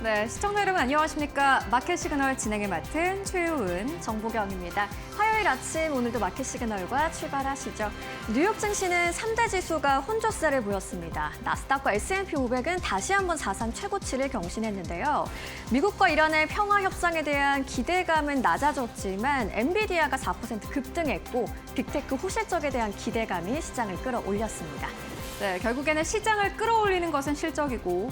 네, 시청자 여러분 안녕하십니까? 마켓 시그널 진행을 맡은 최유은, 정보경입니다. 화요일 아침 오늘도 마켓 시그널과 출발하시죠. 뉴욕 증시는 3대 지수가 혼조세를 보였습니다. 나스닥과 S&P 500은 다시 한번 사상 최고치를 경신했는데요. 미국과 이란의 평화 협상에 대한 기대감은 낮아졌지만 엔비디아가 4% 급등했고 빅테크 호실적에 대한 기대감이 시장을 끌어올렸습니다. 네, 결국에는 시장을 끌어올리는 것은 실적이고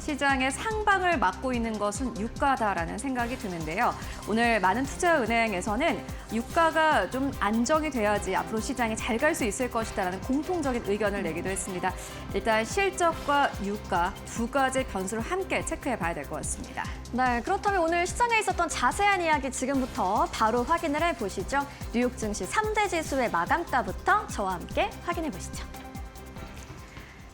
시장의 상방을 막고 있는 것은 유가다라는 생각이 드는데요. 오늘 많은 투자은행에서는 유가가 좀 안정이 돼야지 앞으로 시장이 잘 갈 수 있을 것이다라는 공통적인 의견을 내기도 했습니다. 일단 실적과 유가 두 가지 변수를 함께 체크해 봐야 될 것 같습니다. 네, 그렇다면 오늘 시장에 있었던 자세한 이야기 지금부터 바로 확인을 해보시죠. 뉴욕 증시 3대 지수의 마감가부터 저와 함께 확인해 보시죠.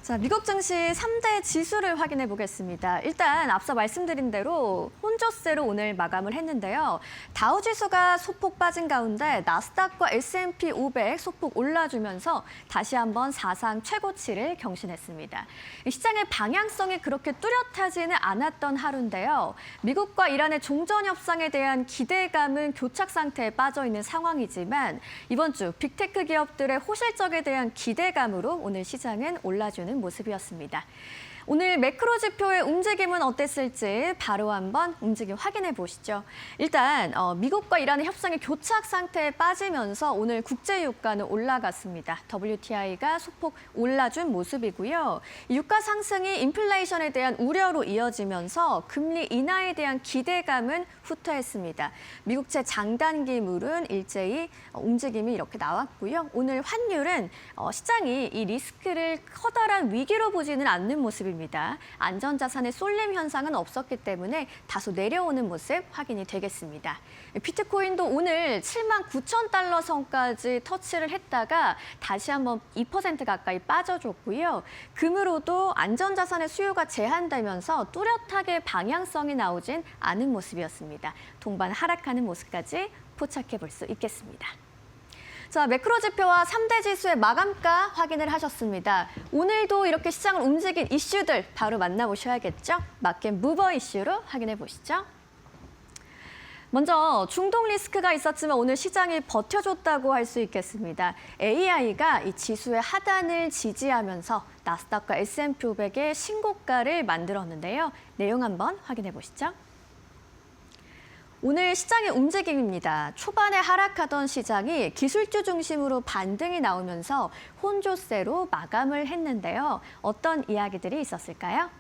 자, 미국 증시 3대 지수를 확인해 보겠습니다. 일단 앞서 말씀드린 대로 혼조세로 오늘 마감을 했는데요. 다우 지수가 소폭 빠진 가운데 나스닥과 S&P 500 소폭 올라주면서 다시 한번 사상 최고치를 경신했습니다. 시장의 방향성이 그렇게 뚜렷하지는 않았던 하루인데요. 미국과 이란의 종전 협상에 대한 기대감은 교착 상태에 빠져 있는 상황이지만 이번 주 빅테크 기업들의 호실적에 대한 기대감으로 오늘 시장은 올라주는 모습이었습니다. 오늘 매크로 지표의 움직임은 어땠을지 바로 한번 움직임 확인해 보시죠. 일단 미국과 이란의 협상이 교착 상태에 빠지면서 오늘 국제 유가는 올라갔습니다. WTI가 소폭 올라준 모습이고요. 유가 상승이 인플레이션에 대한 우려로 이어지면서 금리 인하에 대한 기대감은 후퇴했습니다. 미국채 장단기물은 일제히 움직임이 이렇게 나왔고요. 오늘 환율은 시장이 이 리스크를 커다란 위기로 보지는 않는 모습입니다. 안전자산의 쏠림 현상은 없었기 때문에 다소 내려오는 모습 확인이 되겠습니다. 비트코인도 오늘 79,000달러 선까지 터치를 했다가 다시 한번 2% 가까이 빠져줬고요. 금으로도 안전자산의 수요가 제한되면서 뚜렷하게 방향성이 나오진 않은 모습이었습니다. 동반 하락하는 모습까지 포착해 볼 수 있겠습니다. 자, 매크로 지표와 3대 지수의 마감가 확인을 하셨습니다. 오늘도 이렇게 시장을 움직인 이슈들 바로 만나보셔야겠죠? 마켓 무버 이슈로 확인해 보시죠. 먼저 중동 리스크가 있었지만 오늘 시장이 버텨줬다고 할 수 있겠습니다. AI가 이 지수의 하단을 지지하면서 나스닥과 S&P 500의 신고가를 만들었는데요. 내용 한번 확인해 보시죠. 오늘 시장의 움직임입니다. 초반에 하락하던 시장이 기술주 중심으로 반등이 나오면서 혼조세로 마감을 했는데요. 어떤 이야기들이 있었을까요?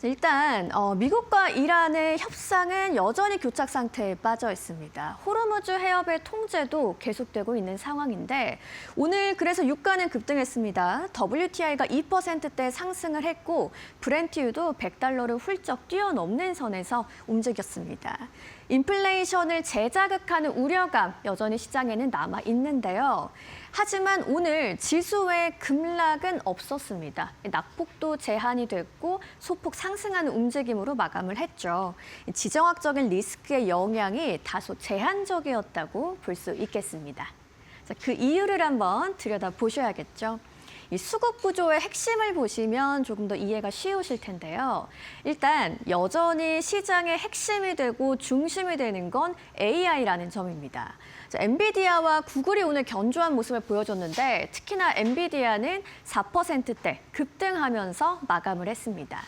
일단 미국과 이란의 협상은 여전히 교착 상태에 빠져 있습니다. 호르무즈 해협의 통제도 계속되고 있는 상황인데 오늘 그래서 유가는 급등했습니다. WTI가 2%대 상승을 했고 브렌트유도 $100를 훌쩍 뛰어넘는 선에서 움직였습니다. 인플레이션을 재자극하는 우려감 여전히 시장에는 남아 있는데요. 하지만 오늘 지수의 급락은 없었습니다. 낙폭도 제한이 됐고 소폭 상승하는 움직임으로 마감을 했죠. 지정학적인 리스크의 영향이 다소 제한적이었다고 볼 수 있겠습니다. 자, 그 이유를 한번 들여다보셔야겠죠. 이 수급 구조의 핵심을 보시면 조금 더 이해가 쉬우실 텐데요. 일단 여전히 시장의 핵심이 되고 중심이 되는 건 AI라는 점입니다. 엔비디아와 구글이 오늘 견조한 모습을 보여줬는데 특히나 엔비디아는 4%대 급등하면서 마감을 했습니다.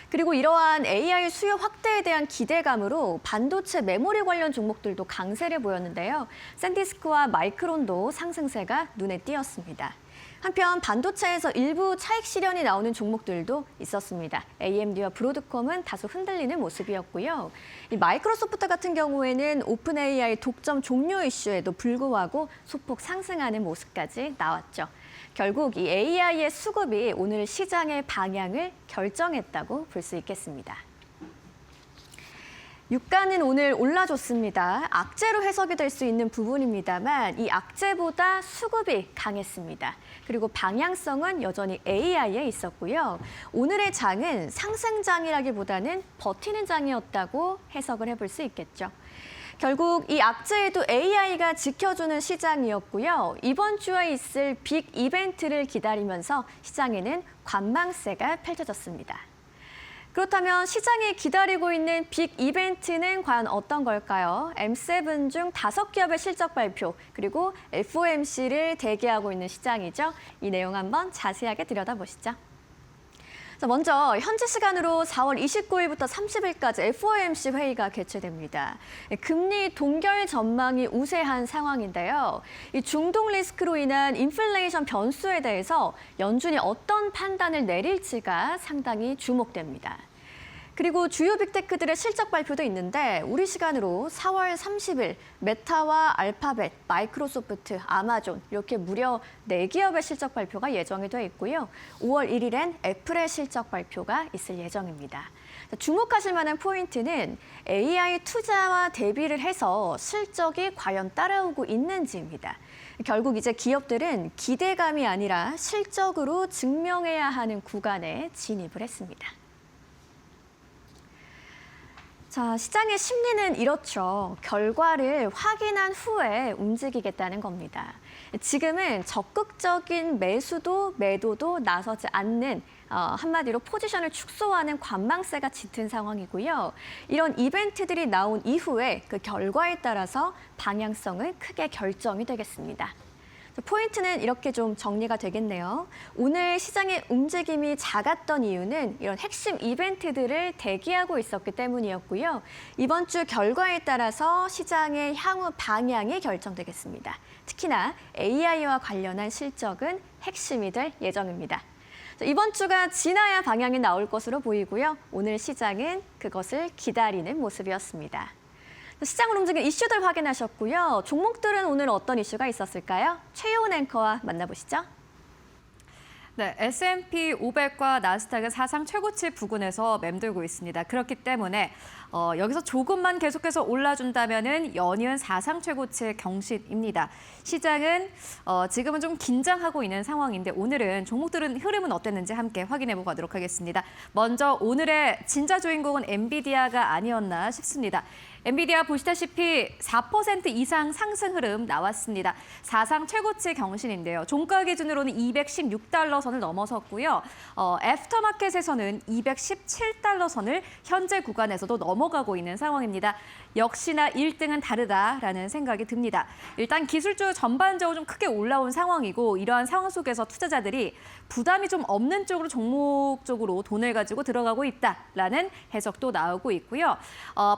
그리고 이러한 AI 수요 확대에 대한 기대감으로 반도체 메모리 관련 종목들도 강세를 보였는데요. 샌디스크와 마이크론도 상승세가 눈에 띄었습니다. 한편 반도체에서 일부 차익 실현이 나오는 종목들도 있었습니다. AMD와 브로드컴은 다소 흔들리는 모습이었고요. 이 마이크로소프트 같은 경우에는 오픈 AI 독점 종료 이슈에도 불구하고 소폭 상승하는 모습까지 나왔죠. 결국 이 AI의 수급이 오늘 시장의 방향을 결정했다고 볼 수 있겠습니다. 유가는 오늘 올라줬습니다. 악재로 해석이 될 수 있는 부분입니다만 이 악재보다 수급이 강했습니다. 그리고 방향성은 여전히 AI에 있었고요. 오늘의 장은 상승장이라기보다는 버티는 장이었다고 해석을 해볼 수 있겠죠. 결국 이 악재에도 AI가 지켜주는 시장이었고요. 이번 주에 있을 빅 이벤트를 기다리면서 시장에는 관망세가 펼쳐졌습니다. 그렇다면 시장이 기다리고 있는 빅 이벤트는 과연 어떤 걸까요? M7 중 5기업의 실적 발표, 그리고 FOMC를 대기하고 있는 시장이죠. 이 내용 한번 자세하게 들여다보시죠. 자, 먼저 현지 시간으로 4월 29일부터 30일까지 FOMC 회의가 개최됩니다. 금리 동결 전망이 우세한 상황인데요. 이 중동 리스크로 인한 인플레이션 변수에 대해서 연준이 어떤 판단을 내릴지가 상당히 주목됩니다. 그리고 주요 빅테크들의 실적 발표도 있는데 우리 시간으로 4월 30일 메타와 알파벳, 마이크로소프트, 아마존 이렇게 무려 4기업의 실적 발표가 예정이 돼 있고요. 5월 1일엔 애플의 실적 발표가 있을 예정입니다. 주목하실 만한 포인트는 AI 투자와 대비를 해서 실적이 과연 따라오고 있는지입니다. 결국 이제 기업들은 기대감이 아니라 실적으로 증명해야 하는 구간에 진입을 했습니다. 자, 시장의 심리는 이렇죠. 결과를 확인한 후에 움직이겠다는 겁니다. 지금은 적극적인 매수도 매도도 나서지 않는 한마디로 포지션을 축소하는 관망세가 짙은 상황이고요. 이런 이벤트들이 나온 이후에 그 결과에 따라서 방향성은 크게 결정이 되겠습니다. 포인트는 이렇게 좀 정리가 되겠네요. 오늘 시장의 움직임이 작았던 이유는 이런 핵심 이벤트들을 대기하고 있었기 때문이었고요. 이번 주 결과에 따라서 시장의 향후 방향이 결정되겠습니다. 특히나 AI와 관련한 실적은 핵심이 될 예정입니다. 이번 주가 지나야 방향이 나올 것으로 보이고요. 오늘 시장은 그것을 기다리는 모습이었습니다. 시장을 움직인 이슈들 확인하셨고요. 종목들은 오늘 어떤 이슈가 있었을까요? 최효은 앵커와 만나보시죠. 네, S&P 500과 나스닥은 사상 최고치 부근에서 맴돌고 있습니다. 그렇기 때문에 여기서 조금만 계속해서 올라준다면은 연이은 사상 최고치의 경신입니다. 시장은 지금은 좀 긴장하고 있는 상황인데 오늘은 종목들은 흐름은 어땠는지 함께 확인해보고 가도록 하겠습니다. 먼저 오늘의 진짜 주인공은 엔비디아가 아니었나 싶습니다. 엔비디아 보시다시피 4% 이상 상승 흐름 나왔습니다. 사상 최고치 경신인데요. 종가 기준으로는 216달러 선을 넘어섰고요. 애프터마켓에서는 217달러 선을 현재 구간에서도 넘어가고 있는 상황입니다. 역시나 1등은 다르다라는 생각이 듭니다. 일단 기술주 전반적으로 좀 크게 올라온 상황이고 이러한 상황 속에서 투자자들이 부담이 좀 없는 쪽으로 종목 쪽으로 돈을 가지고 들어가고 있다라는 해석도 나오고 있고요.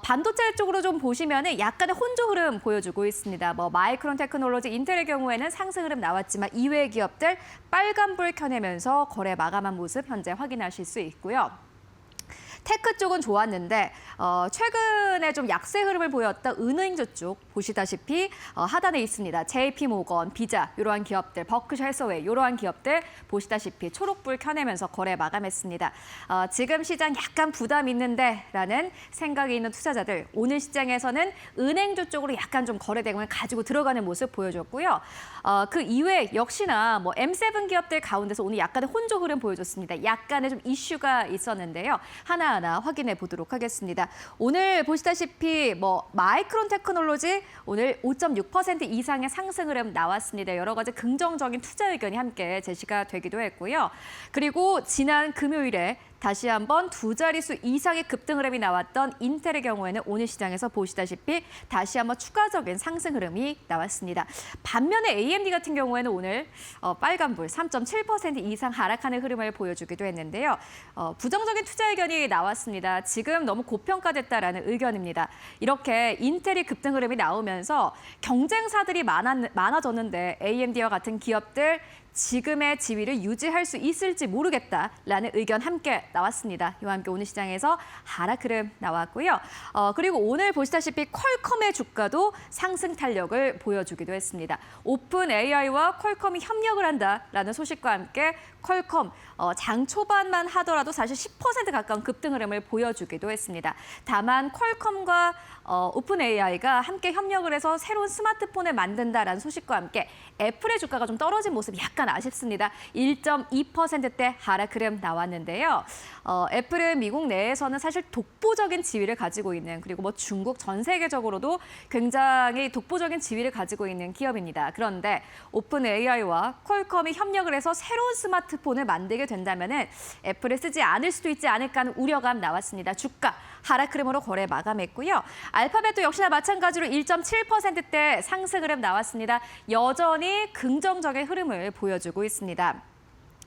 반도체 쪽으로 좀 보시면은 약간의 혼조 흐름 보여주고 있습니다. 마이크론 테크놀로지, 인텔의 경우에는 상승 흐름 나왔지만 이외의 기업들 빨간불 켜내면서 거래 마감한 모습 현재 확인하실 수 있고요. 테크 쪽은 좋았는데 최근에 좀 약세 흐름을 보였던 은행주 쪽 보시다시피 하단에 있습니다. JP모건, 비자 이러한 기업들, 버크셔 해서웨이 이러한 기업들 보시다시피 초록불 켜내면서 거래 마감했습니다. 지금 시장 약간 부담 있는데라는 생각이 있는 투자자들 오늘 시장에서는 은행주 쪽으로 약간 좀 거래 대금을 가지고 들어가는 모습 보여줬고요. 그 이외 역시나 M7 기업들 가운데서 오늘 약간의 혼조 흐름 보여줬습니다. 약간의 좀 이슈가 있었는데요. 하나하나 확인해 보도록 하겠습니다. 오늘 보시다시피 마이크론 테크놀로지 오늘 5.6% 이상의 상승 흐름 나왔습니다. 여러 가지 긍정적인 투자 의견이 함께 제시가 되기도 했고요. 그리고 지난 금요일에 다시 한번 두 자릿수 이상의 급등 흐름이 나왔던 인텔의 경우에는 오늘 시장에서 보시다시피 다시 한번 추가적인 상승 흐름이 나왔습니다. 반면에 AMD 같은 경우에는 오늘 빨간불 3.7% 이상 하락하는 흐름을 보여주기도 했는데요. 부정적인 투자 의견이 나왔습니다. 지금 너무 고평가됐다라는 의견입니다. 이렇게 인텔이 급등 흐름이 나오면서 경쟁사들이 많아졌는데 AMD와 같은 기업들 지금의 지위를 유지할 수 있을지 모르겠다라는 의견 함께 나왔습니다. 이와 함께 오늘 시장에서 하락 흐름 나왔고요. 그리고 오늘 보시다시피 퀄컴의 주가도 상승 탄력을 보여주기도 했습니다. 오픈 AI와 퀄컴이 협력을 한다라는 소식과 함께 퀄컴 장 초반만 하더라도 사실 10% 가까운 급등 흐름을 보여주기도 했습니다. 다만 퀄컴과 오픈 AI가 함께 협력을 해서 새로운 스마트폰을 만든다라는 소식과 함께 애플의 주가가 좀 떨어진 모습이 약간 약간 아쉽습니다. 1.2%대 하락 흐름 나왔는데요. 애플은 미국 내에서는 사실 독보적인 지위를 가지고 있는, 그리고 뭐 중국 전 세계적으로도 굉장히 독보적인 지위를 가지고 있는 기업입니다. 그런데 오픈 AI와 퀄컴이 협력을 해서 새로운 스마트폰을 만들게 된다면은 애플을 쓰지 않을 수도 있지 않을까 하는 우려감 나왔습니다. 주가 하락 흐름으로 거래 마감했고요. 알파벳도 역시나 마찬가지로 1.7%대 상승 흐름 나왔습니다. 여전히 긍정적인 흐름을 보여주고 있습니다.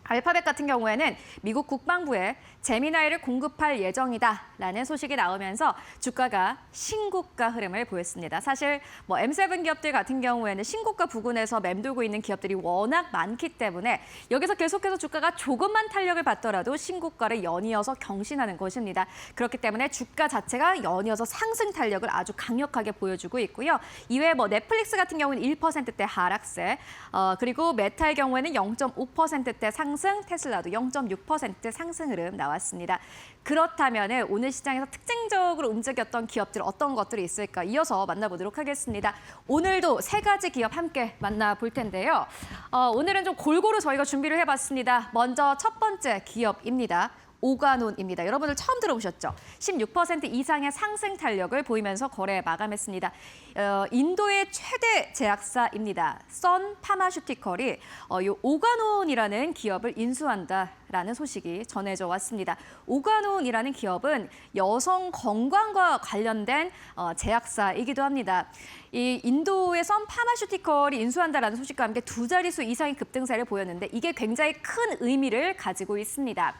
알파벳 같은 경우에는 미국 국방부에 제미나이를 공급할 예정이다라는 소식이 나오면서 주가가 신고가 흐름을 보였습니다. 사실 뭐 M7 기업들 같은 경우에는 신고가 부근에서 맴돌고 있는 기업들이 워낙 많기 때문에 여기서 계속해서 주가가 조금만 탄력을 받더라도 신고가를 연이어서 경신하는 것입니다. 그렇기 때문에 주가 자체가 연이어서 상승 탄력을 아주 강력하게 보여주고 있고요. 이외에 뭐 넷플릭스 같은 경우는 1%대 하락세, 그리고 메타의 경우에는 0.5%대 상승, 테슬라도 0.6% 상승 흐름 나왔습니다. 그렇다면 오늘 시장에서 특징적으로 움직였던 기업들 어떤 것들이 있을까 이어서 만나보도록 하겠습니다. 오늘도 세 가지 기업 함께 만나볼 텐데요. 오늘은 좀 골고루 저희가 준비를 해봤습니다. 먼저 첫 번째 기업입니다. 오가논입니다. 여러분들 처음 들어보셨죠? 16% 이상의 상승 탄력을 보이면서 거래 마감했습니다. 인도의 최대 제약사입니다. 선 파마슈티컬이 이 오가논이라는 기업을 인수한다라는 소식이 전해져 왔습니다. 오가논이라는 기업은 여성 건강과 관련된 제약사이기도 합니다. 이 인도의 선 파마슈티컬이 인수한다라는 소식과 함께 두 자릿수 이상의 급등세를 보였는데 이게 굉장히 큰 의미를 가지고 있습니다.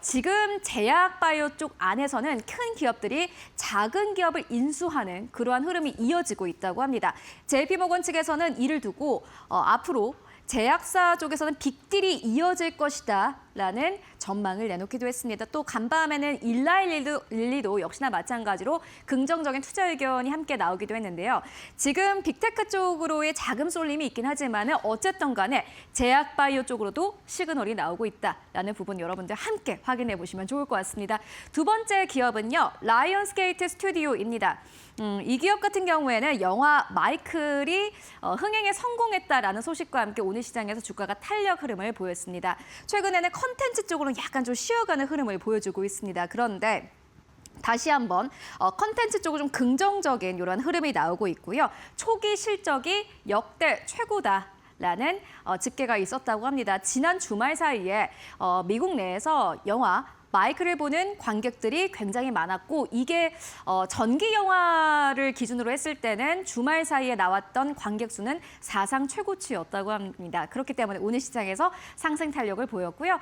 지금 제약 바이오 쪽 안에서는 큰 기업들이 작은 기업을 인수하는 그러한 흐름이 이어지고 있다고 합니다. JP모건 측에서는 이를 두고 앞으로 제약사 쪽에서는 빅딜이 이어질 것이다라는 전망을 내놓기도 했습니다. 또 간밤에는 일라일리도 역시나 마찬가지로 긍정적인 투자 의견이 함께 나오기도 했는데요. 지금 빅테크 쪽으로의 자금 쏠림이 있긴 하지만 어쨌든 간에 제약바이오 쪽으로도 시그널이 나오고 있다라는 부분 여러분들 함께 확인해 보시면 좋을 것 같습니다. 두 번째 기업은요. 라이언스게이트 스튜디오입니다. 이 기업 같은 경우에는 영화 마이클이 흥행에 성공했다라는 소식과 함께 오늘 시장에서 주가가 탄력 흐름을 보였습니다. 최근에는 컨텐츠 쪽으로 약간 좀 쉬어가는 흐름을 보여주고 있습니다. 그런데 다시 한번 컨텐츠 쪽으로 좀 긍정적인 이런 흐름이 나오고 있고요. 초기 실적이 역대 최고다. 라는 집계가 있었다고 합니다. 지난 주말 사이에 미국 내에서 영화 마이클을 보는 관객들이 굉장히 많았고 이게 전기 영화를 기준으로 했을 때는 주말 사이에 나왔던 관객 수는 사상 최고치였다고 합니다. 그렇기 때문에 오늘 시장에서 상승 탄력을 보였고요.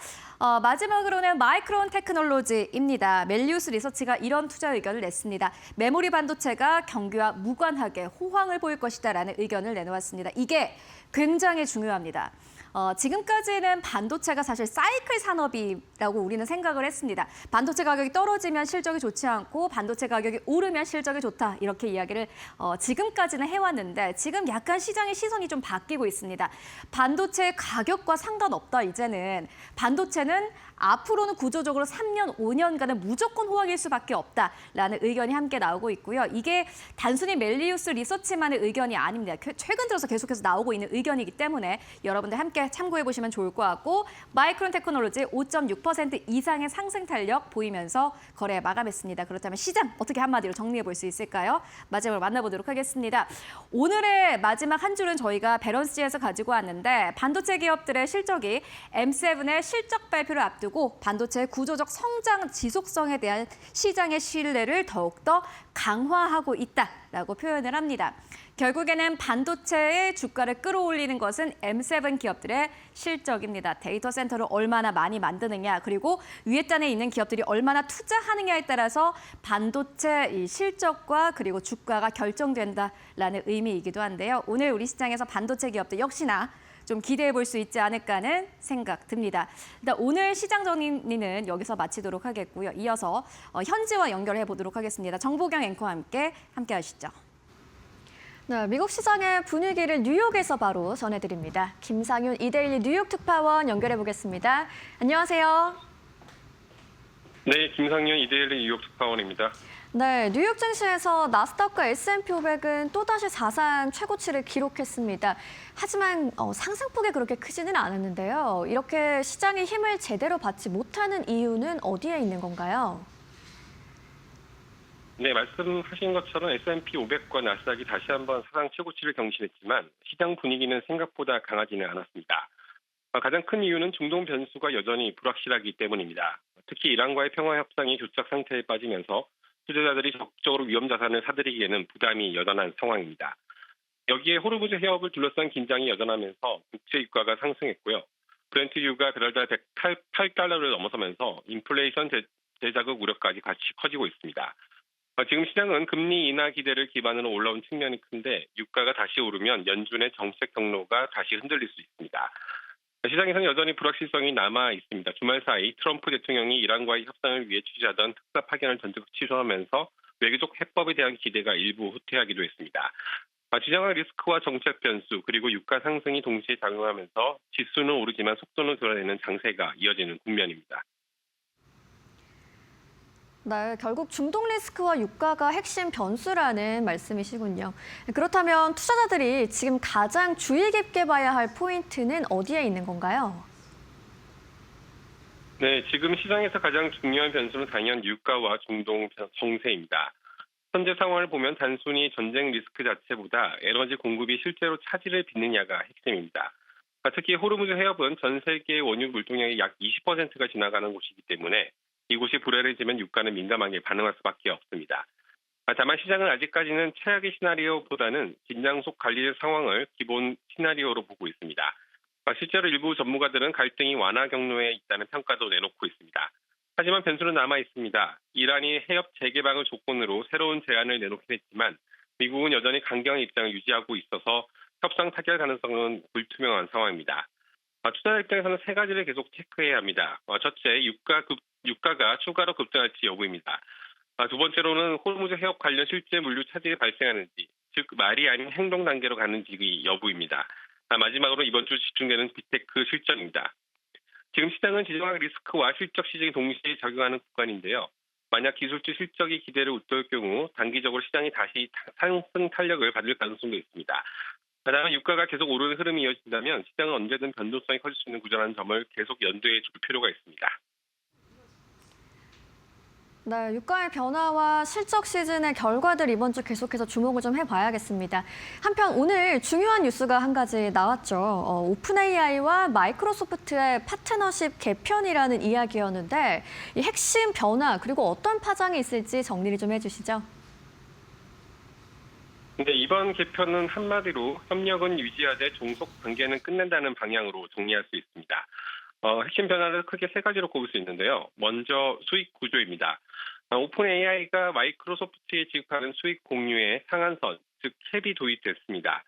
마지막으로는 마이크론 테크놀로지입니다. 멜리우스 리서치가 이런 투자 의견을 냈습니다. 메모리 반도체가 경기와 무관하게 호황을 보일 것이다라는 의견을 내놓았습니다. 이게 굉장히 중요합니다. 지금까지는 반도체가 사실 사이클 산업이라고 우리는 생각을 했습니다. 반도체 가격이 떨어지면 실적이 좋지 않고 반도체 가격이 오르면 실적이 좋다. 이렇게 이야기를 지금까지는 해왔는데 지금 약간 시장의 시선이 좀 바뀌고 있습니다. 반도체 가격과 상관없다. 이제는 반도체는 앞으로는 구조적으로 3년, 5년간은 무조건 호황일 수밖에 없다라는 의견이 함께 나오고 있고요. 이게 단순히 멜리우스 리서치만의 의견이 아닙니다. 최근 들어서 계속해서 나오고 있는 의견이기 때문에 여러분들 함께 참고해 보시면 좋을 것 같고 마이크론 테크놀로지 5.6% 이상의 상승 탄력 보이면서 거래 마감했습니다. 그렇다면 시장 어떻게 한마디로 정리해 볼 수 있을까요? 마지막으로 만나보도록 하겠습니다. 오늘의 마지막 한 줄은 저희가 밸런스지에서 가지고 왔는데 반도체 기업들의 실적이 M7의 실적 발표를 앞두고 반도체의 구조적 성장 지속성에 대한 시장의 신뢰를 더욱더 강화하고 있다라고 표현을 합니다. 결국에는 반도체의 주가를 끌어올리는 것은 M7 기업들의 실적입니다. 데이터 센터를 얼마나 많이 만드느냐 그리고 위에 단에 있는 기업들이 얼마나 투자하느냐에 따라서 반도체 이 실적과 그리고 주가가 결정된다라는 의미이기도 한데요. 오늘 우리 시장에서 반도체 기업들 역시나 좀 기대해 볼 수 있지 않을까 하는 생각 듭니다. 일단 오늘 시장 정리는 여기서 마치도록 하겠고요. 이어서 현지와 연결해 보도록 하겠습니다. 정보경 앵커와 함께 하시죠. 네, 미국 시장의 분위기를 뉴욕에서 바로 전해드립니다. 김상윤 이데일리 뉴욕 특파원 연결해 보겠습니다. 안녕하세요. 네, 김상윤 이데일리 뉴욕 특파원입니다. 네, 뉴욕 증시에서 나스닥과 S&P 500은 또다시 사상 최고치를 기록했습니다. 하지만 상승폭이 그렇게 크지는 않았는데요. 이렇게 시장이 힘을 제대로 받지 못하는 이유는 어디에 있는 건가요? 네, 말씀하신 것처럼 S&P 500과 나스닥이 다시 한번 사상 최고치를 경신했지만 시장 분위기는 생각보다 강하지는 않았습니다. 가장 큰 이유는 중동 변수가 여전히 불확실하기 때문입니다. 특히 이란과의 평화 협상이 교착 상태에 빠지면서 투자자들이 적극적으로 위험 자산을 사들이기에는 부담이 여전한 상황입니다. 여기에 호르무즈 해협을 둘러싼 긴장이 여전하면서 국제 유가가 상승했고요. 브렌트유가 배럴당 108달러를 넘어서면서 인플레이션 재자극 우려까지 같이 커지고 있습니다. 지금 시장은 금리 인하 기대를 기반으로 올라온 측면이 큰데 유가가 다시 오르면 연준의 정책 경로가 다시 흔들릴 수 있습니다. 시장에서는 여전히 불확실성이 남아 있습니다. 주말 사이 트럼프 대통령이 이란과의 협상을 위해 취재하던 특사 파견을 전격 취소하면서 외교적 해법에 대한 기대가 일부 후퇴하기도 했습니다. 지정학 리스크와 정책 변수 그리고 유가 상승이 동시에 작용하면서 지수는 오르지만 속도는 드러내는 장세가 이어지는 국면입니다. 네, 결국 중동 리스크와 유가가 핵심 변수라는 말씀이시군요. 그렇다면 투자자들이 지금 가장 주의 깊게 봐야 할 포인트는 어디에 있는 건가요? 네, 지금 시장에서 가장 중요한 변수는 당연 유가와 중동 정세입니다. 현재 상황을 보면 단순히 전쟁 리스크 자체보다 에너지 공급이 실제로 차질을 빚느냐가 핵심입니다. 특히 호르무즈 해협은 전 세계 원유 물동량의 약 20%가 지나가는 곳이기 때문에 이곳이 불안해지면 유가는 민감하게 반응할 수밖에 없습니다. 다만 시장은 아직까지는 최악의 시나리오보다는 긴장 속 관리 상황을 기본 시나리오로 보고 있습니다. 실제로 일부 전문가들은 갈등이 완화 경로에 있다는 평가도 내놓고 있습니다. 하지만 변수는 남아 있습니다. 이란이 해협 재개방을 조건으로 새로운 제안을 내놓긴 했지만 미국은 여전히 강경한 입장을 유지하고 있어서 협상 타결 가능성은 불투명한 상황입니다. 투자자 입장에서는 세 가지를 계속 체크해야 합니다. 첫째, 유가가 추가로 급등할지 여부입니다. 두 번째로는 호르무즈 해협 관련 실제 물류 차질이 발생하는지, 즉 말이 아닌 행동 단계로 가는지 여부입니다. 마지막으로 이번 주 집중되는 빅테크 실적입니다. 지금 시장은 지정학 리스크와 실적 시즌이 동시에 작용하는 구간인데요. 만약 기술주 실적이 기대를 웃돌 경우 단기적으로 시장이 다시 상승 탄력을 받을 가능성도 있습니다. 다만 유가가 계속 오르는 흐름이 이어진다면 시장은 언제든 변동성이 커질 수 있는 구조라는 점을 계속 염두에 둘 필요가 있습니다. 네, 유가의 변화와 실적 시즌의 결과들 이번 주 계속해서 주목을 좀 해봐야겠습니다. 한편 오늘 중요한 뉴스가 한 가지 나왔죠. 오픈 AI와 마이크로소프트의 파트너십 개편이라는 이야기였는데 이 핵심 변화 그리고 어떤 파장이 있을지 정리를 좀 해주시죠. 근데 이번 개편은 한마디로 협력은 유지하되 종속 관계는 끝낸다는 방향으로 정리할 수 있습니다. 핵심 변화를 크게 세 가지로 꼽을 수 있는데요. 먼저 수익 구조입니다. 오픈 AI가 마이크로소프트에 지급하는 수익 공유의 상한선, 즉 캡이 도입됐습니다.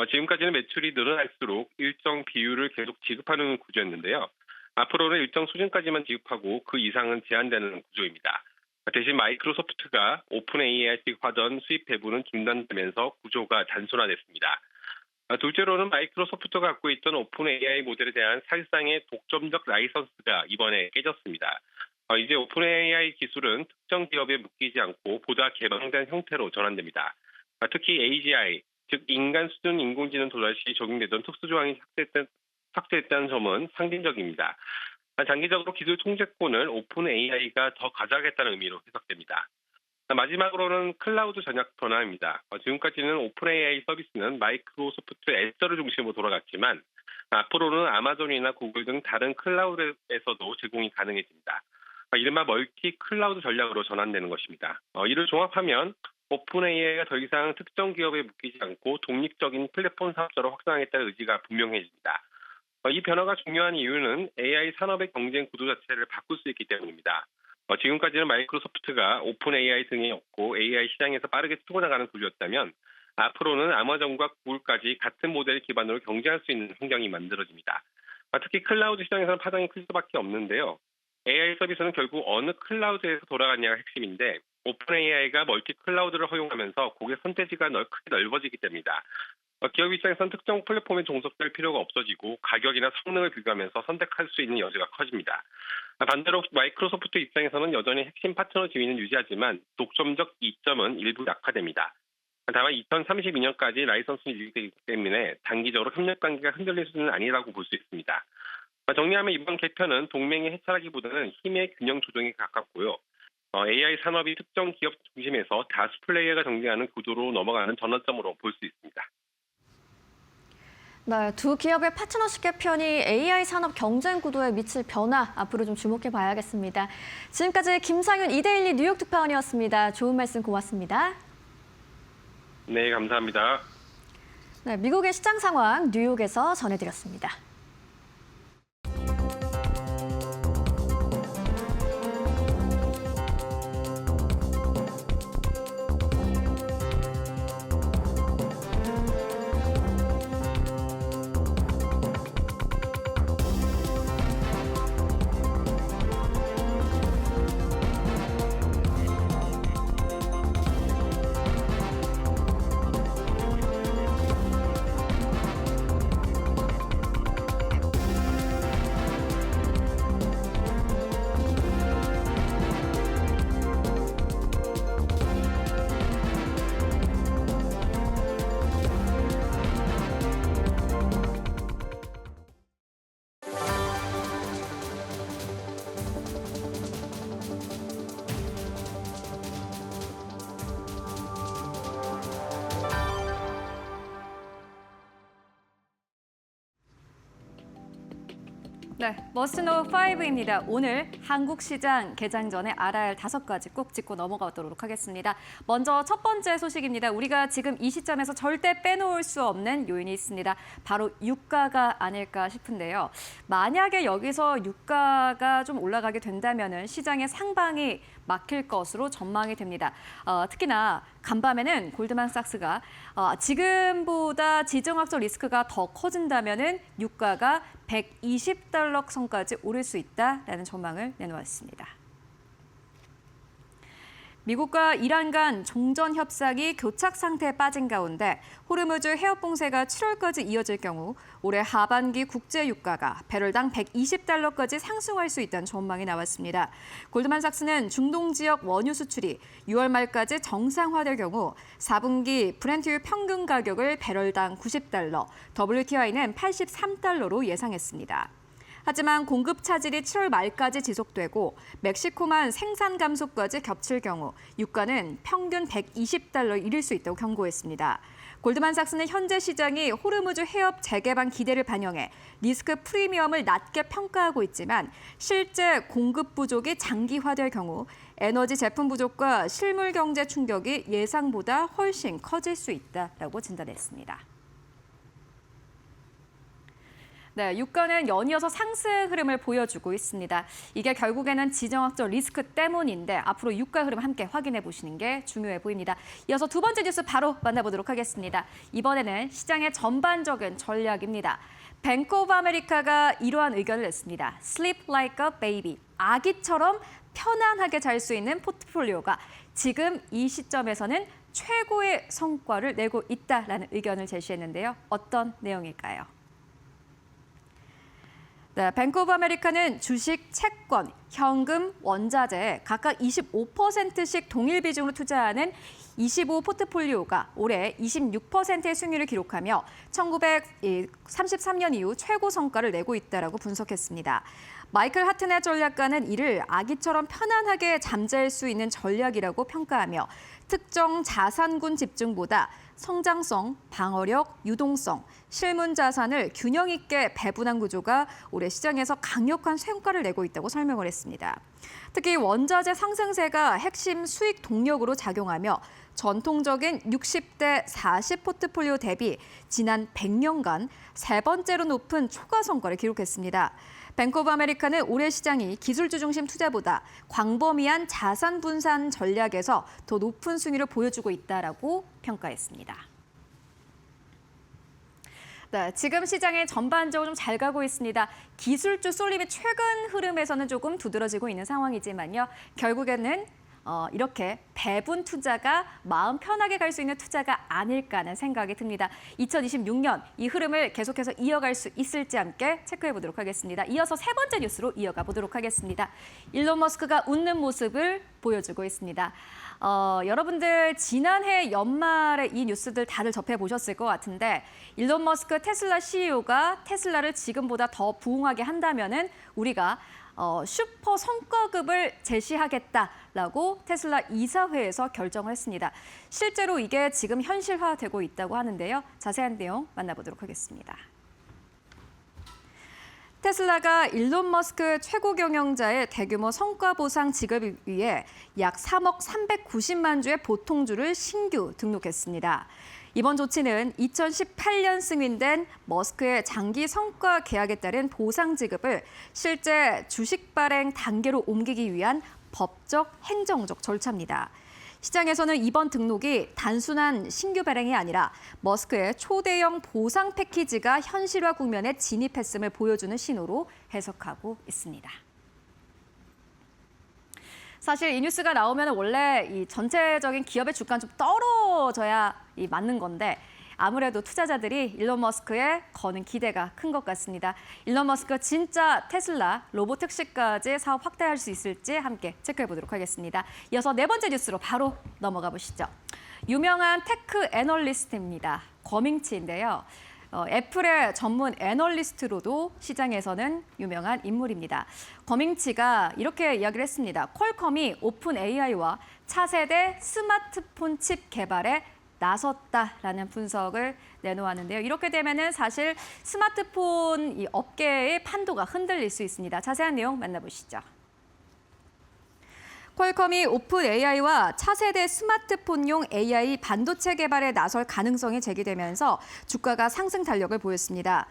지금까지는 매출이 늘어날수록 일정 비율을 계속 지급하는 구조였는데요. 앞으로는 일정 수준까지만 지급하고 그 이상은 제한되는 구조입니다. 대신 마이크로소프트가 오픈 AI에 지급하던 수익 배분은 중단되면서 구조가 단순화됐습니다. 둘째로는 마이크로소프트가 갖고 있던 오픈 AI 모델에 대한 사실상의 독점적 라이선스가 이번에 깨졌습니다. 이제 오픈 AI 기술은 특정 기업에 묶이지 않고 보다 개방된 형태로 전환됩니다. 특히 AGI, 즉 인간 수준 인공지능 도달 시 적용되던 특수조항이 삭제됐다는 점은 상징적입니다. 장기적으로 기술 통제권을 오픈 AI가 더 가져가겠다는 의미로 해석됩니다. 마지막으로는 클라우드 전략 변화입니다. 지금까지는 오픈 AI 서비스는 마이크로소프트 애저를 중심으로 돌아갔지만 앞으로는 아마존이나 구글 등 다른 클라우드에서도 제공이 가능해집니다. 이른바 멀티 클라우드 전략으로 전환되는 것입니다. 이를 종합하면 오픈 AI가 더 이상 특정 기업에 묶이지 않고 독립적인 플랫폼 사업자로 확장하겠다는 의지가 분명해집니다. 이 변화가 중요한 이유는 AI 산업의 경쟁 구도 자체를 바꿀 수 있기 때문입니다. 지금까지는 마이크로소프트가 오픈 AI 등에 없고 AI 시장에서 빠르게 치고 나가는 구조였다면 앞으로는 아마존과 구글까지 같은 모델 기반으로 경쟁할 수 있는 환경이 만들어집니다. 특히 클라우드 시장에서는 파장이 클 수밖에 없는데요. AI 서비스는 결국 어느 클라우드에서 돌아가냐가 핵심인데 오픈 AI가 멀티 클라우드를 허용하면서 고객 선택지가 크게 넓어지기 때문입니다. 기업 입장에서는 특정 플랫폼에 종속될 필요가 없어지고 가격이나 성능을 비교하면서 선택할 수 있는 여지가 커집니다. 반대로 마이크로소프트 입장에서는 여전히 핵심 파트너 지위는 유지하지만 독점적 이점은 일부 약화됩니다. 다만 2032년까지 라이선스 유지되기 때문에 단기적으로 협력 관계가 흔들릴 수는 아니라고 볼 수 있습니다. 정리하면 이번 개편은 동맹의 해체라기보다는 힘의 균형 조정에 가깝고요. AI 산업이 특정 기업 중심에서 다수 플레이어가 정리하는 구도로 넘어가는 전환점으로 볼 수 있습니다. 네, 두 기업의 파트너십 개편이 AI 산업 경쟁 구도에 미칠 변화 앞으로 좀 주목해 봐야겠습니다. 지금까지 김상윤 이데일리 뉴욕 특파원이었습니다. 좋은 말씀 고맙습니다. 네, 감사합니다. 네, 미국의 시장 상황 뉴욕에서 전해드렸습니다. 네, 머스트노우 5입니다. 오늘 한국 시장 개장 전에 알아야 할 5가지 꼭 짚고 넘어가도록 하겠습니다. 먼저 첫 번째 소식입니다. 우리가 지금 이 시점에서 절대 빼놓을 수 없는 요인이 있습니다. 바로 유가가 아닐까 싶은데요. 만약에 여기서 유가가 좀 올라가게 된다면 시장의 상방이 막힐 것으로 전망이 됩니다. 특히나 간밤에는 골드만삭스가 지금보다 지정학적 리스크가 더 커진다면 유가가 120달러 선까지 오를 수 있다라는 전망을 내놓았습니다. 미국과 이란 간 종전 협상이 교착 상태에 빠진 가운데 호르무즈 해협 봉쇄가 7월까지 이어질 경우 올해 하반기 국제 유가가 배럴당 120달러까지 상승할 수 있다는 전망이 나왔습니다. 골드만삭스는 중동 지역 원유 수출이 6월 말까지 정상화될 경우 4분기 브렌트유 평균 가격을 배럴당 90달러, WTI는 83달러로 예상했습니다. 하지만 공급 차질이 7월 말까지 지속되고 멕시코만 생산 감소까지 겹칠 경우 유가는 평균 120달러 이를 수 있다고 경고했습니다. 골드만삭스는 현재 시장이 호르무즈 해협 재개방 기대를 반영해 리스크 프리미엄을 낮게 평가하고 있지만 실제 공급 부족이 장기화될 경우 에너지 제품 부족과 실물 경제 충격이 예상보다 훨씬 커질 수 있다라고 진단했습니다. 네, 유가는 연이어서 상승 흐름을 보여주고 있습니다. 이게 결국에는 지정학적 리스크 때문인데 앞으로 유가 흐름 함께 확인해 보시는 게 중요해 보입니다. 이어서 두 번째 뉴스 바로 만나보도록 하겠습니다. 이번에는 시장의 전반적인 전략입니다. 뱅크 오브 아메리카가 이러한 의견을 냈습니다. Sleep like a baby. 아기처럼 편안하게 잘 수 있는 포트폴리오가 지금 이 시점에서는 최고의 성과를 내고 있다라는 의견을 제시했는데요. 어떤 내용일까요? 네, 뱅크 오브 아메리카는 주식, 채권, 현금, 원자재 각각 25%씩 동일 비중으로 투자하는 25 포트폴리오가 올해 26%의 수익률을 기록하며 1933년 이후 최고 성과를 내고 있다라고 분석했습니다. 마이클 하트넷 전략가는 이를 아기처럼 편안하게 잠잘 수 있는 전략이라고 평가하며 특정 자산군 집중보다 성장성, 방어력, 유동성, 실문 자산을 균형 있게 배분한 구조가 올해 시장에서 강력한 성과를 내고 있다고 설명을 했습니다. 특히 원자재 상승세가 핵심 수익 동력으로 작용하며 전통적인 60대 40 포트폴리오 대비 지난 100년간 세 번째로 높은 초과 성과를 기록했습니다. 뱅크 오브 아메리카는 올해 시장이 기술주 중심 투자보다 광범위한 자산 분산 전략에서 더 높은 순위를 보여주고 있다라고 평가했습니다. 네, 지금 시장이 전반적으로 좀 잘 가고 있습니다. 기술주 쏠림이 최근 흐름에서는 조금 두드러지고 있는 상황이지만요. 결국에는 이렇게 배분 투자가 마음 편하게 갈 수 있는 투자가 아닐까 하는 생각이 듭니다. 2026년 이 흐름을 계속해서 이어갈 수 있을지 함께 체크해 보도록 하겠습니다. 이어서 세 번째 뉴스로 이어가 보도록 하겠습니다. 일론 머스크가 웃는 모습을 보여주고 있습니다. 여러분들 지난해 연말에 이 뉴스들 다들 접해보셨을 것 같은데 일론 머스크 테슬라 CEO가 테슬라를 지금보다 더 부흥하게 한다면은 우리가 슈퍼 성과급을 제시하겠다라고 테슬라 이사회에서 결정을 했습니다. 실제로 이게 지금 현실화되고 있다고 하는데요. 자세한 내용 만나보도록 하겠습니다. 테슬라가 일론 머스크 최고 경영자의 대규모 성과 보상 지급을 위해 약 3억 390만 주의 보통주를 신규 등록했습니다. 이번 조치는 2018년 승인된 머스크의 장기 성과 계약에 따른 보상 지급을 실제 주식 발행 단계로 옮기기 위한 법적, 행정적 절차입니다. 시장에서는 이번 등록이 단순한 신규 발행이 아니라 머스크의 초대형 보상 패키지가 현실화 국면에 진입했음을 보여주는 신호로 해석하고 있습니다. 사실 이 뉴스가 나오면 원래 이 전체적인 기업의 주가는 좀 떨어져야 맞는 건데 아무래도 투자자들이 일론 머스크에 거는 기대가 큰 것 같습니다. 일론 머스크 진짜 테슬라 로보택시까지 사업 확대할 수 있을지 함께 체크해 보도록 하겠습니다. 이어서 네 번째 뉴스로 바로 넘어가 보시죠. 유명한 테크 애널리스트입니다. 거밍치인데요. 애플의 전문 애널리스트로도 시장에서는 유명한 인물입니다. 거밍치가 이렇게 이야기를 했습니다. 퀄컴이 오픈 AI와 차세대 스마트폰 칩 개발에 나섰다라는 분석을 내놓았는데요. 이렇게 되면은 사실 스마트폰 이 업계의 판도가 흔들릴 수 있습니다. 자세한 내용 만나보시죠. 퀄컴이 오픈 AI와 차세대 스마트폰용 AI 반도체 개발에 나설 가능성이 제기되면서 주가가 상승 달력을 보였습니다.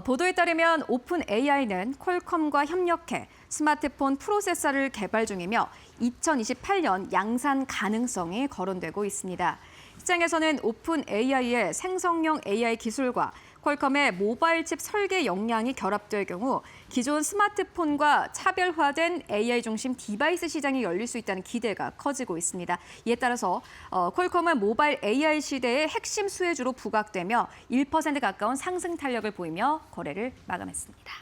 보도에 따르면 오픈 AI는 퀄컴과 협력해 스마트폰 프로세서를 개발 중이며 2028년 양산 가능성이 거론되고 있습니다. 시장에서는 오픈 AI의 생성형 AI 기술과 퀄컴의 모바일 칩 설계 역량이 결합될 경우 기존 스마트폰과 차별화된 AI 중심 디바이스 시장이 열릴 수 있다는 기대가 커지고 있습니다. 이에 따라서 퀄컴은 모바일 AI 시대의 핵심 수혜주로 부각되며 1% 가까운 상승 탄력을 보이며 거래를 마감했습니다.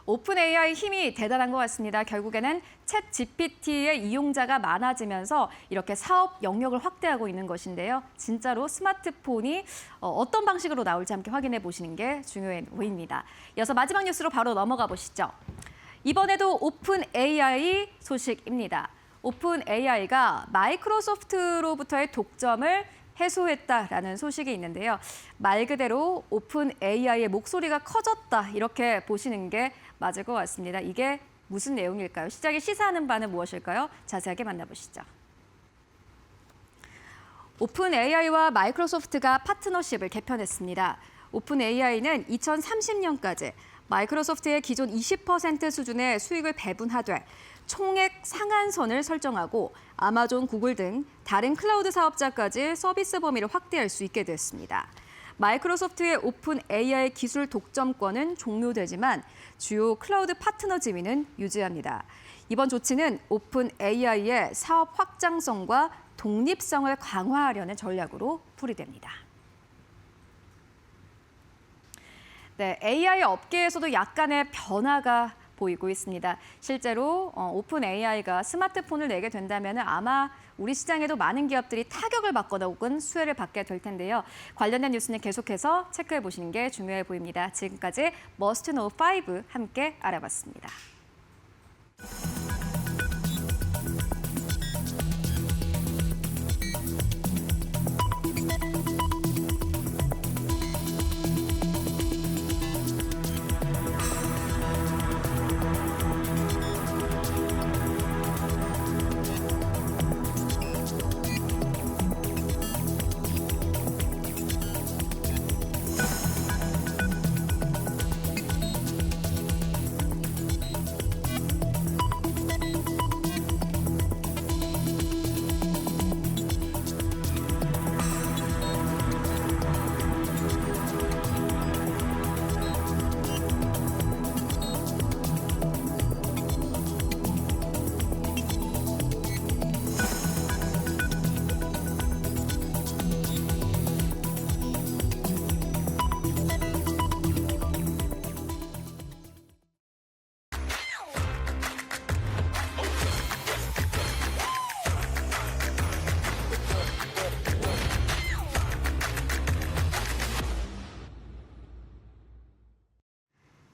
오픈 AI 힘이 대단한 것 같습니다. 결국에는 챗 GPT의 이용자가 많아지면서 이렇게 사업 영역을 확대하고 있는 것인데요. 진짜로 스마트폰이 어떤 방식으로 나올지 함께 확인해 보시는 게 중요해 보입니다. 이어서 마지막 뉴스로 바로 넘어가 보시죠. 이번에도 오픈 AI 소식입니다. 오픈 AI가 마이크로소프트로부터의 독점을 해소했다라는 소식이 있는데요. 말 그대로 오픈 AI의 목소리가 커졌다 이렇게 보시는 게 맞을 것 같습니다. 이게 무슨 내용일까요? 시장이 시사하는 바는 무엇일까요? 자세하게 만나보시죠. 오픈 AI와 마이크로소프트가 파트너십을 개편했습니다. 오픈 AI는 2030년까지 마이크로소프트의 기존 20% 수준의 수익을 배분하되 총액 상한선을 설정하고 아마존, 구글 등 다른 클라우드 사업자까지 서비스 범위를 확대할 수 있게 됐습니다. 마이크로소프트의 오픈 AI 기술 독점권은 종료되지만 주요 클라우드 파트너 지위는 유지합니다. 이번 조치는 오픈 AI의 사업 확장성과 독립성을 강화하려는 전략으로 풀이됩니다. 네, AI 업계에서도 약간의 변화가 보이고 있습니다. 실제로 오픈 AI가 스마트폰을 내게 된다면 아마 우리 시장에도 많은 기업들이 타격을 받거나 혹은 수혜를 받게 될 텐데요. 관련된 뉴스는 계속해서 체크해 보시는 게 중요해 보입니다. 지금까지 머스트 노우 5 함께 알아봤습니다.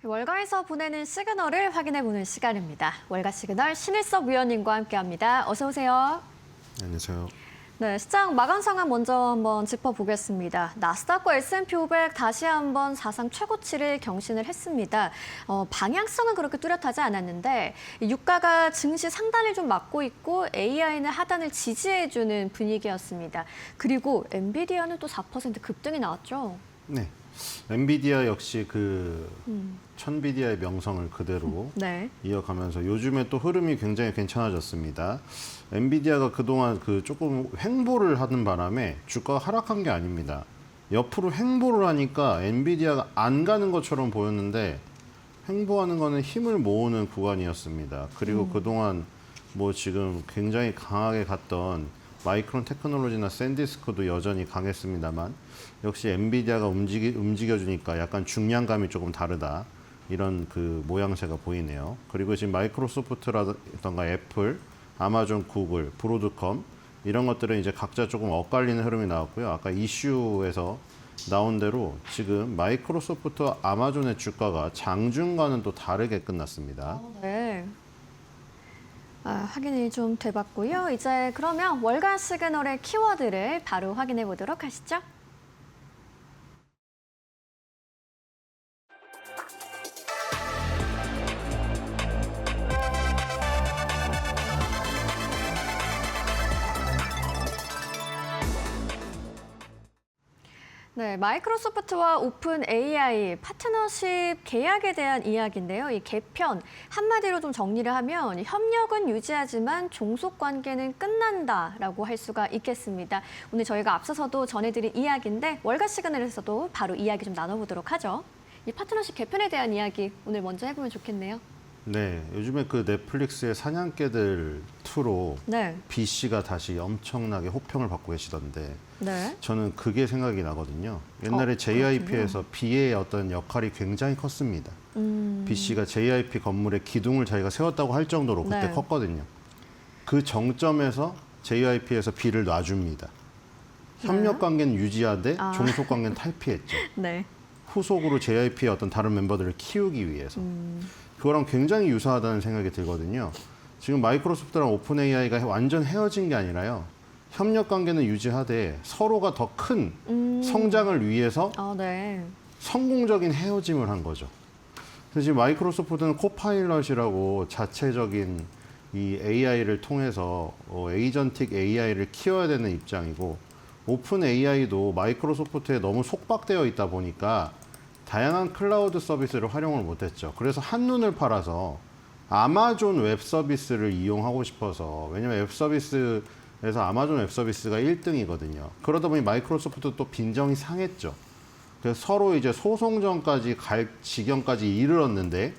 월가에서 보내는 시그널을 확인해보는 시간입니다. 월가 시그널 신일섭 위원님과 함께합니다. 어서 오세요. 안녕하세요. 네, 시장 마감 상황 먼저 한번 짚어보겠습니다. 나스닥과 S&P 500 다시 한번 사상 최고치를 경신을 했습니다. 방향성은 그렇게 뚜렷하지 않았는데 유가가 증시 상단을 좀 막고 있고 AI는 하단을 지지해주는 분위기였습니다. 그리고 엔비디아는 또 4% 급등이 나왔죠. 네. 엔비디아 역시 천비디아의 명성을 그대로 네. 이어가면서 요즘에 또 흐름이 굉장히 괜찮아졌습니다. 엔비디아가 그동안 조금 횡보를 하는 바람에 주가가 하락한 게 아닙니다. 옆으로 횡보를 하니까 엔비디아가 안 가는 것처럼 보였는데 횡보하는 거는 힘을 모으는 구간이었습니다. 그리고 그동안 뭐 지금 굉장히 강하게 갔던 마이크론 테크놀로지나 샌디스크도 여전히 강했습니다만 역시 엔비디아가 움직여주니까 약간 중량감이 조금 다르다. 이런 모양새가 보이네요. 그리고 지금 마이크로소프트라던가 애플, 아마존, 구글, 브로드컴 이런 것들은 이제 각자 조금 엇갈리는 흐름이 나왔고요. 아까 이슈에서 나온 대로 지금 마이크로소프트와 아마존의 주가가 장중과는 또 다르게 끝났습니다. 네. 확인이 좀 돼봤고요. 이제 그러면 월간 시그널의 키워드를 바로 확인해 보도록 하시죠. 네, 마이크로소프트와 오픈 AI 파트너십 계약에 대한 이야기인데요. 이 개편 한마디로 좀 정리를 하면 협력은 유지하지만 종속 관계는 끝난다라고 할 수가 있겠습니다. 오늘 저희가 앞서서도 전해드린 이야기인데 월가 시그널에서도 바로 이야기 좀 나눠보도록 하죠. 이 파트너십 개편에 대한 이야기 오늘 먼저 해보면 좋겠네요. 네, 요즘에 넷플릭스의 사냥개들 2로 네. B 씨가 다시 엄청나게 호평을 받고 계시던데 네. 저는 그게 생각이 나거든요. 옛날에 JYP에서 B의 어떤 역할이 굉장히 컸습니다. B 씨가 JYP 건물에 기둥을 자기가 세웠다고 할 정도로 그때 네. 컸거든요. 그 정점에서 JYP에서 B를 놔줍니다. 협력 관계는 유지하되 종속 관계는 탈피했죠. 네. 후속으로 JYP의 어떤 다른 멤버들을 키우기 위해서. 그거랑 굉장히 유사하다는 생각이 들거든요. 지금 마이크로소프트랑 오픈 AI가 완전 헤어진 게 아니라요. 협력 관계는 유지하되 서로가 더 큰 성장을 위해서 네. 성공적인 헤어짐을 한 거죠. 그래서 지금 마이크로소프트는 코파일럿이라고 자체적인 이 AI를 통해서 에이전틱 AI를 키워야 되는 입장이고 오픈 AI도 마이크로소프트에 너무 속박되어 있다 보니까 다양한 클라우드 서비스를 활용을 못했죠. 그래서 한눈을 팔아서 아마존 웹 서비스를 이용하고 싶어서 왜냐면 웹 서비스에서 아마존 웹 서비스가 1등이거든요. 그러다 보니 마이크로소프트도 또 빈정이 상했죠. 그래서 서로 이제 소송전까지 갈 지경까지 이르렀는데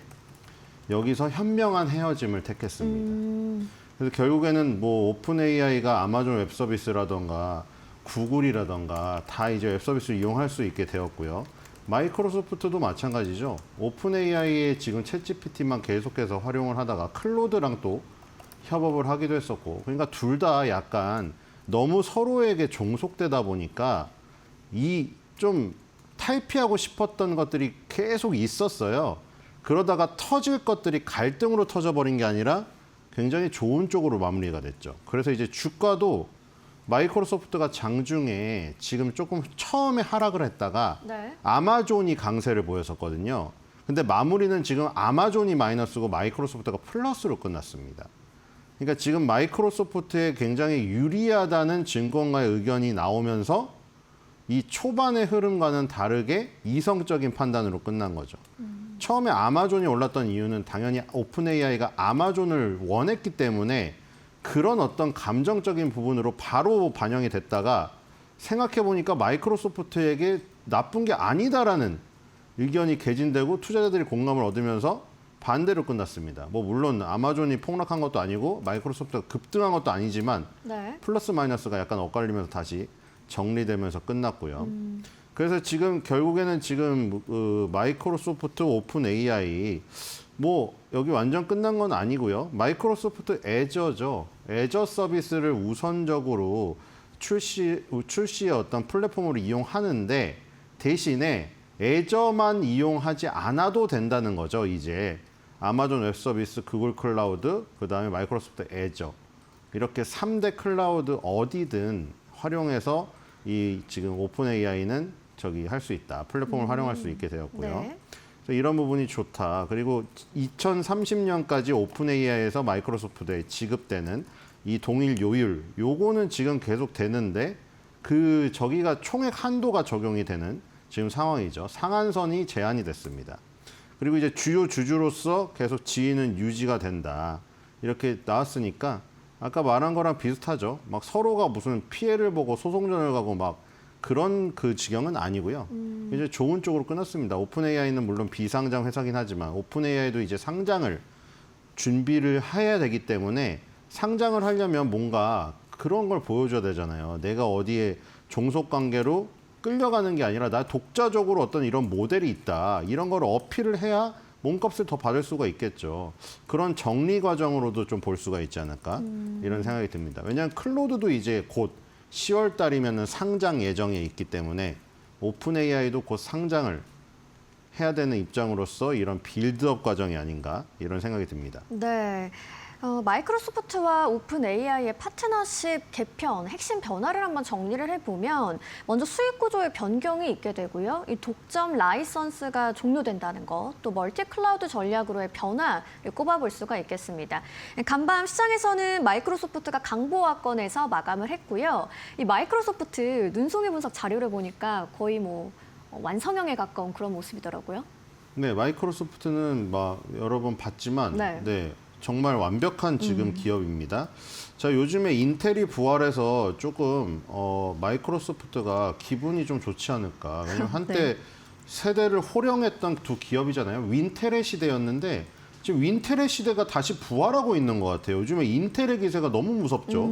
여기서 현명한 헤어짐을 택했습니다. 그래서 결국에는 뭐 오픈 AI가 아마존 웹 서비스라던가 구글이라던가 다 이제 웹 서비스를 이용할 수 있게 되었고요. 마이크로소프트도 마찬가지죠. 오픈 AI의 지금 챗GPT만 계속해서 활용을 하다가 클로드랑 또 협업을 하기도 했었고, 그러니까 둘 다 약간 너무 서로에게 종속되다 보니까 이 좀 탈피하고 싶었던 것들이 계속 있었어요. 그러다가 터질 것들이 갈등으로 터져버린 게 아니라 굉장히 좋은 쪽으로 마무리가 됐죠. 그래서 이제 주가도 마이크로소프트가 장중에 지금 조금 처음에 하락을 했다가 네. 아마존이 강세를 보였었거든요. 근데 마무리는 지금 아마존이 마이너스고 마이크로소프트가 플러스로 끝났습니다. 그러니까 지금 마이크로소프트에 굉장히 유리하다는 증권가의 의견이 나오면서 이 초반의 흐름과는 다르게 이성적인 판단으로 끝난 거죠. 처음에 아마존이 올랐던 이유는 당연히 오픈 AI가 아마존을 원했기 때문에 그런 어떤 감정적인 부분으로 바로 반영이 됐다가 생각해보니까 마이크로소프트에게 나쁜 게 아니다라는 의견이 개진되고 투자자들이 공감을 얻으면서 반대로 끝났습니다. 뭐 물론 아마존이 폭락한 것도 아니고 마이크로소프트가 급등한 것도 아니지만 네. 플러스 마이너스가 약간 엇갈리면서 다시 정리되면서 끝났고요. 그래서 지금 결국에는 지금 마이크로소프트 오픈 AI 뭐 여기 완전 끝난 건 아니고요. 마이크로소프트 애저죠. 애저 서비스를 우선적으로 출시의 어떤 플랫폼으로 이용하는데 대신에 애저만 이용하지 않아도 된다는 거죠. 이제 아마존 웹 서비스, 구글 클라우드, 그다음에 마이크로소프트 애저 이렇게 3대 클라우드 어디든 활용해서 이 지금 오픈 AI는 저기 할 수 있다. 플랫폼을 활용할 수 있게 되었고요. 네. 그래서 이런 부분이 좋다. 그리고 2030년까지 오픈 AI에서 마이크로소프트에 지급되는 이 동일 요율, 요거는 지금 계속 되는데 저기가 총액 한도가 적용이 되는 지금 상황이죠. 상한선이 제한이 됐습니다. 그리고 이제 주요 주주로서 계속 지위는 유지가 된다. 이렇게 나왔으니까 아까 말한 거랑 비슷하죠. 막 서로가 무슨 피해를 보고 소송전을 가고 막 그런 그 지경은 아니고요. 이제 좋은 쪽으로 끊었습니다. 오픈 AI는 물론 비상장 회사긴 하지만 오픈 AI도 이제 상장을 준비를 해야 되기 때문에 상장을 하려면 뭔가 그런 걸 보여줘야 되잖아요. 내가 어디에 종속 관계로 끌려가는 게 아니라 나 독자적으로 어떤 이런 모델이 있다. 이런 걸 어필을 해야 몸값을 더 받을 수가 있겠죠. 그런 정리 과정으로도 좀 볼 수가 있지 않을까 이런 생각이 듭니다. 왜냐하면 클로드도 이제 곧 10월 달이면 상장 예정에 있기 때문에 오픈 AI도 곧 상장을 해야 되는 입장으로서 이런 빌드업 과정이 아닌가 이런 생각이 듭니다. 네. 마이크로소프트와 오픈 AI의 파트너십 개편, 핵심 변화를 한번 정리를 해보면 먼저 수익 구조의 변경이 있게 되고요. 이 독점 라이선스가 종료된다는 것, 또 멀티 클라우드 전략으로의 변화를 꼽아볼 수가 있겠습니다. 간밤 시장에서는 마이크로소프트가 강보합권에서 마감을 했고요. 이 마이크로소프트 눈송이 분석 자료를 보니까 거의 뭐 완성형에 가까운 그런 모습이더라고요. 네, 마이크로소프트는 막 여러 번 봤지만 네. 정말 완벽한 지금 기업입니다. 자, 요즘에 인텔이 부활해서 조금 마이크로소프트가 기분이 좀 좋지 않을까. 왜냐면 한때 네. 세대를 호령했던 두 기업이잖아요. 윈텔의 시대였는데 지금 윈텔의 시대가 다시 부활하고 있는 것 같아요. 요즘에 인텔의 기세가 너무 무섭죠.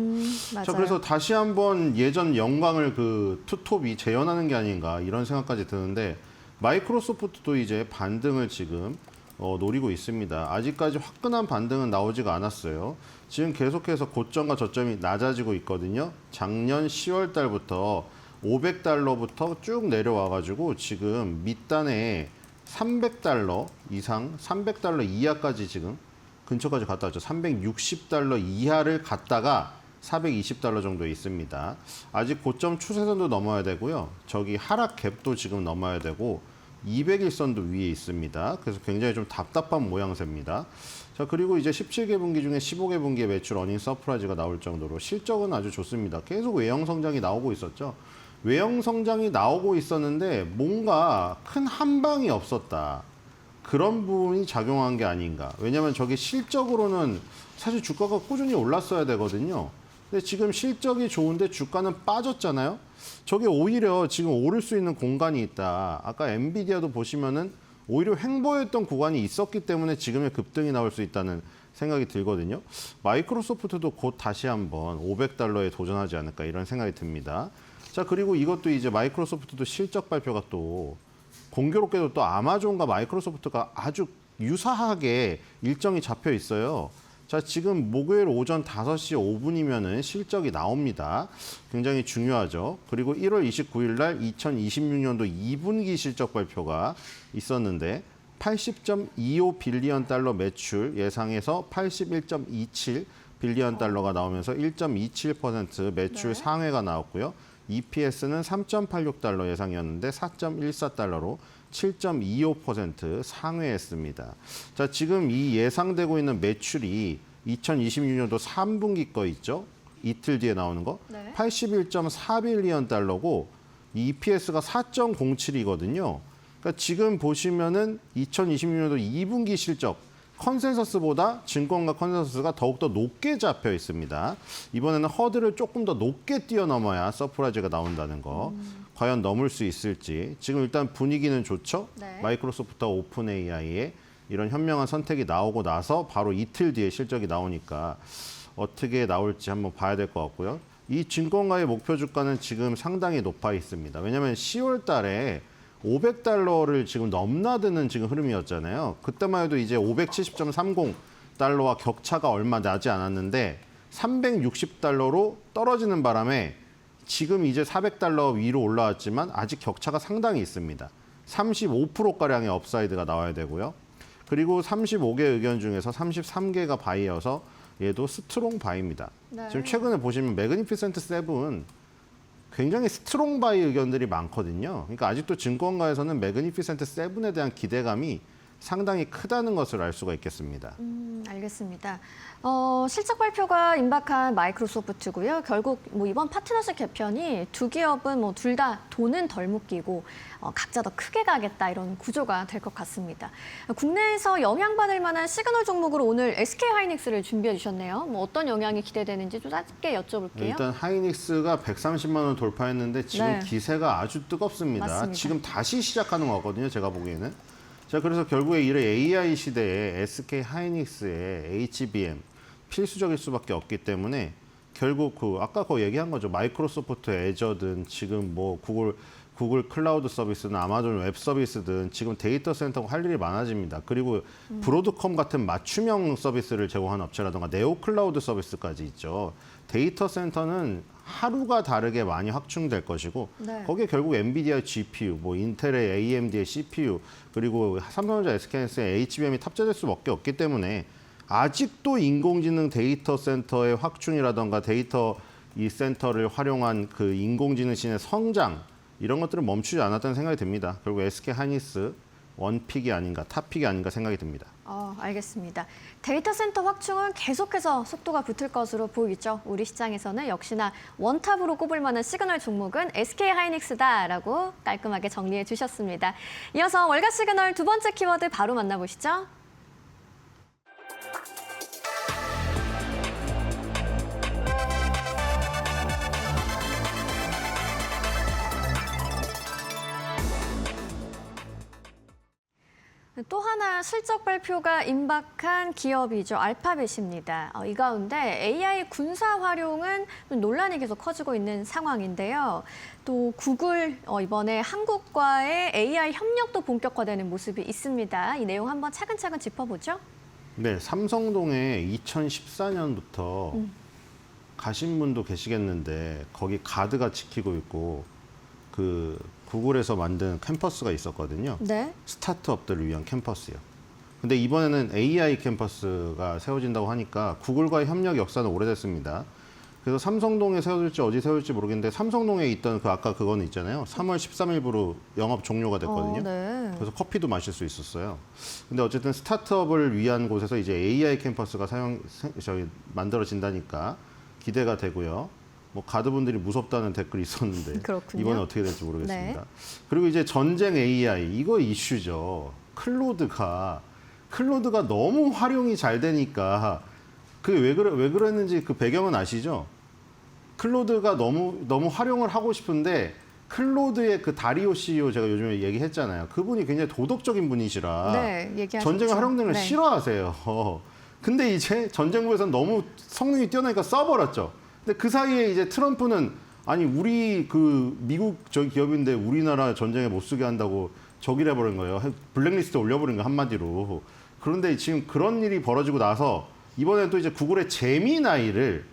맞아요. 자, 그래서 다시 한번 예전 영광을 그 투톱이 재현하는 게 아닌가 이런 생각까지 드는데 마이크로소프트도 이제 반등을 지금 노리고 있습니다. 아직까지 화끈한 반등은 나오지가 않았어요. 지금 계속해서 고점과 저점이 낮아지고 있거든요. 작년 10월 달부터 500달러부터 쭉 내려와가지고 지금 밑단에 300달러 이상, 300달러 이하까지 지금 근처까지 갔다 왔죠. 360달러 이하를 갔다가 420달러 정도에 있습니다. 아직 고점 추세선도 넘어야 되고요. 저기 하락 갭도 지금 넘어야 되고 200일선도 위에 있습니다. 그래서 굉장히 좀 답답한 모양새입니다. 자, 그리고 이제 17개 분기 중에 15개 분기의 매출 어닝 서프라이즈가 나올 정도로 실적은 아주 좋습니다. 계속 외형 성장이 나오고 있었죠. 외형 성장이 나오고 있었는데 뭔가 큰 한방이 없었다. 그런 부분이 작용한 게 아닌가. 왜냐하면 저게 실적으로는 사실 주가가 꾸준히 올랐어야 되거든요. 근데 지금 실적이 좋은데 주가는 빠졌잖아요. 저게 오히려 지금 오를 수 있는 공간이 있다. 아까 엔비디아도 보시면은 오히려 횡보했던 구간이 있었기 때문에 지금의 급등이 나올 수 있다는 생각이 들거든요. 마이크로소프트도 곧 다시 한번 500달러에 도전하지 않을까 이런 생각이 듭니다. 자, 그리고 이것도 이제 마이크로소프트도 실적 발표가 또 공교롭게도 또 아마존과 마이크로소프트가 아주 유사하게 일정이 잡혀 있어요. 자, 지금 목요일 오전 5시 5분이면은 실적이 나옵니다. 굉장히 중요하죠. 그리고 1월 29일 날 2026년도 2분기 실적 발표가 있었는데 80.25 빌리언 달러 매출 예상에서 81.27 빌리언 달러가 나오면서 1.27% 매출 상회가 나왔고요. EPS는 3.86달러 예상이었는데 4.14달러로 7.25% 상회했습니다. 자, 지금 이 예상되고 있는 매출이 2026년도 3분기 거 있죠? 이틀 뒤에 나오는 거. 네. 81.4 빌리언 달러고 EPS가 4.07이거든요. 그러니까 지금 보시면은 2026년도 2분기 실적 컨센서스보다 증권가 컨센서스가 더욱더 높게 잡혀 있습니다. 이번에는 허들을 조금 더 높게 뛰어넘어야 서프라이즈가 나온다는 거. 과연 넘을 수 있을지. 지금 일단 분위기는 좋죠. 네. 마이크로소프트와 오픈 AI의 이런 현명한 선택이 나오고 나서 바로 이틀 뒤에 실적이 나오니까 어떻게 나올지 한번 봐야 될 것 같고요. 이 증권가의 목표 주가는 지금 상당히 높아 있습니다. 왜냐하면 10월 달에 500달러를 지금 넘나드는 지금 흐름이었잖아요. 그때만 해도 이제 570.30 달러와 격차가 얼마 나지 않았는데 360달러로 떨어지는 바람에 지금 이제 400달러 위로 올라왔지만 아직 격차가 상당히 있습니다. 35%가량의 업사이드가 나와야 되고요. 그리고 35개 의견 중에서 33개가 바이여서 얘도 스트롱 바이입니다. 네. 지금 최근에 보시면 매그니피센트 7 굉장히 스트롱 바이 의견들이 많거든요. 그러니까 아직도 증권가에서는 매그니피센트 7에 대한 기대감이 상당히 크다는 것을 알 수가 있겠습니다. 알겠습니다. 실적 발표가 임박한 마이크로소프트고요. 결국 뭐 이번 파트너십 개편이 두 기업은 뭐 둘 다 돈은 덜 묶이고 각자 더 크게 가겠다 이런 구조가 될 것 같습니다. 국내에서 영향받을 만한 시그널 종목으로 오늘 SK하이닉스를 준비해 주셨네요. 뭐 어떤 영향이 기대되는지 좀 짧게 여쭤볼게요. 일단 하이닉스가 130만 원 돌파했는데 지금 네. 기세가 아주 뜨겁습니다. 맞습니다. 지금 다시 시작하는 것 같거든요. 제가 보기에는. 자, 그래서 결국에 이래 AI 시대에 SK 하이닉스의 HBM 필수적일 수밖에 없기 때문에 결국 아까 얘기한 거죠. 마이크로소프트 애저든 지금 뭐 구글 클라우드 서비스든 아마존 웹 서비스든 지금 데이터 센터가 할 일이 많아집니다. 그리고 브로드컴 같은 맞춤형 서비스를 제공하는 업체라든가 네오 클라우드 서비스까지 있죠. 데이터 센터는 하루가 다르게 많이 확충될 것이고 네. 거기에 결국 엔비디아 GPU, 뭐 인텔의 AMD의 CPU, 그리고 삼성전자 SK하이닉스의 HBM이 탑재될 수밖에 없기 때문에 아직도 인공지능 데이터 센터의 확충이라던가 데이터 이 센터를 활용한 그 인공지능신의 성장 이런 것들은 멈추지 않았다는 생각이 듭니다. 결국 SK하이닉스 원픽이 아닌가, 탑픽이 아닌가 생각이 듭니다. 알겠습니다. 데이터 센터 확충은 계속해서 속도가 붙을 것으로 보이죠. 우리 시장에서는 역시나 원탑으로 꼽을 만한 시그널 종목은 SK하이닉스다라고 깔끔하게 정리해 주셨습니다. 이어서 월가 시그널 두 번째 키워드 바로 만나보시죠. 또 하나 실적 발표가 임박한 기업이죠. 알파벳입니다. 이 가운데 AI 군사 활용은 논란이 계속 커지고 있는 상황인데요. 또 구글 이번에 한국과의 AI 협력도 본격화되는 모습이 있습니다. 이 내용 한번 차근차근 짚어보죠. 네, 삼성동에 2014년부터 가신 분도 계시겠는데 거기 가드가 지키고 있고 그 구글에서 만든 캠퍼스가 있었거든요. 네. 스타트업들을 위한 캠퍼스요. 근데 이번에는 AI 캠퍼스가 세워진다고 하니까 구글과의 협력 역사는 오래됐습니다. 그래서 삼성동에 세워질지 어디 세워질지 모르겠는데 삼성동에 있던 아까 그거는 있잖아요. 3월 13일부로 영업 종료가 됐거든요. 네. 그래서 커피도 마실 수 있었어요. 근데 어쨌든 스타트업을 위한 곳에서 이제 AI 캠퍼스가 만들어진다니까 기대가 되고요. 뭐 가드분들이 무섭다는 댓글이 있었는데 그렇군요. 이번에 어떻게 될지 모르겠습니다. 네. 그리고 이제 전쟁 AI 이거 이슈죠. 클로드가 너무 활용이 잘 되니까 그게 왜 그랬는지 그 배경은 아시죠? 클로드가 너무 활용을 하고 싶은데 클로드의 그 다리오 CEO 제가 요즘에 얘기했잖아요. 그분이 굉장히 도덕적인 분이시라 네, 얘기하셨죠. 전쟁에 활용되는 걸 네. 싫어하세요. 근데 이제 전쟁부에서는 너무 성능이 뛰어나니까 써버렸죠. 근데 그 사이에 이제 트럼프는 아니 우리 그 미국 기업인데 우리나라 전쟁에 못 쓰게 한다고 저기를 해버린 거예요. 블랙리스트에 올려버린 거 한마디로. 그런데 지금 그런 일이 벌어지고 나서 이번에 또 이제 구글의 제미나이를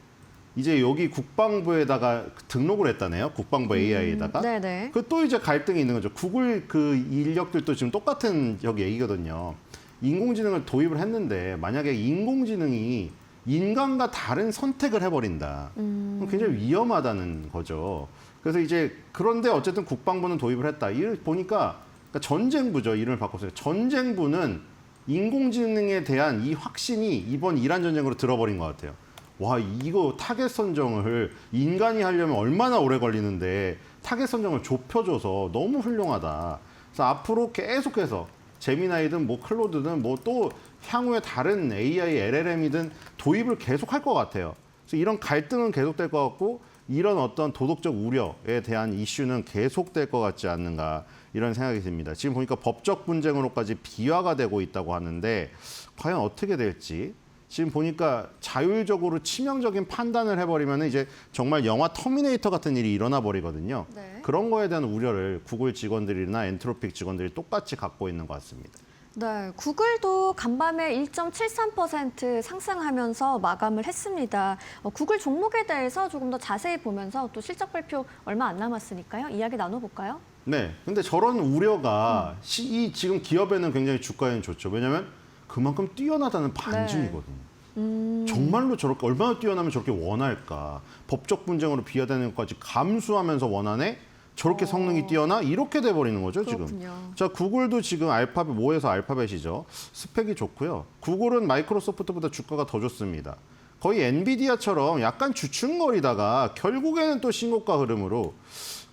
이제 여기 국방부에다가 등록을 했다네요. 국방부 AI에다가. 네네. 그 또 이제 갈등이 있는 거죠. 구글 그 인력들도 지금 똑같은 저기 얘기거든요. 인공지능을 도입을 했는데 만약에 인공지능이 인간과 다른 선택을 해버린다. 그럼 굉장히 위험하다는 거죠. 그래서 이제 그런데 어쨌든 국방부는 도입을 했다. 이를 보니까 그러니까 전쟁부죠. 이름을 바꿨어요. 전쟁부는 인공지능에 대한 이 확신이 이번 이란 전쟁으로 들어버린 것 같아요. 와, 이거 타겟 선정을 인간이 하려면 얼마나 오래 걸리는데 타겟 선정을 좁혀줘서 너무 훌륭하다. 그래서 앞으로 계속해서 제미나이든 뭐 클로드든 뭐 또 향후에 다른 AI, LLM이든 도입을 계속할 것 같아요. 그래서 이런 갈등은 계속될 것 같고 이런 어떤 도덕적 우려에 대한 이슈는 계속될 것 같지 않는가 이런 생각이 듭니다. 지금 보니까 법적 분쟁으로까지 비화가 되고 있다고 하는데 과연 어떻게 될지 지금 보니까 자율적으로 치명적인 판단을 해버리면 이제 정말 영화 터미네이터 같은 일이 일어나 버리거든요. 네. 그런 거에 대한 우려를 구글 직원들이나 엔트로픽 직원들이 똑같이 갖고 있는 것 같습니다. 네, 구글도 간밤에 1.73% 상승하면서 마감을 했습니다. 구글 종목에 대해서 조금 더 자세히 보면서 또 실적 발표 얼마 안 남았으니까요. 이야기 나눠볼까요? 네, 근데 저런 우려가 이 지금 기업에는 굉장히 주가에는 좋죠. 왜냐하면 그만큼 뛰어나다는 반증이거든요. 정말로 저렇게 얼마나 뛰어나면 저렇게 원할까? 법적 분쟁으로 비화되는 것까지 감수하면서 원하네? 저렇게 성능이 뛰어나? 이렇게 돼버리는 거죠, 그렇군요. 지금. 자, 구글도 지금 알파벳, 모에서 알파벳이죠. 스펙이 좋고요. 구글은 마이크로소프트보다 주가가 더 좋습니다. 거의 엔비디아처럼 약간 주춤거리다가 결국에는 또 신고가 흐름으로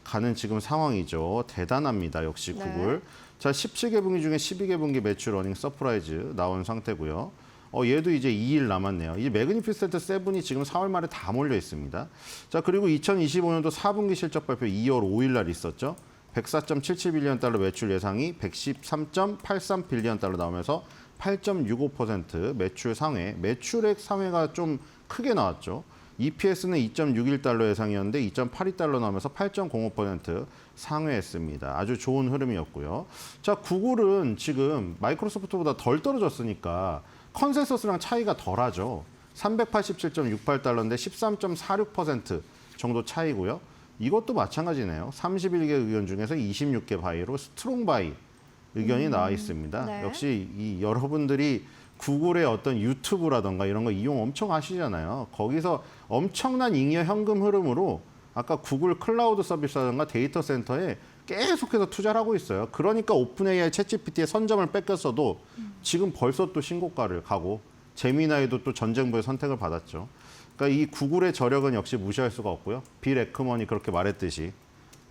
가는 지금 상황이죠. 대단합니다, 역시 네. 구글. 자, 17개 분기 중에 12개 분기 매출 어닝 서프라이즈 나온 상태고요. 얘도 이제 2일 남았네요. 이 매그니피센트 7이 지금 4월 말에 다 몰려 있습니다. 자, 그리고 2025년도 4분기 실적 발표 2월 5일 날 있었죠. 104.77빌리언 달러 매출 예상이 113.83빌리언 달러 나오면서 8.65% 매출 상회, 매출액 상회가 좀 크게 나왔죠. EPS는 2.61달러 예상이었는데 2.82달러 나오면서 8.05% 상회했습니다. 아주 좋은 흐름이었고요. 자, 구글은 지금 마이크로소프트보다 덜 떨어졌으니까 컨센서스랑 차이가 덜하죠. 387.68달러인데 13.46% 정도 차이고요. 이것도 마찬가지네요. 31개 의견 중에서 26개 바이로 스트롱 바이 의견이 나와 있습니다. 네. 역시 이 여러분들이 구글의 어떤 유튜브라던가 이런 거 이용 엄청 하시잖아요. 거기서 엄청난 잉여 현금 흐름으로 아까 구글 클라우드 서비스라든가 데이터 센터에 계속해서 투자를 하고 있어요. 그러니까 오픈 AI 챗GPT의 선점을 뺏겼어도 지금 벌써 또 신고가를 가고 제미나이도 또 전쟁부의 선택을 받았죠. 그러니까 이 구글의 저력은 역시 무시할 수가 없고요. 빌 에크먼이 그렇게 말했듯이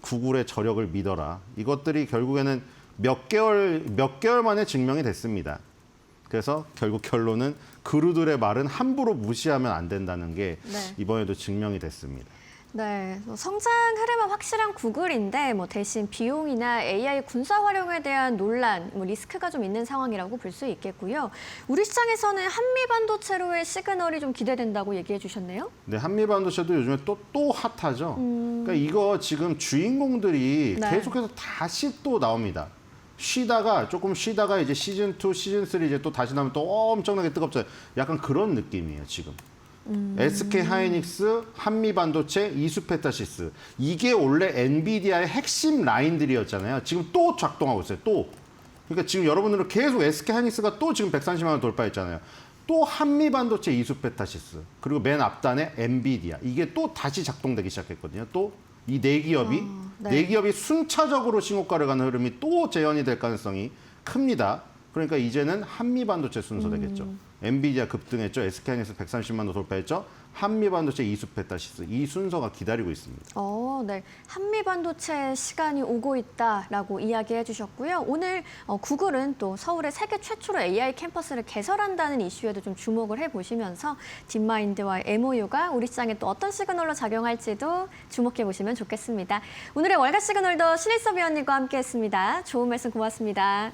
구글의 저력을 믿어라. 이것들이 결국에는 몇 개월 만에 증명이 됐습니다. 그래서 결국 결론은 그루들의 말은 함부로 무시하면 안 된다는 게 네. 이번에도 증명이 됐습니다. 네, 성장 흐름은 확실한 구글인데 대신 비용이나 AI 군사 활용에 대한 논란, 리스크가 좀 있는 상황이라고 볼 수 있겠고요. 우리 시장에서는 한미 반도체로의 시그널이 좀 기대된다고 얘기해 주셨네요. 네, 한미 반도체도 요즘에 또 핫하죠. 그러니까 이거 지금 주인공들이 네. 계속해서 다시 또 나옵니다. 조금 쉬다가 이제 시즌 2, 시즌 3 이제 또 다시 나면 또 엄청나게 뜨겁죠. 약간 그런 느낌이에요, 지금. SK 하이닉스, 한미 반도체, 이수페타시스. 이게 원래 엔비디아의 핵심 라인들이었잖아요. 지금 또 작동하고 있어요. 또. 그러니까 지금 여러분들은 계속 SK 하이닉스가 또 지금 130만 원 돌파했잖아요. 또 한미 반도체, 이수페타시스. 그리고 맨 앞단에 엔비디아. 이게 또 다시 작동되기 시작했거든요. 또 이 네 기업이 네. 네 기업이 순차적으로 신고가를 가는 흐름이 또 재현이 될 가능성이 큽니다. 그러니까 이제는 한미 반도체 순서 되겠죠. 엔비디아 급등했죠. SK하이닉스 130만 원 돌파했죠. 한미 반도체, 이수페타시스 이 순서가 기다리고 있습니다. 네. 한미 반도체 시간이 오고 있다라고 이야기해 주셨고요. 오늘 구글은 또 서울의 세계 최초로 AI 캠퍼스를 개설한다는 이슈에도 좀 주목을 해보시면서 딥마인드와의 MOU가 우리 시장에 또 어떤 시그널로 작용할지도 주목해 보시면 좋겠습니다. 오늘의 월가 시그널도 신일섭 위원님과 함께했습니다. 좋은 말씀 고맙습니다.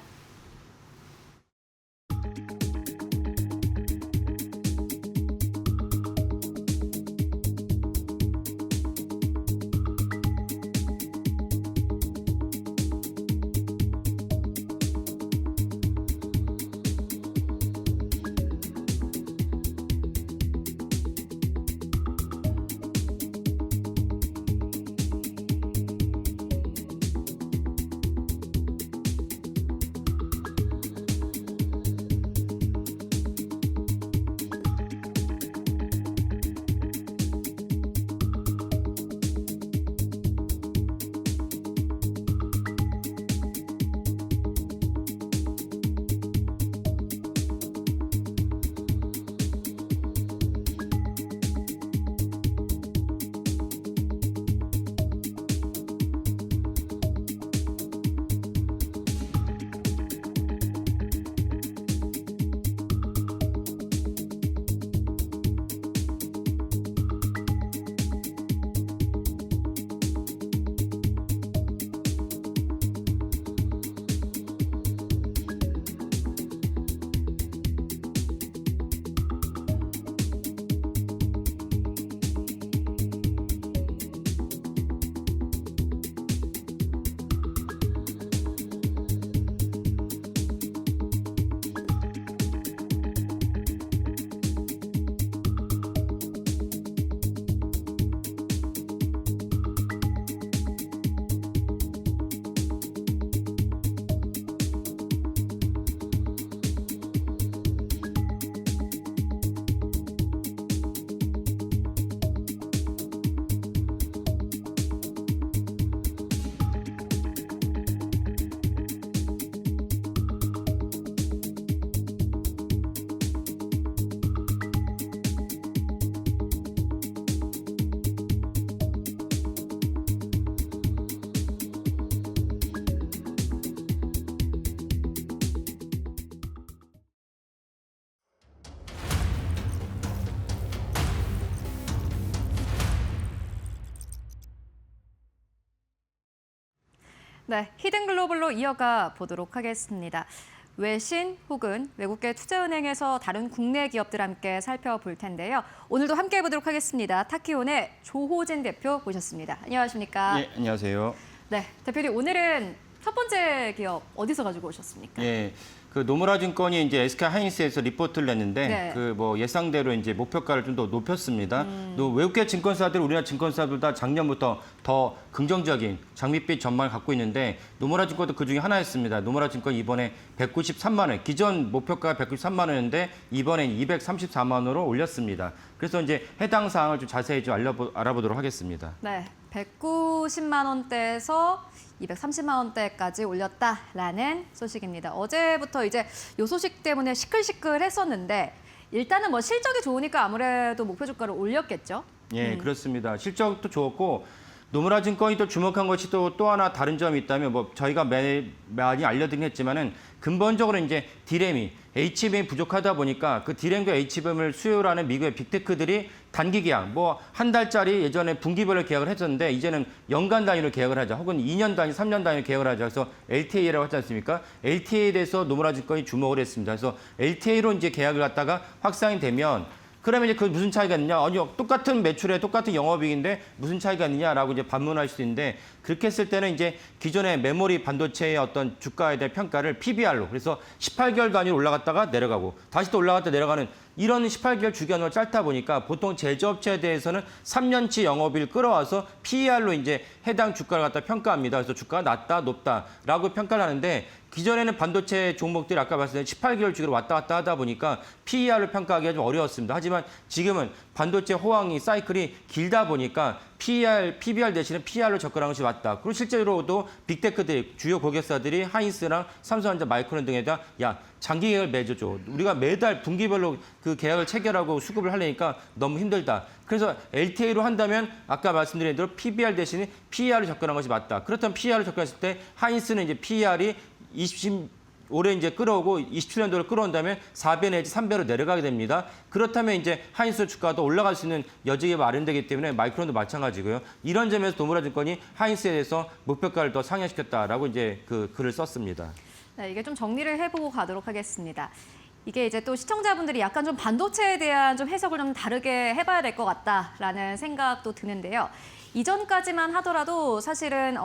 네, 히든 글로벌로 이어가 보도록 하겠습니다. 외신 혹은 외국계 투자은행에서 다른 국내 기업들 함께 살펴볼 텐데요. 오늘도 함께 해보도록 하겠습니다. 타키온의 조호진 대표 모셨습니다. 안녕하십니까? 예, 안녕하세요. 네, 대표님 오늘은 첫 번째 기업 어디서 가지고 오셨습니까? 예. 그 노무라 증권이 이제 SK 하이닉스에서 리포트를 냈는데 네. 그 뭐 예상대로 이제 목표가를 좀 더 높였습니다. 또 외국계 증권사들 우리나라 증권사들보다 작년부터 더 긍정적인 장밋빛 전망을 갖고 있는데 노무라 증권도 그 중에 하나였습니다. 노무라 증권 이번에 193만 원, 기존 목표가가 193만 원인데 이번엔 234만 원으로 올렸습니다. 그래서 이제 해당 사항을 좀 자세히 좀 알아보도록 하겠습니다. 네, 190만 원대에서 230만 원대까지 올렸다라는 소식입니다. 어제부터 이제 요 소식 때문에 시끌시끌했었는데 일단은 뭐 실적이 좋으니까 아무래도 목표 주가를 올렸겠죠. 예, 그렇습니다. 실적도 좋았고 노무라 증권이 또 주목한 것이 또 하나 다른 점이 있다면 뭐 저희가 많이 알려드리긴 했지만은 근본적으로 이제 D램이 HBM이 부족하다 보니까 그 D램과 HBM을 수요하는 미국의 빅테크들이 단기 계약, 뭐 한 달짜리 예전에 분기별로 계약을 했었는데 이제는 연간 단위로 계약을 하자, 혹은 2년 단위, 3년 단위로 계약을 하자. 그래서 LTA라고 하지 않습니까? LTA에 대해서 노무라 증권이 주목을 했습니다. 그래서 LTA로 이제 계약을 갖다가 확산이 되면 그러면 이제 그 무슨 차이가 있느냐? 아니요, 똑같은 매출에 똑같은 영업이익인데 무슨 차이가 있느냐라고 이제 반문할 수 있는데 그렇게 했을 때는 이제 기존의 메모리 반도체의 어떤 주가에 대한 평가를 PBR로 그래서 18개월 단위로 올라갔다가 내려가고 다시 또 올라갔다 내려가는 이런 18개월 주기간으로 짧다 보니까 보통 제조업체에 대해서는 3년치 영업일 끌어와서 PER로 이제 해당 주가를 갖다 평가합니다. 그래서 주가가 낮다, 높다라고 평가를 하는데 기존에는 반도체 종목들이 아까 말씀드린 18개월 주기로 왔다 갔다 하다 보니까 PER을 평가하기가 좀 어려웠습니다. 하지만 지금은 반도체 호황이 사이클이 길다 보니까 PBR 대신에 PER로 접근하는 것이 맞다. 그리고 실제로도 빅테크들이 주요 고객사들이 하이닉스랑 삼성전자, 마이크론 등에다 야 장기 계약을 맺어줘. 우리가 매달 분기별로 그 계약을 체결하고 수급을 하려니까 너무 힘들다. 그래서 LTA로 한다면 아까 말씀드린 대로 PBR 대신에 PER로 접근하는 것이 맞다. 그렇다면 PER로 접근했을 때 하이닉스는 이제 PER이 올해 이제 끌어오고 27년도를 끌어온다면 4배 내지 3배로 내려가게 됩니다. 그렇다면 이제 하이닉스 주가도 올라갈 수 있는 여지가 마련되기 때문에 마이크론도 마찬가지고요. 이런 점에서 노무라 증권이 하이닉스에 대해서 목표가를 더 상향시켰다라고 이제 그 글을 썼습니다. 네, 이게 좀 정리를 해보고 가도록 하겠습니다. 이게 이제 또 시청자분들이 약간 좀 반도체에 대한 좀 해석을 좀 다르게 해봐야 될 것 같다라는 생각도 드는데요. 이전까지만 하더라도 사실은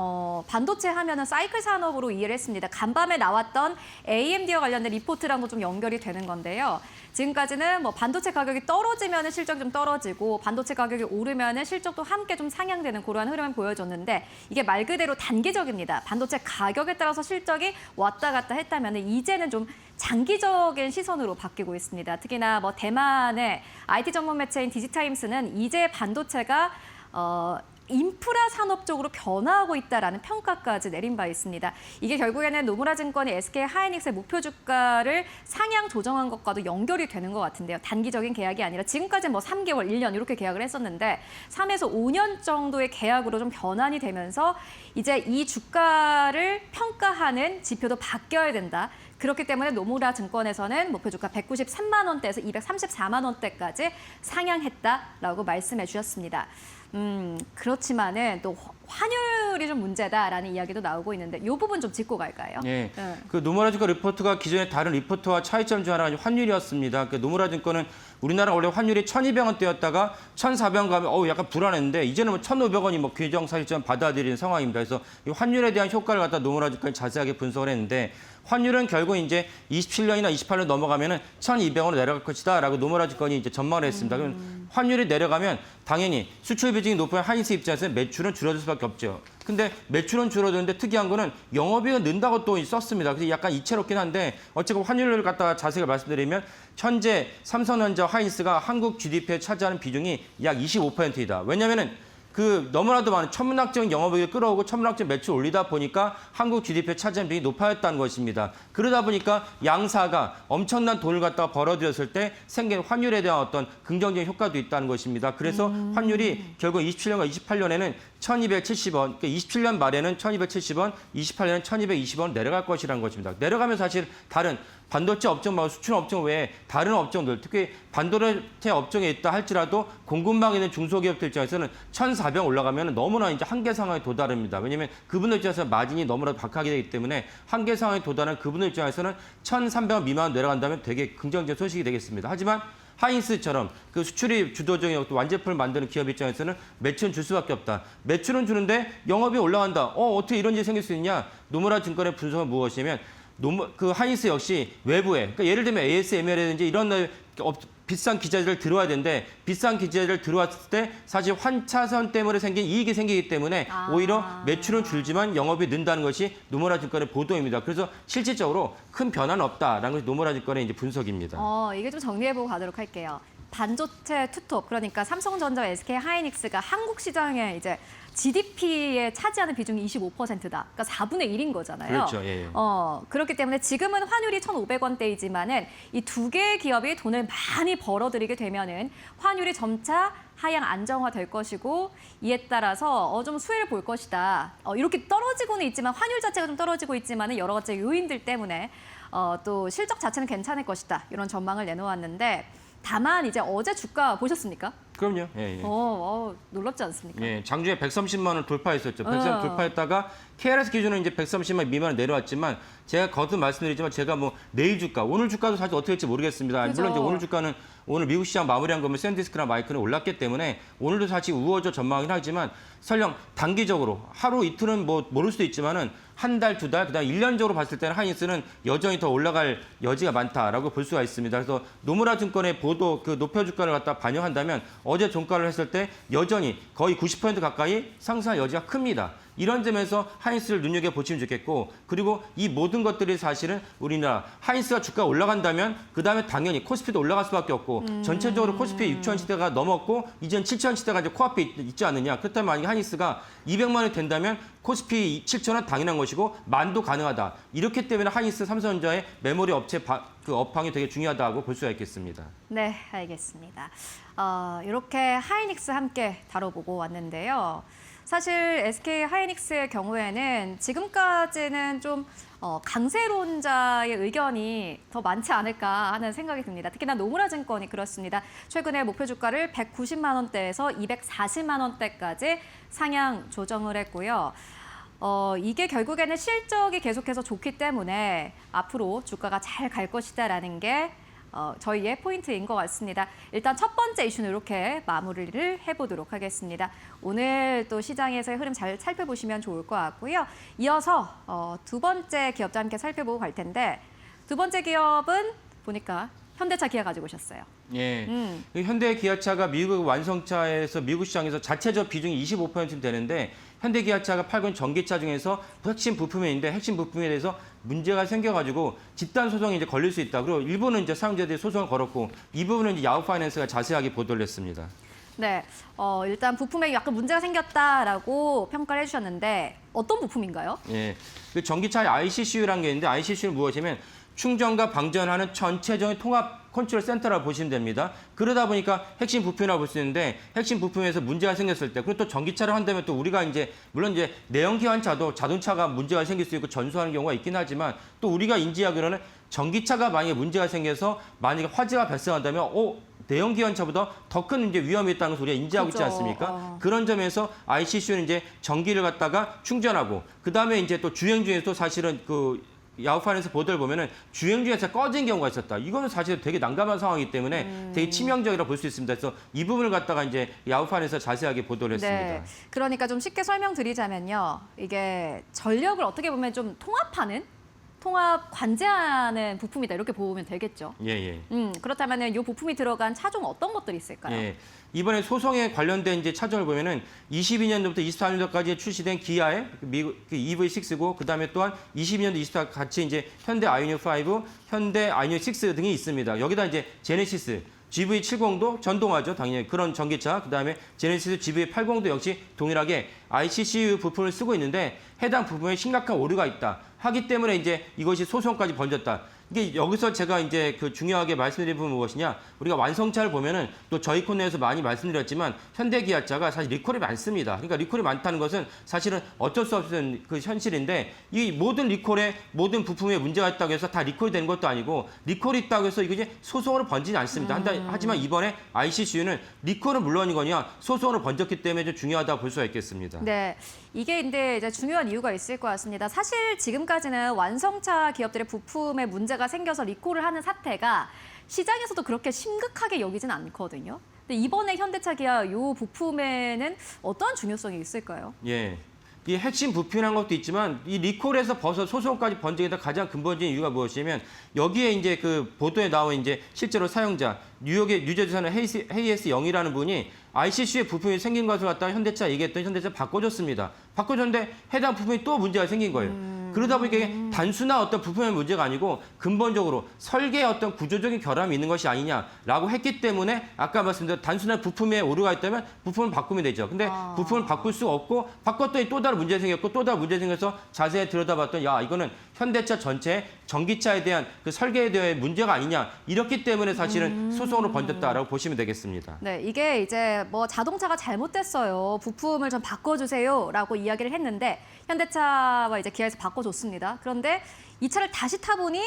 반도체 하면은 사이클 산업으로 이해를 했습니다. 간밤에 나왔던 AMD와 관련된 리포트랑도 좀 연결이 되는 건데요. 지금까지는 뭐 반도체 가격이 떨어지면은 실적이 좀 떨어지고 반도체 가격이 오르면은 실적도 함께 좀 상향되는 그러한 흐름을 보여줬는데 이게 말 그대로 단기적입니다. 반도체 가격에 따라서 실적이 왔다 갔다 했다면은 이제는 좀 장기적인 시선으로 바뀌고 있습니다. 특히나 뭐 대만의 IT 전문 매체인 디지타임스는 이제 반도체가 인프라 산업 쪽으로 변화하고 있다라는 평가까지 내린 바 있습니다. 이게 결국에는 노무라 증권이 SK 하이닉스의 목표 주가를 상향 조정한 것과도 연결이 되는 것 같은데요. 단기적인 계약이 아니라 지금까지는 뭐 3개월, 1년 이렇게 계약을 했었는데 3에서 5년 정도의 계약으로 좀 변환이 되면서 이제 이 주가를 평가하는 지표도 바뀌어야 된다. 그렇기 때문에 노무라 증권에서는 목표 주가 193만 원대에서 234만 원대까지 상향했다라고 말씀해 주셨습니다. 그렇지만은 또 환율이 좀 문제다라는 이야기도 나오고 있는데 이 부분 좀 짚고 갈까요? 예. 그 노무라 증권 리포트가 기존의 다른 리포트와 차이점 중 하나가 환율이었습니다. 그 노무라 증권은 우리나라 원래 환율이 1,200원대였다가 1,400원 가면 약간 불안했는데 이제는 뭐 1,500원이 뭐 규정사실처럼 받아들이는 상황입니다. 그래서 이 환율에 대한 효과를 갖다 노무라 증권이 자세하게 분석을 했는데 환율은 결국 이제 27년이나 28년 넘어가면은 1,200원으로 내려갈 것이다라고 노무라 증권이 이제 전망을 했습니다. 그럼 환율이 내려가면 당연히 수출 비중이 높은 하이닉스 입장에서는 매출은 줄어들 수밖에 없죠. 근데 매출은 줄어드는데 특이한 거는 영업이익은 는다고 또 썼습니다. 그래서 약간 이채롭긴 한데 어쨌든 환율을 갖다가 자세히 말씀드리면 현재 삼성전자 하이닉스가 한국 GDP에 차지하는 비중이 약 25%이다. 왜냐면은 그 너무나도 많은 천문학적인 영업이익을 끌어오고 천문학적 매출 올리다 보니까 한국 GDP의 차지하는 비중이 높아졌다는 것입니다. 그러다 보니까 양사가 엄청난 돈을 갖다가 벌어들였을 때 생긴 환율에 대한 어떤 긍정적인 효과도 있다는 것입니다. 그래서 환율이 결국 27년과 28년에는 1270원, 그러니까 27년 말에는 1270원, 28년은 1220원 내려갈 것이라는 것입니다. 내려가면 사실 다른 반도체 업종 말고 수출 업종 외에 다른 업종들, 특히 반도체 업종에 있다 할지라도 공급망에 있는 중소기업들 입장에서는 1,400 올라가면 너무나 이제 한계 상황에 도달합니다. 왜냐하면 그분들 입장에서 마진이 너무나도 박하게 되기 때문에 한계 상황에 도달한 그분들 입장에서는 1,300원 미만 내려간다면 되게 긍정적인 소식이 되겠습니다. 하지만 하인스처럼 그 수출이 주도적인 완제품을 만드는 기업 입장에서는 매출은 줄 수밖에 없다. 매출은 주는데 영업이 올라간다. 어떻게 이런 일이 생길 수 있냐? 노무라 증권의 분석은 무엇이냐면 그 하인스 역시 외부에, 그러니까 예를 들면 ASML이라든지 이런 비싼 기자재를 들어와야 되는데 비싼 기자재를 들어왔을 때 사실 환차선 때문에 생긴 이익이 생기기 때문에 오히려 매출은 줄지만 영업이 는다는 것이 노무라 증권의 보도입니다. 그래서 실질적으로 큰 변화는 없다라는 것이 노무라 증권의 이제 분석입니다. 이게 좀 정리해보고 가도록 할게요. 반도체 투톱, 그러니까 삼성전자, SK 하이닉스가 한국 시장에 이제 GDP에 차지하는 비중이 25%다. 그러니까 4분의 1인 거잖아요. 그렇죠. 예. 그렇기 때문에 지금은 환율이 1,500원대이지만은 이 두 개의 기업이 돈을 많이 벌어들이게 되면은 환율이 점차 하향 안정화될 것이고 이에 따라서 좀 수혜를 볼 것이다. 이렇게 떨어지고는 있지만 환율 자체가 좀 떨어지고 있지만은 여러 가지 요인들 때문에 또 실적 자체는 괜찮을 것이다. 이런 전망을 내놓았는데 다만 이제 어제 주가 보셨습니까? 그럼요. 예. 놀랍지 않습니까? 예, 장중에 130만 원을 돌파했었죠. 130만 돌파했다가 KRS 기준은 이제 130만 미만으로 내려왔지만 제가 거듭 말씀드리지만 제가 뭐 내일 주가, 오늘 주가도 사실 어떻게 될지 모르겠습니다. 그죠. 물론 이제 오늘 주가는 오늘 미국 시장 마무리한 거면 샌디스크나 마이크는 올랐기 때문에 오늘도 사실 우호적 전망이긴 하지만 설령 단기적으로 하루 이틀은 뭐 모를 수도 있지만은 한 달, 두 달, 그다음 1년적으로 봤을 때는 하이닉스는 여전히 더 올라갈 여지가 많다라고 볼 수가 있습니다. 그래서 노무라 증권의 보도 그 높여 주가를 갖다 반영한다면 어제 종가를 했을 때 여전히 거의 90% 가까이 상승할 여지가 큽니다. 이런 점에서 하이닉스를 눈여겨보시면 좋겠고 그리고 이 모든 것들이 사실은 우리나라 하이닉스가 주가가 올라간다면 그다음에 당연히 코스피도 올라갈 수밖에 없고 전체적으로 코스피 6천 시대가 넘었고 이젠 7천 시대가 이제 코앞에 있지 않느냐. 그렇다면 만약에 하이닉스가 200만 원이 된다면 코스피 7천은 당연한 것이고 만도 가능하다. 이렇기 때문에 하이닉스 삼성전자의 메모리 업체 그 업황이 되게 중요하다고 볼 수가 있겠습니다. 네, 알겠습니다. 이렇게 하이닉스 함께 다뤄보고 왔는데요. 사실 SK 하이닉스의 경우에는 지금까지는 좀 강세론자의 의견이 더 많지 않을까 하는 생각이 듭니다. 특히나 노무라 증권이 그렇습니다. 최근에 목표 주가를 190만 원대에서 240만 원대까지 상향 조정을 했고요. 이게 결국에는 실적이 계속해서 좋기 때문에 앞으로 주가가 잘 갈 것이다라는 게 저희의 포인트인 것 같습니다. 일단 첫 번째 이슈는 이렇게 마무리를 해보도록 하겠습니다. 오늘 또 시장에서의 흐름 잘 살펴보시면 좋을 것 같고요. 이어서 두 번째 기업도 함께 살펴보고 갈 텐데 두 번째 기업은 보니까 현대차 기아 가지고 오셨어요. 예. 현대 기아차가 미국 완성차에서 미국 시장에서 자체적 비중이 25% 되는데 현대 기아차가 팔고 있는 전기차 중에서 핵심 부품인데 핵심 부품에 대해서 문제가 생겨가지고 집단 소송이 이제 걸릴 수 있다. 그리고 일부는 이제 사용자들이 소송을 걸었고 이 부분은 이제 야후 파이낸스가 자세하게 보도를 했습니다. 네, 일단 부품에 약간 문제가 생겼다라고 평가를 해주셨는데 어떤 부품인가요? 예. 그 전기차의 ICCU라는 게 있는데 ICCU는 무엇이냐면 충전과 방전하는 전체적인 통합 컨트롤 센터라고 보시면 됩니다. 그러다 보니까 핵심 부품이라고 볼 수 있는데 핵심 부품에서 문제가 생겼을 때 그리고 또 전기차를 한다면 또 우리가 이제 물론 이제 내연기관차도 자동차가 문제가 생길 수 있고 전소하는 경우가 있긴 하지만 또 우리가 인지하기로는 전기차가 만약에 문제가 생겨서 만약에 화재가 발생한다면 내연기관차보다 더 큰 이제 위험이 있다는 걸 우리가 인지하고 있지 않습니까? 그런 점에서 ICCU는 이제 전기를 갖다가 충전하고 그다음에 이제 또 주행 중에서 사실은 그 야후파이낸스 보도를 보면은 주행 중에서 꺼진 경우가 있었다. 이거는 사실 되게 난감한 상황이기 때문에 되게 치명적이라 볼 수 있습니다. 그래서 이 부분을 갖다가 이제 야후파이낸스가 자세하게 보도를 했습니다. 네, 그러니까 좀 쉽게 설명드리자면요. 이게 전력을 어떻게 보면 좀 통합 관제하는 부품이다. 이렇게 보면 되겠죠. 예. 그렇다면은 이 부품이 들어간 차종 어떤 것들이 있을까요? 예. 이번에 소송에 관련된 이제 차종을 보면은 22년도부터 24년도까지 출시된 기아의 미국 EV6고 그다음에 또한 22년도 24 같이 이제 현대 아이오닉 5, 현대 아이오닉 6 등이 있습니다. 여기다 이제 제네시스 GV70도 전동화죠. 당연히 그런 전기차. 그다음에 제네시스 GV80도 역시 동일하게 ICCU 부품을 쓰고 있는데 해당 부품에 심각한 오류가 있다. 하기 때문에 이제 이것이 소송까지 번졌다. 이게 여기서 제가 이제 그 중요하게 말씀드린 부분은 무엇이냐? 우리가 완성차를 보면은 또 저희 코너에서 많이 말씀드렸지만 현대기아차가 사실 리콜이 많습니다. 그러니까 리콜이 많다는 것은 사실은 어쩔 수 없는 그 현실인데 이 모든 리콜에 모든 부품에 문제가 있다고 해서 다 리콜이 되는 것도 아니고 리콜이 있다고 해서 이게 소송으로 번지지 않습니다. 하지만 이번에 ICCU는 리콜은 물론이거니와 소송으로 번졌기 때문에 좀 중요하다고 볼 수가 있겠습니다. 네, 이게 근데 이제 중요한 이유가 있을 것 같습니다. 사실 지금까지는 완성차 기업들의 부품에 문제가 생겨서 리콜을 하는 사태가 시장에서도 그렇게 심각하게 여기진 않거든요. 근데 이번에 현대차, 기아 요 부품에는 어떠한 중요성이 있을까요? 예. 이 핵심 부품이라는 것도 있지만 이 리콜에서 벗어 소송까지 번지게 된 가장 근본적인 이유가 무엇이냐면 여기에 이제 그 보도에 나온 이제 실제로 사용자 뉴욕의 뉴저지 사는 헤이에스 영이라는 분이 ICC의 부품이 생긴 것을 갖다가 현대차 얘기했더니 현대차 바꿔줬습니다. 바꿔줬는데 해당 부품이 또 문제가 생긴 거예요. 그러다 보니까 이게 단순한 어떤 부품의 문제가 아니고 근본적으로 설계의 어떤 구조적인 결함이 있는 것이 아니냐라고 했기 때문에 아까 말씀드린 단순한 부품에 오류가 있다면 부품을 바꾸면 되죠. 근데 부품을 바꿀 수 없고 바꿨더니 또 다른 문제가 생겼고 또 다른 문제가 생겨서 자세히 들여다봤더니 야 이거는 현대차 전체 전기차에 대한 그 설계에 대한 문제가 아니냐 이렇기 때문에 사실은 소송으로 번졌다라고 보시면 되겠습니다. 네, 이게 이제 뭐 자동차가 잘못됐어요. 부품을 좀 바꿔주세요라고 이야기를 했는데 현대차와 이제 기아에서 바꿔줬습니다. 그런데 이 차를 다시 타보니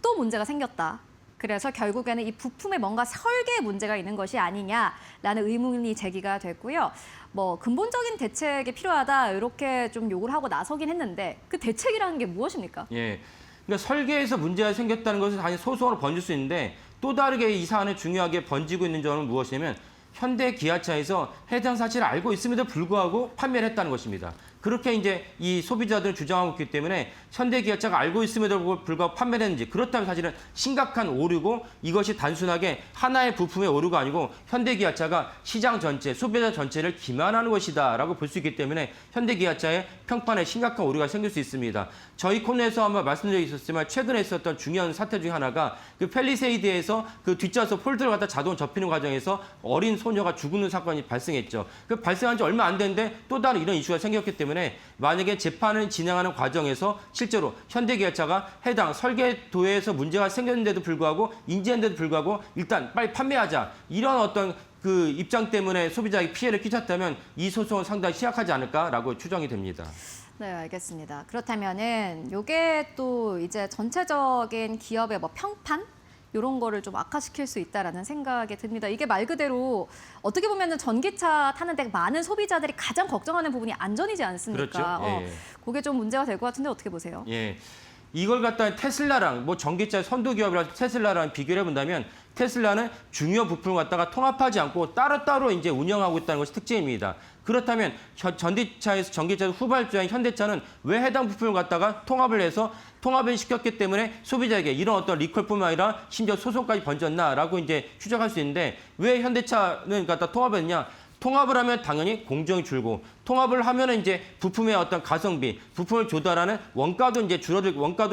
또 문제가 생겼다. 그래서 결국에는 이 부품에 뭔가 설계에 문제가 있는 것이 아니냐라는 의문이 제기가 됐고요. 뭐 근본적인 대책이 필요하다 이렇게 좀 요구를 하고 나서긴 했는데 그 대책이라는 게 무엇입니까? 예. 그러니까 설계에서 문제가 생겼다는 것은 당연히 소송으로 번질 수 있는데 또 다르게 이 사안에 중요하게 번지고 있는 점은 무엇이냐면 현대 기아차에서 해당 사실을 알고 있음에도 불구하고 판매를 했다는 것입니다. 그렇게 이제 이 소비자들은 주장하고 있기 때문에 현대 기아차가 알고 있음에도 불구하고 판매를 했는지 그렇다면 사실은 심각한 오류고 이것이 단순하게 하나의 부품의 오류가 아니고 현대 기아차가 시장 전체, 소비자 전체를 기만하는 것이다라고 볼 수 있기 때문에 현대 기아차의 평판에 심각한 오류가 생길 수 있습니다. 저희 코너에서 아마 말씀드린 적이 있었지만 최근에 있었던 중요한 사태 중에 하나가 그 펠리세이드에서 그 뒷좌석 폴드를 갖다 자동 접히는 과정에서 어린 소녀가 죽는 사건이 발생했죠. 그 발생한 지 얼마 안 됐는데 또 다른 이런 이슈가 생겼기 때문에 만약에 재판을 진행하는 과정에서 실제로 현대기아차가 해당 설계도에서 문제가 생겼는데도 불구하고 인지했는데도 불구하고 일단 빨리 판매하자 이런 어떤 그 입장 때문에 소비자에게 피해를 끼쳤다면 이 소송은 상당히 심각하지 않을까라고 추정이 됩니다. 네, 알겠습니다. 그렇다면은 요게 또 이제 전체적인 기업의 뭐 평판 이런 거를 좀 악화시킬 수 있다라는 생각이 듭니다. 이게 말 그대로 어떻게 보면은 전기차 타는데 많은 소비자들이 가장 걱정하는 부분이 안전이지 않습니까? 그렇죠. 예. 그게 좀 문제가 될 것 같은데 어떻게 보세요? 예. 이걸 갖다 테슬라랑 뭐 전기차 선도 기업이라서 테슬라랑 비교를 해본다면 테슬라는 중요 부품을 갖다가 통합하지 않고 따로따로 이제 운영하고 있다는 것이 특징입니다. 그렇다면 전기차에서 후발주자인 현대차는 왜 해당 부품을 갖다가 통합을 시켰기 때문에 소비자에게 이런 어떤 리콜뿐만 아니라 심지어 소송까지 번졌나라고 이제 추적할 수 있는데 왜 현대차는 갖다 통합했냐? 통합을 하면 당연히 공정이 줄고 통합을 하면은 이제 부품의 어떤 가성비, 부품을 조달하는 원가도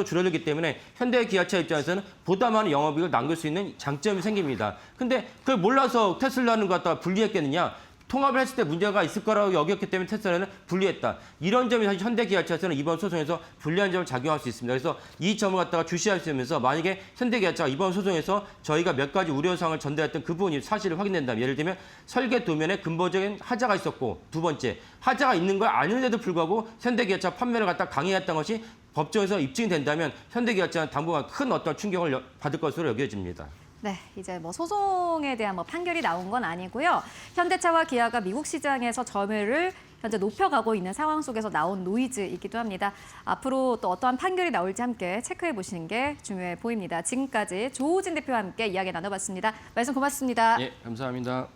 줄어들기 때문에 현대 기아차 입장에서는 보다 많은 영업이익을 남길 수 있는 장점이 생깁니다. 근데 그걸 몰라서 테슬라는 갖다가 분리했겠느냐? 통합을 했을 때 문제가 있을 거라고 여겼기 때문에 테슬라는 분리했다. 이런 점이 사실 현대기아차에서는 이번 소송에서 불리한 점을 작용할 수 있습니다. 그래서 이 점을 갖다가 주시할 수 있으면서 만약에 현대기아차가 이번 소송에서 저희가 몇 가지 우려사항을 전달했던 그 부분이 사실을 확인된다면 예를 들면 설계 도면에 근본적인 하자가 있었고 두 번째 하자가 있는 걸 아는데도 불구하고 현대기아차 판매를 갖다 강행했던 것이 법정에서 입증이 된다면 현대기아차는 당분간 큰 어떤 충격을 받을 것으로 여겨집니다. 네, 이제 뭐 소송에 대한 뭐 판결이 나온 건 아니고요. 현대차와 기아가 미국 시장에서 점유율을 현재 높여가고 있는 상황 속에서 나온 노이즈이기도 합니다. 앞으로 또 어떠한 판결이 나올지 함께 체크해 보시는 게 중요해 보입니다. 지금까지 조우진 대표와 함께 이야기 나눠봤습니다. 말씀 고맙습니다. 예, 감사합니다.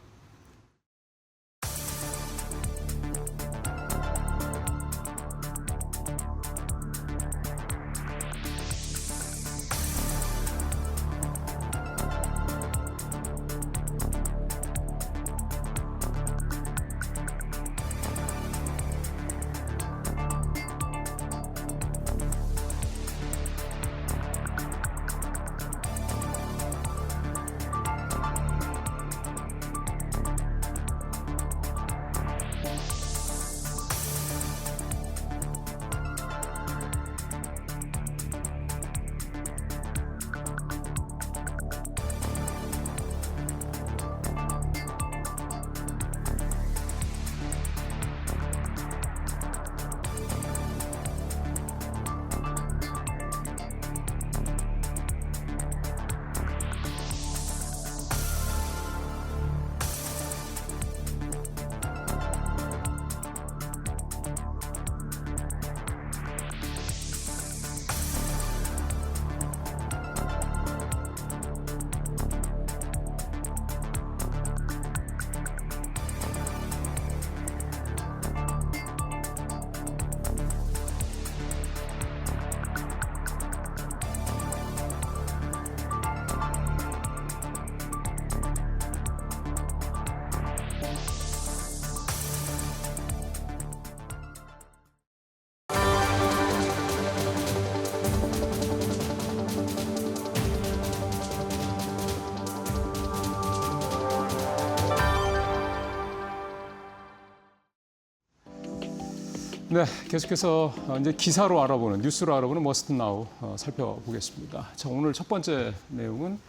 네, 계속해서 이제 기사로 알아보는, 뉴스로 알아보는 머스트 나우 살펴보겠습니다. 자, 오늘 첫 번째 내용은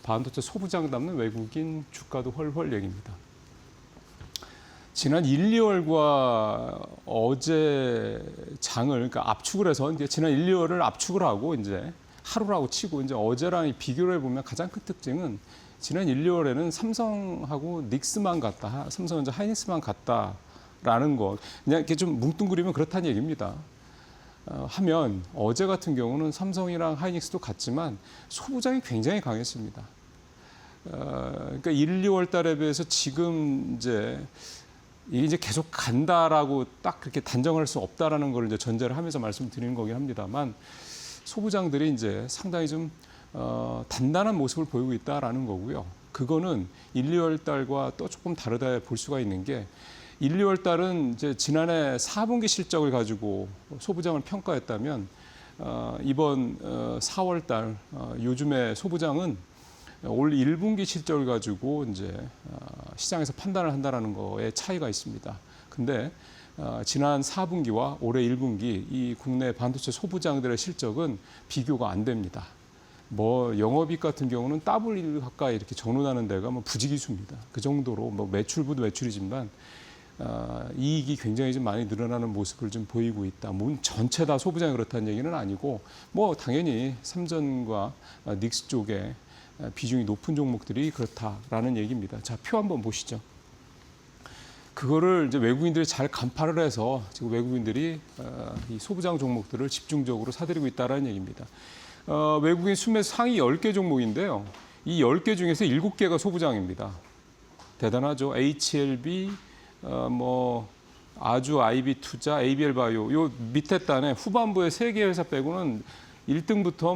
반도체 소부장 담는 외국인 주가도 헐헐 얘기입니다. 지난 1, 2월과 어제 장을 그러니까 압축을 해서 이제 지난 1, 2월을 압축을 하고 이제 하루라고 치고 이제 어제랑 비교를 해보면 가장 큰 특징은 지난 1, 2월에는 삼성하고 닉스만 같다, 삼성전자 하이닉스만 같다라는 거, 그냥 이렇게 좀 뭉뚱그리면 그렇다는 얘기입니다. 하면 어제 같은 경우는 삼성이랑 하이닉스도 같지만 소부장이 굉장히 강했습니다. 그러니까 1, 2월 달에 비해서 지금 이게 이제 계속 간다라고 딱 그렇게 단정할 수 없다라는 걸 이제 전제를 하면서 말씀드리는 거긴 합니다만 소부장들이 이제 상당히 좀 단단한 모습을 보이고 있다라는 거고요. 그거는 1, 2월 달과 또 조금 다르다 볼 수가 있는 게 1, 2월 달은 이제 지난해 4분기 실적을 가지고 소부장을 평가했다면 이번 4월 달 요즘에 소부장은 올 1분기 실적을 가지고 이제 시장에서 판단을 한다라는 거에 차이가 있습니다. 근데 지난 4분기와 올해 1분기 이 국내 반도체 소부장들의 실적은 비교가 안 됩니다. 뭐 영업이익 같은 경우는 더블 가까이 이렇게 전환하는 데가 뭐 부지기수입니다. 그 정도로 뭐 매출부도 매출이지만 이익이 굉장히 좀 많이 늘어나는 모습을 좀 보이고 있다. 물론 전체 다 소부장이 그렇다는 얘기는 아니고 뭐 당연히 삼전과 닉스 쪽에 비중이 높은 종목들이 그렇다라는 얘기입니다. 자, 표 한번 보시죠. 그거를 이제 외국인들이 잘 간파를 해서 지금 외국인들이 이 소부장 종목들을 집중적으로 사들이고 있다라는 얘기입니다. 외국인 순매 상위 10개 종목인데요. 이 10개 중에서 7개가 소부장입니다. 대단하죠. HLB, 아주 IB 투자, ABL 바이오, 요 밑에 단에 후반부에 3개 회사 빼고는 1등부터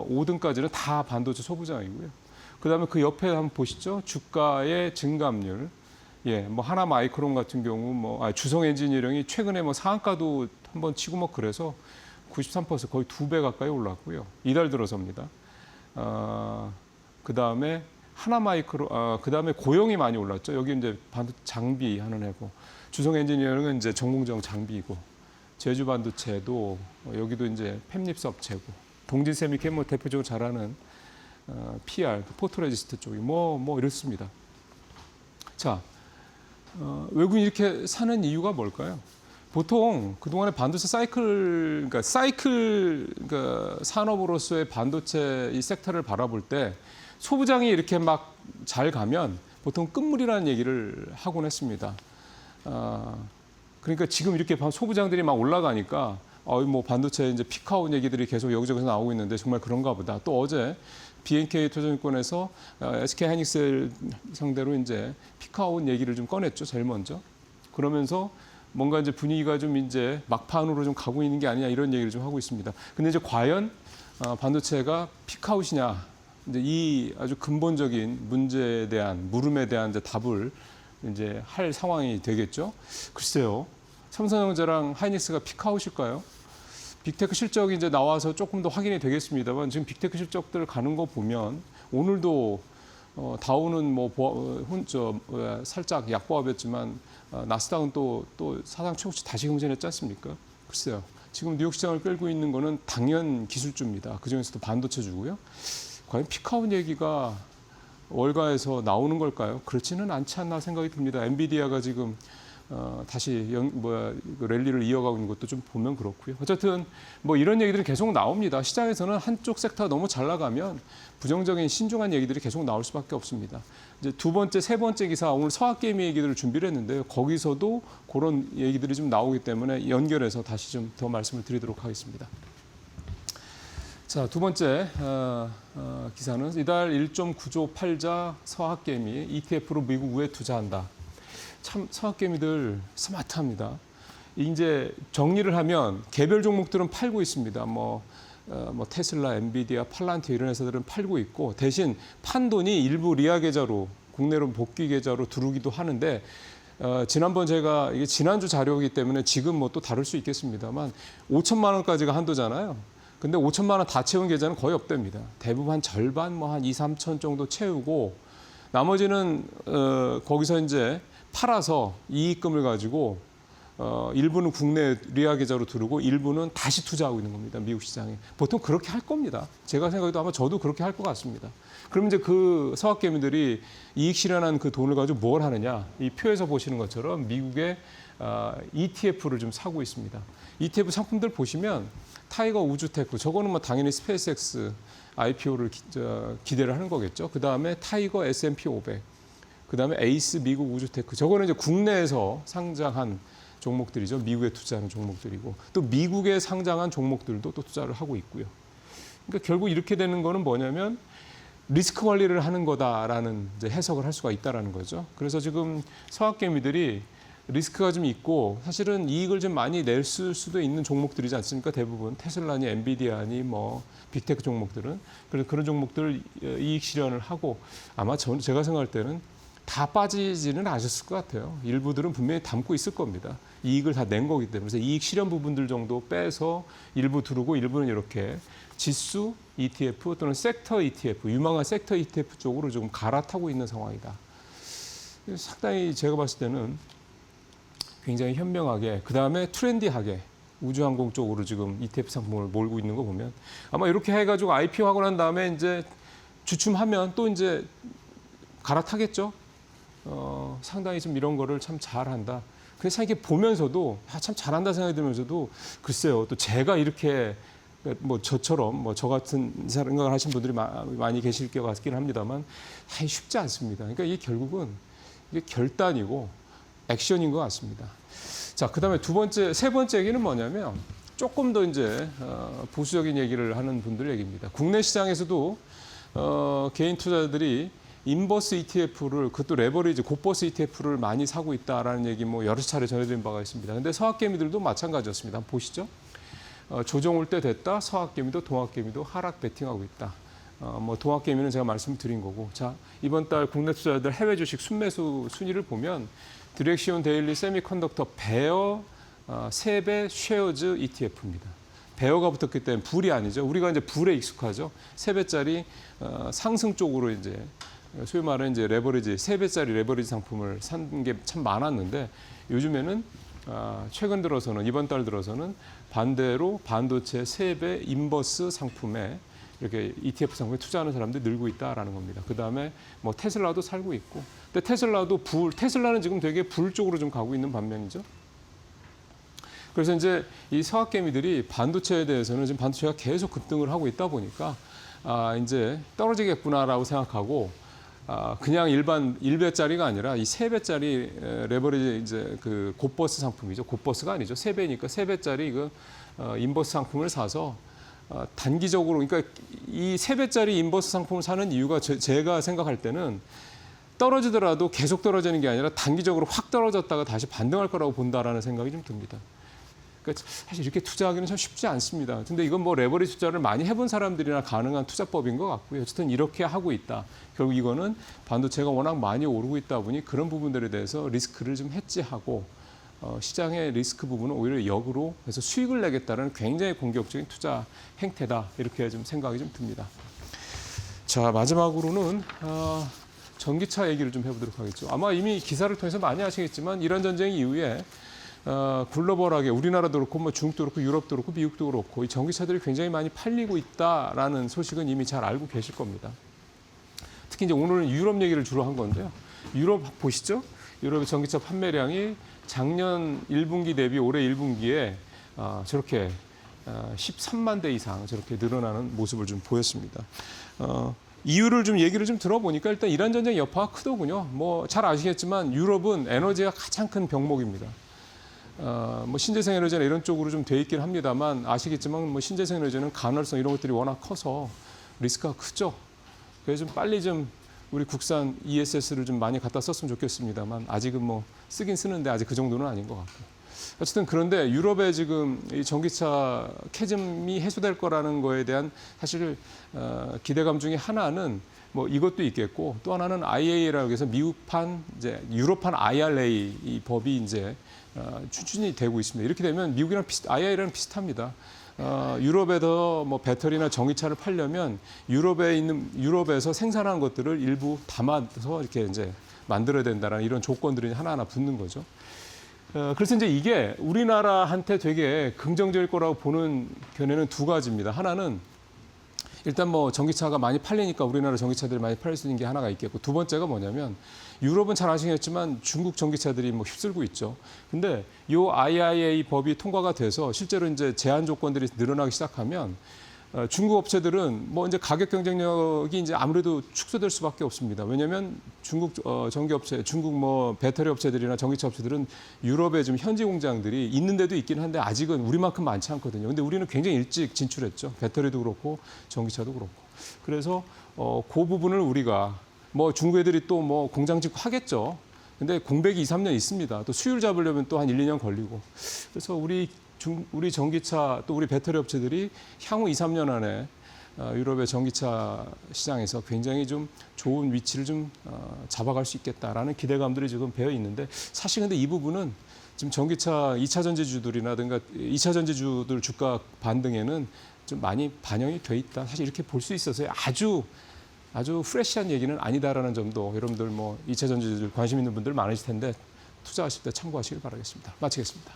5등까지는 다 반도체 소부장이고요. 그다음에 그 옆에 한번 보시죠. 주가의 증감률. 하나 마이크론 같은 경우 주성 엔지니어링이 최근에 상한가도 한번 치고 그래서 93% 거의 2배 가까이 올랐고요. 이달 들어서입니다. 그다음에 하나 마이크로 그다음에 고영이 많이 올랐죠. 여기 이제 반도체 장비 하는 애고. 주성 엔지니어링은 이제 전공정 장비이고. 제주 반도체도 여기도 이제 팹립스 업체고 동진 세미캠 대표적으로 잘하는 PR 포토레지스트 쪽이 이렇습니다. 자, 외국인이 이렇게 사는 이유가 뭘까요? 보통 그동안에 반도체 사이클 산업으로서의 반도체 이 섹터를 바라볼 때 소부장이 이렇게 막 잘 가면 보통 끝물이라는 얘기를 하곤 했습니다. 그러니까 지금 이렇게 소부장들이 막 올라가니까 반도체 이제 피크아웃 얘기들이 계속 여기저기서 나오고 있는데 정말 그런가 보다. 또 어제 BNK 투자증권에서 SK 하이닉스 상대로 이제 피크아웃 얘기를 좀 꺼냈죠. 제일 먼저. 그러면서 뭔가 이제 분위기가 좀 이제 막판으로 좀 가고 있는 게 아니냐 이런 얘기를 좀 하고 있습니다. 근데 이제 과연 반도체가 피크아웃이냐 이제 이 아주 근본적인 문제에 대한 물음에 대한 이제 답을 이제 할 상황이 되겠죠. 글쎄요. 삼성전자랑 하이닉스가 피크아웃일까요? 빅테크 실적이 이제 나와서 조금 더 확인이 되겠습니다만 지금 빅테크 실적들 가는 거 보면 오늘도 다우는 살짝 약보합이었지만 나스닥은 또 사상 최고치 다시 경신했지 않습니까? 글쎄요. 지금 뉴욕 시장을 끌고 있는 거는 당연 기술주입니다. 그중에서도 반도체주고요. 과연 피크아웃 얘기가 월가에서 나오는 걸까요? 그렇지는 않지 않나 생각이 듭니다. 엔비디아가 지금 다시 랠리를 이어가고 있는 것도 좀 보면 그렇고요. 어쨌든 이런 얘기들이 계속 나옵니다. 시장에서는 한쪽 섹터가 너무 잘 나가면 부정적인 신중한 얘기들이 계속 나올 수밖에 없습니다. 이제 두 번째, 세 번째 기사 오늘 서학개미 얘기들을 준비를 했는데요. 거기서도 그런 얘기들이 좀 나오기 때문에 연결해서 다시 좀 더 말씀을 드리도록 하겠습니다. 자, 두 번째 기사는 이달 1.9조 팔자 서학개미 ETF로 미국 우에 투자한다. 참 서학개미들 스마트합니다. 이제 정리를 하면 개별 종목들은 팔고 있습니다. 테슬라, 엔비디아, 팔란티어 이런 회사들은 팔고 있고 대신 판 돈이 일부 리아 계좌로 국내로 복귀 계좌로 들어오기도 하는데 지난번 제가 이게 지난주 자료이기 때문에 지금 또 다를 수 있겠습니다만 5천만 원까지가 한도잖아요. 근데 5천만 원 다 채운 계좌는 거의 없답니다. 대부분 한 절반 한 2, 3천 정도 채우고 나머지는 거기서 이제 팔아서 이익금을 가지고 일부는 국내 리아 계좌로 들어오고 일부는 다시 투자하고 있는 겁니다. 미국 시장에. 보통 그렇게 할 겁니다. 제가 생각해도 아마 저도 그렇게 할 것 같습니다. 그럼 이제 그 서학개미들이 이익 실현한 그 돈을 가지고 뭘 하느냐. 이 표에서 보시는 것처럼 미국의 ETF를 좀 사고 있습니다. ETF 상품들 보시면 타이거 우주테크, 저거는 뭐 당연히 스페이스X IPO를 기대를 하는 거겠죠. 그 다음에 타이거 S&P 500, 그 다음에 에이스 미국 우주테크, 저거는 이제 국내에서 상장한 종목들이죠. 미국에 투자하는 종목들이고 또 미국에 상장한 종목들도 또 투자를 하고 있고요. 그러니까 결국 이렇게 되는 거는 뭐냐면 리스크 관리를 하는 거다라는 이제 해석을 할 수가 있다라는 거죠. 그래서 지금 서학개미들이 리스크가 좀 있고 사실은 이익을 좀 많이 낼 수도 있는 종목들이지 않습니까? 대부분 테슬라니 엔비디아니 뭐 빅테크 종목들은 그래서 그런 종목들 이익 실현을 하고 아마 제가 생각할 때는 다 빠지지는 않으셨을 것 같아요. 일부들은 분명히 담고 있을 겁니다. 이익을 다 낸 거기 때문에. 그래서 이익 실현 부분들 정도 빼서 일부 두르고 일부는 이렇게 지수 ETF 또는 섹터 ETF, 유망한 섹터 ETF 쪽으로 좀 갈아타고 있는 상황이다. 상당히 제가 봤을 때는 굉장히 현명하게, 그 다음에 트렌디하게 우주항공 쪽으로 지금 ETF 상품을 몰고 있는 거 보면 아마 이렇게 해가지고 IPO 하고 난 다음에 이제 주춤하면 또 이제 갈아타겠죠. 상당히 좀 이런 거를 참 잘한다. 그래서 이렇게 보면서도 참 잘한다 생각이 들면서도 글쎄요. 또 제가 이렇게 뭐 저처럼 뭐 저 같은 생각을 하신 분들이 많이 계실 것 같긴 합니다만 쉽지 않습니다. 그러니까 이게 결국은 이게 결단이고 액션인 것 같습니다. 자, 그다음에 세 번째 얘기는 뭐냐면 조금 더 이제 보수적인 얘기를 하는 분들 얘기입니다. 국내 시장에서도 개인 투자자들이 인버스 ETF를, 그것도 레버리지 곧버스 ETF를 많이 사고 있다라는 얘기 뭐 여러 차례 전해드린 바가 있습니다. 근데 서학개미들도 마찬가지였습니다. 한번 보시죠. 조정 올 때 됐다. 서학개미도 동학개미도 하락 베팅하고 있다. 뭐 동학개미는 제가 말씀드린 거고. 자, 이번 달 국내 투자자들 해외 주식 순매수 순위를 보면 디렉시온 데일리 세미컨덕터 베어 3배 쉐어즈 ETF입니다. 베어가 붙었기 때문에 불이 아니죠. 우리가 이제 불에 익숙하죠. 3배짜리 상승 쪽으로 이제 소위 말하는 이제 레버리지 3배짜리 레버리지 상품을 산 게 참 많았는데 요즘에는 최근 들어서는 이번 달 들어서는 반대로 반도체 3배 인버스 상품에 이렇게 ETF 상품에 투자하는 사람들이 늘고 있다라는 겁니다. 그 다음에 뭐 테슬라도 살고 있고, 근데 테슬라는 지금 되게 불 쪽으로 좀 가고 있는 반면이죠. 그래서 이제 이 서학개미들이 반도체에 대해서는 지금 반도체가 계속 급등을 하고 있다 보니까 이제 떨어지겠구나라고 생각하고 그냥 일반 1배짜리가 아니라 이 3배짜리 레버리지 이제 그 곧버스 상품이죠. 곧버스가 아니죠. 3배니까 3배짜리 그 인버스 상품을 사서 단기적으로, 그러니까 이 3배짜리 인버스 상품을 사는 이유가 제가 생각할 때는 떨어지더라도 계속 떨어지는 게 아니라 단기적으로 확 떨어졌다가 다시 반등할 거라고 본다라는 생각이 좀 듭니다. 그러니까 사실 이렇게 투자하기는 참 쉽지 않습니다. 근데 이건 뭐 레버리지 투자를 많이 해본 사람들이나 가능한 투자법인 것 같고요. 어쨌든 이렇게 하고 있다. 결국 이거는 반도체가 워낙 많이 오르고 있다 보니 그런 부분들에 대해서 리스크를 좀 해지하고 시장의 리스크 부분은 오히려 역으로 해서 수익을 내겠다는 굉장히 공격적인 투자 행태다. 이렇게 좀 생각이 좀 듭니다. 자, 마지막으로는 전기차 얘기를 좀 해보도록 하겠죠. 아마 이미 기사를 통해서 많이 아시겠지만 이란 전쟁 이후에 글로벌하게 우리나라도 그렇고 뭐 중국도 그렇고 유럽도 그렇고 미국도 그렇고 이 전기차들이 굉장히 많이 팔리고 있다라는 소식은 이미 잘 알고 계실 겁니다. 특히 이제 오늘은 유럽 얘기를 주로 한 건데요. 유럽 보시죠. 유럽의 전기차 판매량이 작년 1분기 대비 올해 1분기에 저렇게 13만 대 이상 저렇게 늘어나는 모습을 좀 보였습니다. 이유를 좀 얘기를 좀 들어보니까 일단 이란 전쟁 여파가 크더군요. 뭐 잘 아시겠지만 유럽은 에너지가 가장 큰 병목입니다. 뭐 신재생 에너지나 이런 쪽으로 좀 돼 있긴 합니다만 아시겠지만 뭐 신재생 에너지는 간헐성 이런 것들이 워낙 커서 리스크가 크죠. 그래서 좀 빨리 좀 우리 국산 ESS를 좀 많이 갖다 썼으면 좋겠습니다만 아직은 뭐 쓰긴 쓰는데 아직 그 정도는 아닌 것 같고. 어쨌든 그런데 유럽의 지금 이 전기차 캐즘이 해소될 거라는 거에 대한 사실 기대감 중에 하나는 뭐 이것도 있겠고 또 하나는 IAEA라고 해서 미국판 이제 유럽판 IRA 이 법이 이제 추진이 되고 있습니다. 이렇게 되면 미국이랑 IAEA랑 비슷합니다. 유럽에서 뭐 배터리나 전기차를 팔려면 유럽에서 생산한 것들을 일부 담아서 이렇게 이제 만들어야 된다는 이런 조건들이 하나하나 붙는 거죠. 그래서 이제 이게 우리나라한테 되게 긍정적일 거라고 보는 견해는 두 가지입니다. 하나는 일단 뭐 전기차가 많이 팔리니까 우리나라 전기차들이 많이 팔릴 수 있는 게 하나가 있겠고, 두 번째가 뭐냐면 유럽은 잘 아시겠지만 중국 전기차들이 뭐 휩쓸고 있죠. 근데 요 IIA 법이 통과가 돼서 실제로 이제 제한 조건들이 늘어나기 시작하면 중국 업체들은 뭐 이제 가격 경쟁력이 이제 아무래도 축소될 수밖에 없습니다. 왜냐하면 중국 전기 업체, 중국 뭐 배터리 업체들이나 전기차 업체들은 유럽에 좀 현지 공장들이 있는 데도 있긴 한데 아직은 우리만큼 많지 않거든요. 근데 우리는 굉장히 일찍 진출했죠. 배터리도 그렇고 전기차도 그렇고. 그래서 그 부분을 우리가 뭐 중국 애들이 또 뭐 공장 짓고 하겠죠. 근데 공백이 2, 3년 있습니다. 또 수율 잡으려면 또 한 1, 2년 걸리고. 그래서 우리 전기차 또 우리 배터리 업체들이 향후 2, 3년 안에 유럽의 전기차 시장에서 굉장히 좀 좋은 위치를 좀 잡아갈 수 있겠다라는 기대감들이 지금 배어 있는데, 사실 근데 이 부분은 지금 전기차 2차 전지주들이라든가 2차 전지주들 주가 반등에는 좀 많이 반영이 돼 있다. 사실 이렇게 볼 수 있어서 아주 프레시한 얘기는 아니다라는 점도 여러분들 뭐 2차 전지주들 관심 있는 분들 많으실 텐데 투자하실 때 참고하시길 바라겠습니다. 마치겠습니다.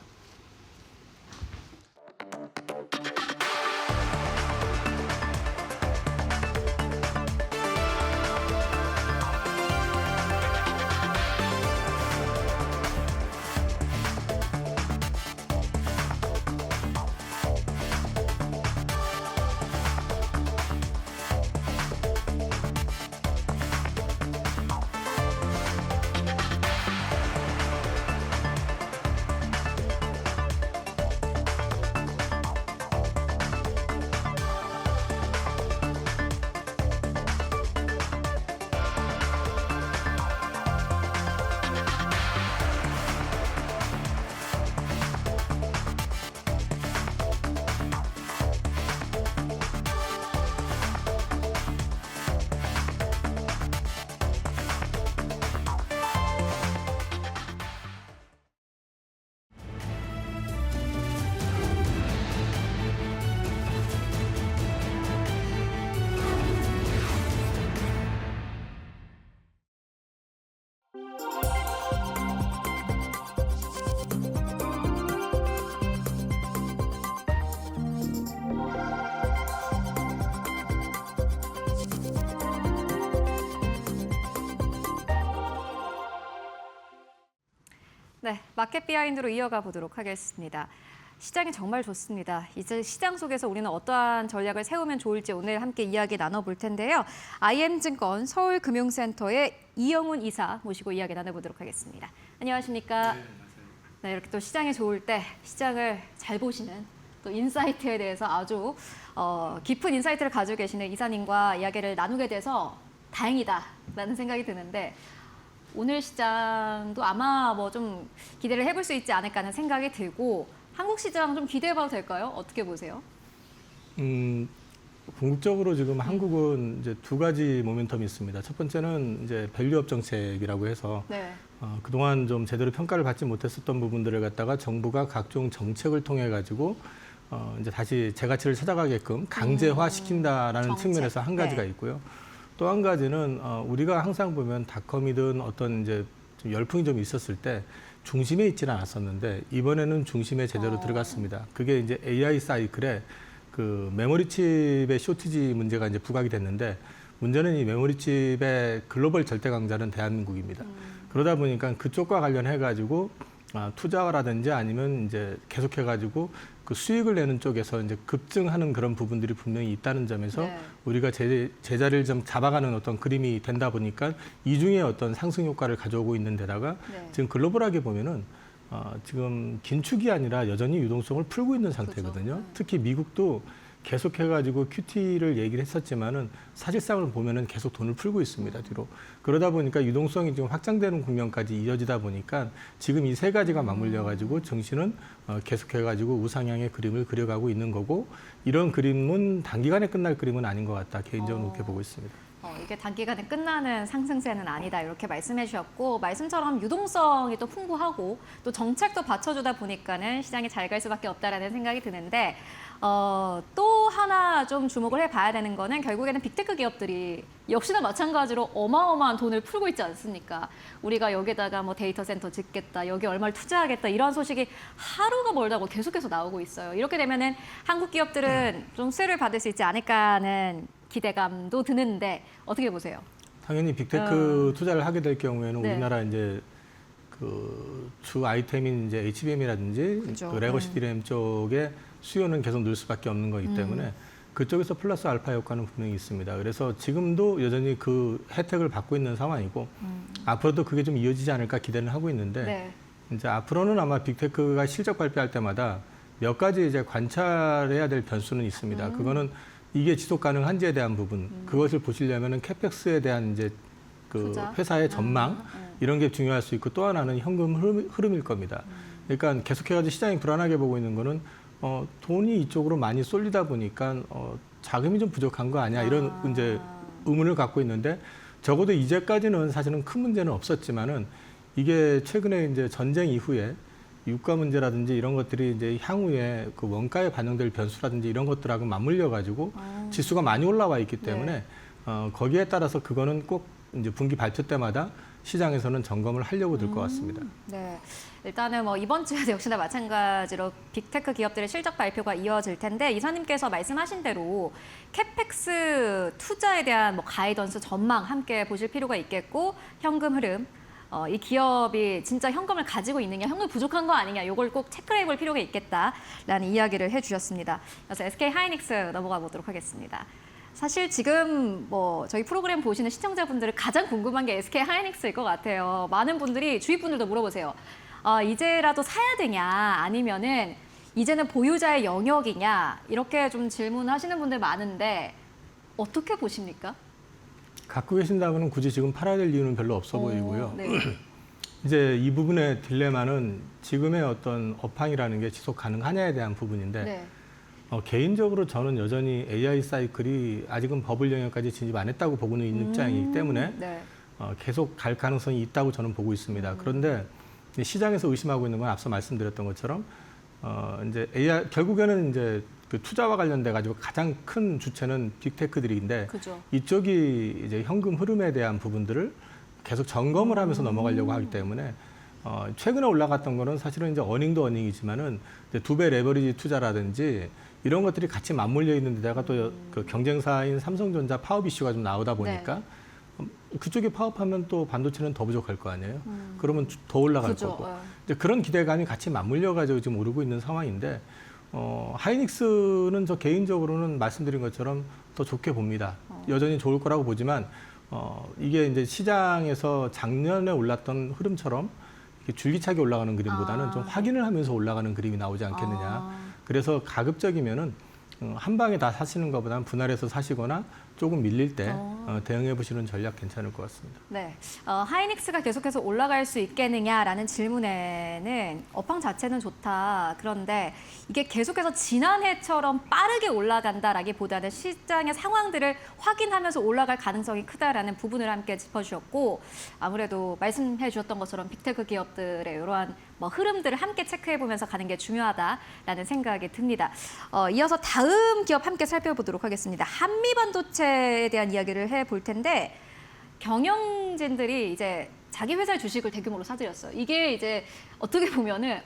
네, 마켓 비하인드로 이어가 보도록 하겠습니다. 시장이 정말 좋습니다. 이제 시장 속에서 우리는 어떠한 전략을 세우면 좋을지 오늘 함께 이야기 나눠볼 텐데요. IM증권 서울금융센터의 이영훈 이사 모시고 이야기 나눠보도록 하겠습니다. 안녕하십니까? 네, 이렇게 또 시장이 좋을 때 시장을 잘 보시는 또 인사이트에 대해서 아주 깊은 인사이트를 가지고 계시는 이사님과 이야기를 나누게 돼서 다행이다라는 생각이 드는데, 오늘 시장도 아마 뭐 좀 기대를 해볼 수 있지 않을까 하는 생각이 들고, 한국 시장 좀 기대해봐도 될까요? 어떻게 보세요? 궁극적으로 지금 한국은 이제 두 가지 모멘텀이 있습니다. 첫 번째는 이제 밸류업 정책이라고 해서 네. 그동안 좀 제대로 평가를 받지 못했었던 부분들을 갖다가 정부가 각종 정책을 통해 가지고 이제 다시 재가치를 찾아가게끔 강제화시킨다라는 정책. 측면에서 한 가지가 네. 있고요. 또 한 가지는 우리가 항상 보면 닷컴이든 어떤 이제 좀 열풍이 좀 있었을 때 중심에 있지는 않았었는데 이번에는 중심에 제대로 들어갔습니다. 그게 이제 AI 사이클에 그 메모리 칩의 쇼티지 문제가 이제 부각이 됐는데, 문제는 이 메모리 칩의 글로벌 절대 강자는 대한민국입니다. 그러다 보니까 그쪽과 관련해 가지고 투자라든지 아니면 이제 계속해 가지고 그 수익을 내는 쪽에서 이제 급증하는 그런 부분들이 분명히 있다는 점에서 네. 우리가 제자리를 좀 잡아가는 어떤 그림이 된다 보니까 이중의 어떤 상승 효과를 가져오고 있는 데다가 네. 지금 글로벌하게 보면은 지금 긴축이 아니라 여전히 유동성을 풀고 있는 상태거든요. 그렇죠. 특히 미국도 계속해가지고 QT를 얘기를 했었지만은 사실상을 보면은 계속 돈을 풀고 있습니다, 뒤로. 그러다 보니까 유동성이 지금 확장되는 국면까지 이어지다 보니까 지금 이 세 가지가 맞물려가지고 증시는 계속해가지고 우상향의 그림을 그려가고 있는 거고, 이런 그림은 단기간에 끝날 그림은 아닌 것 같다, 개인적으로 그렇게 보고 있습니다. 이게 단기간에 끝나는 상승세는 아니다 이렇게 말씀해 주셨고 말씀처럼 유동성이 또 풍부하고 또 정책도 받쳐주다 보니까는 시장이 잘 갈 수밖에 없다라는 생각이 드는데 또 하나 좀 주목을 해봐야 되는 거는 결국에는 빅테크 기업들이 역시나 마찬가지로 어마어마한 돈을 풀고 있지 않습니까? 우리가 여기다가 뭐 데이터 센터 짓겠다, 여기 얼마를 투자하겠다 이런 소식이 하루가 멀다고 계속해서 나오고 있어요. 이렇게 되면은 한국 기업들은 좀 수혜를 받을 수 있지 않을까 하는 기대감도 드는데 어떻게 보세요? 당연히 빅테크 투자를 하게 될 경우에는 네. 우리나라 이제 그 주 아이템인 이제 HBM이라든지 그죠. 그 레거시 DRAM 쪽에 수요는 계속 늘 수밖에 없는 거기 때문에 그쪽에서 플러스 알파 효과는 분명히 있습니다. 그래서 지금도 여전히 그 혜택을 받고 있는 상황이고 앞으로도 그게 좀 이어지지 않을까 기대는 하고 있는데 네. 이제 앞으로는 아마 빅테크가 실적 발표할 때마다 몇 가지 이제 관찰해야 될 변수는 있습니다. 그거는 이게 지속 가능한지에 대한 부분, 그것을 보시려면은 캐펙스에 대한 이제 그 투자? 회사의 전망 이런 게 중요할 수 있고 또 하나는 현금 흐름일 겁니다. 그러니까 계속해가지고 시장이 불안하게 보고 있는 거는 돈이 이쪽으로 많이 쏠리다 보니까 자금이 좀 부족한 거 아니야 이런 이제 의문을 갖고 있는데 적어도 이제까지는 사실은 큰 문제는 없었지만은 이게 최근에 이제 전쟁 이후에 유가 문제라든지 이런 것들이 이제 향후에 그 원가에 반영될 변수라든지 이런 것들하고 맞물려 가지고 지수가 많이 올라와 있기 때문에 거기에 따라서 그거는 꼭 이제 분기 발표 때마다 시장에서는 점검을 하려고 들 것 같습니다. 네. 일단은 뭐 이번 주에도 역시나 마찬가지로 빅테크 기업들의 실적 발표가 이어질 텐데 이사님께서 말씀하신 대로 캐펙스 투자에 대한 뭐 가이던스 전망 함께 보실 필요가 있겠고 현금 흐름 이 기업이 진짜 현금을 가지고 있느냐, 현금이 부족한 거 아니냐, 이걸 꼭 체크해 볼 필요가 있겠다라는 이야기를 해주셨습니다. 그래서 SK 하이닉스 넘어가 보도록 하겠습니다. 사실 지금 뭐 저희 프로그램 보시는 시청자분들은 가장 궁금한 게 SK 하이닉스일 것 같아요. 많은 분들이 주위 분들도 물어보세요. 이제라도 사야 되냐, 아니면은 이제는 보유자의 영역이냐 이렇게 좀 질문하시는 분들 많은데 어떻게 보십니까? 갖고 계신다고는 굳이 지금 팔아야 될 이유는 별로 없어 보이고요. 네. 이제 이 부분의 딜레마는 지금의 어떤 업황이라는 게 지속 가능하냐에 대한 부분인데 네. 개인적으로 저는 여전히 AI 사이클이 아직은 버블 영역까지 진입 안 했다고 보고는 있는 입장이기 때문에 네. 계속 갈 가능성이 있다고 저는 보고 있습니다. 그런데 시장에서 의심하고 있는 건 앞서 말씀드렸던 것처럼 이제 AI 결국에는 이제 그 투자와 관련돼 가지고 가장 큰 주체는 빅테크들인데 그죠. 이쪽이 이제 현금 흐름에 대한 부분들을 계속 점검을 하면서 넘어가려고 하기 때문에 최근에 올라갔던 거는 사실은 이제 어닝도 어닝이지만은 이제 2배 레버리지 투자라든지 이런 것들이 같이 맞물려 있는 데다가 또 그 경쟁사인 삼성전자 파업 이슈가 좀 나오다 보니까 그쪽이 파업하면 또 반도체는 더 부족할 거 아니에요. 그러면 더 올라갈 그죠. 거고. 이제 그런 기대감이 같이 맞물려 가지고 지금 오르고 있는 상황인데 하이닉스는 저 개인적으로는 말씀드린 것처럼 더 좋게 봅니다. 여전히 좋을 거라고 보지만 이게 이제 시장에서 작년에 올랐던 흐름처럼 이렇게 줄기차게 올라가는 그림보다는 좀 확인을 하면서 올라가는 그림이 나오지 않겠느냐. 그래서 가급적이면은 한 방에 다 사시는 것보다는 분할해서 사시거나 조금 밀릴 때 대응해 보시는 전략 괜찮을 것 같습니다. 네, 하이닉스가 계속해서 올라갈 수 있겠느냐라는 질문에는 업황 자체는 좋다. 그런데 이게 계속해서 지난해처럼 빠르게 올라간다라기보다는 시장의 상황들을 확인하면서 올라갈 가능성이 크다라는 부분을 함께 짚어주셨고 아무래도 말씀해 주셨던 것처럼 빅테크 기업들의 이러한 흐름들을 함께 체크해보면서 가는 게 중요하다라는 생각이 듭니다. 이어서 다음 기업 함께 살펴보도록 하겠습니다. 한미반도체에 대한 이야기를 해볼 텐데 경영진들이 이제 자기 회사 주식을 대규모로 사들였어요. 이게 이제 어떻게 보면은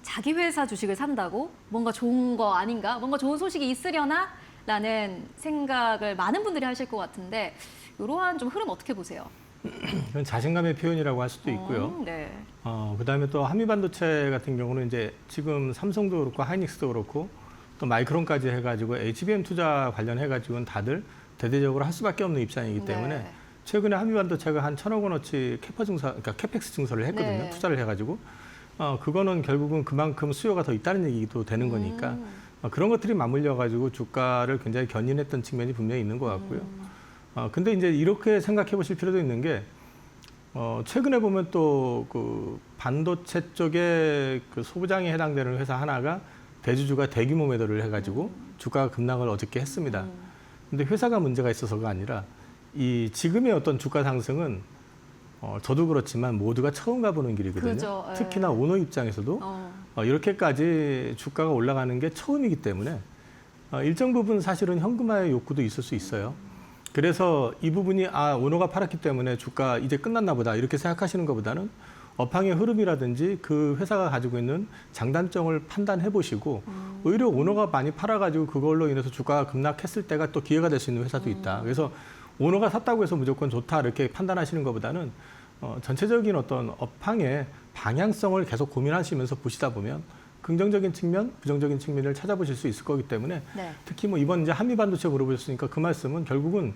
자기 회사 주식을 산다고 뭔가 좋은 거 아닌가? 뭔가 좋은 소식이 있으려나? 라는 생각을 많은 분들이 하실 것 같은데 이러한 좀 흐름 어떻게 보세요? 이건 자신감의 표현이라고 할 수도 있고요. 네. 그다음에 또 한미반도체 같은 경우는 이제 지금 삼성도 그렇고 하이닉스도 그렇고 또 마이크론까지 해가지고 HBM 투자 관련해가지고는 다들 대대적으로 할 수밖에 없는 입장이기 때문에 네. 최근에 한미반도체가 한 1,000억 원어치 그러니까 캐펙스 증설을 했거든요. 네. 투자를 해가지고 그거는 결국은 그만큼 수요가 더 있다는 얘기도 되는 거니까 그런 것들이 맞물려가지고 주가를 굉장히 견인했던 측면이 분명히 있는 것 같고요. 근데 이제 이렇게 생각해 보실 필요도 있는 게 최근에 보면 또 그 반도체 쪽에 그 소부장에 해당되는 회사 하나가 대주주가 대규모 매도를 해가지고 주가가 급락을 어저께 했습니다. 근데 회사가 문제가 있어서가 아니라 이 지금의 어떤 주가 상승은 저도 그렇지만 모두가 처음 가보는 길이거든요. 그죠, 예. 특히나 오너 입장에서도 이렇게까지 주가가 올라가는 게 처음이기 때문에 일정 부분 사실은 현금화의 욕구도 있을 수 있어요. 그래서 이 부분이 오너가 팔았기 때문에 주가 이제 끝났나 보다 이렇게 생각하시는 것보다는 업황의 흐름이라든지 그 회사가 가지고 있는 장단점을 판단해 보시고 오히려 오너가 많이 팔아가지고 그걸로 인해서 주가가 급락했을 때가 또 기회가 될 수 있는 회사도 있다. 그래서 오너가 샀다고 해서 무조건 좋다 이렇게 판단하시는 것보다는 전체적인 어떤 업황의 방향성을 계속 고민하시면서 보시다 보면 긍정적인 측면, 부정적인 측면을 찾아보실 수 있을 거기 때문에 네. 특히 뭐 이번 이제 한미반도체 물어보셨으니까 그 말씀은 결국은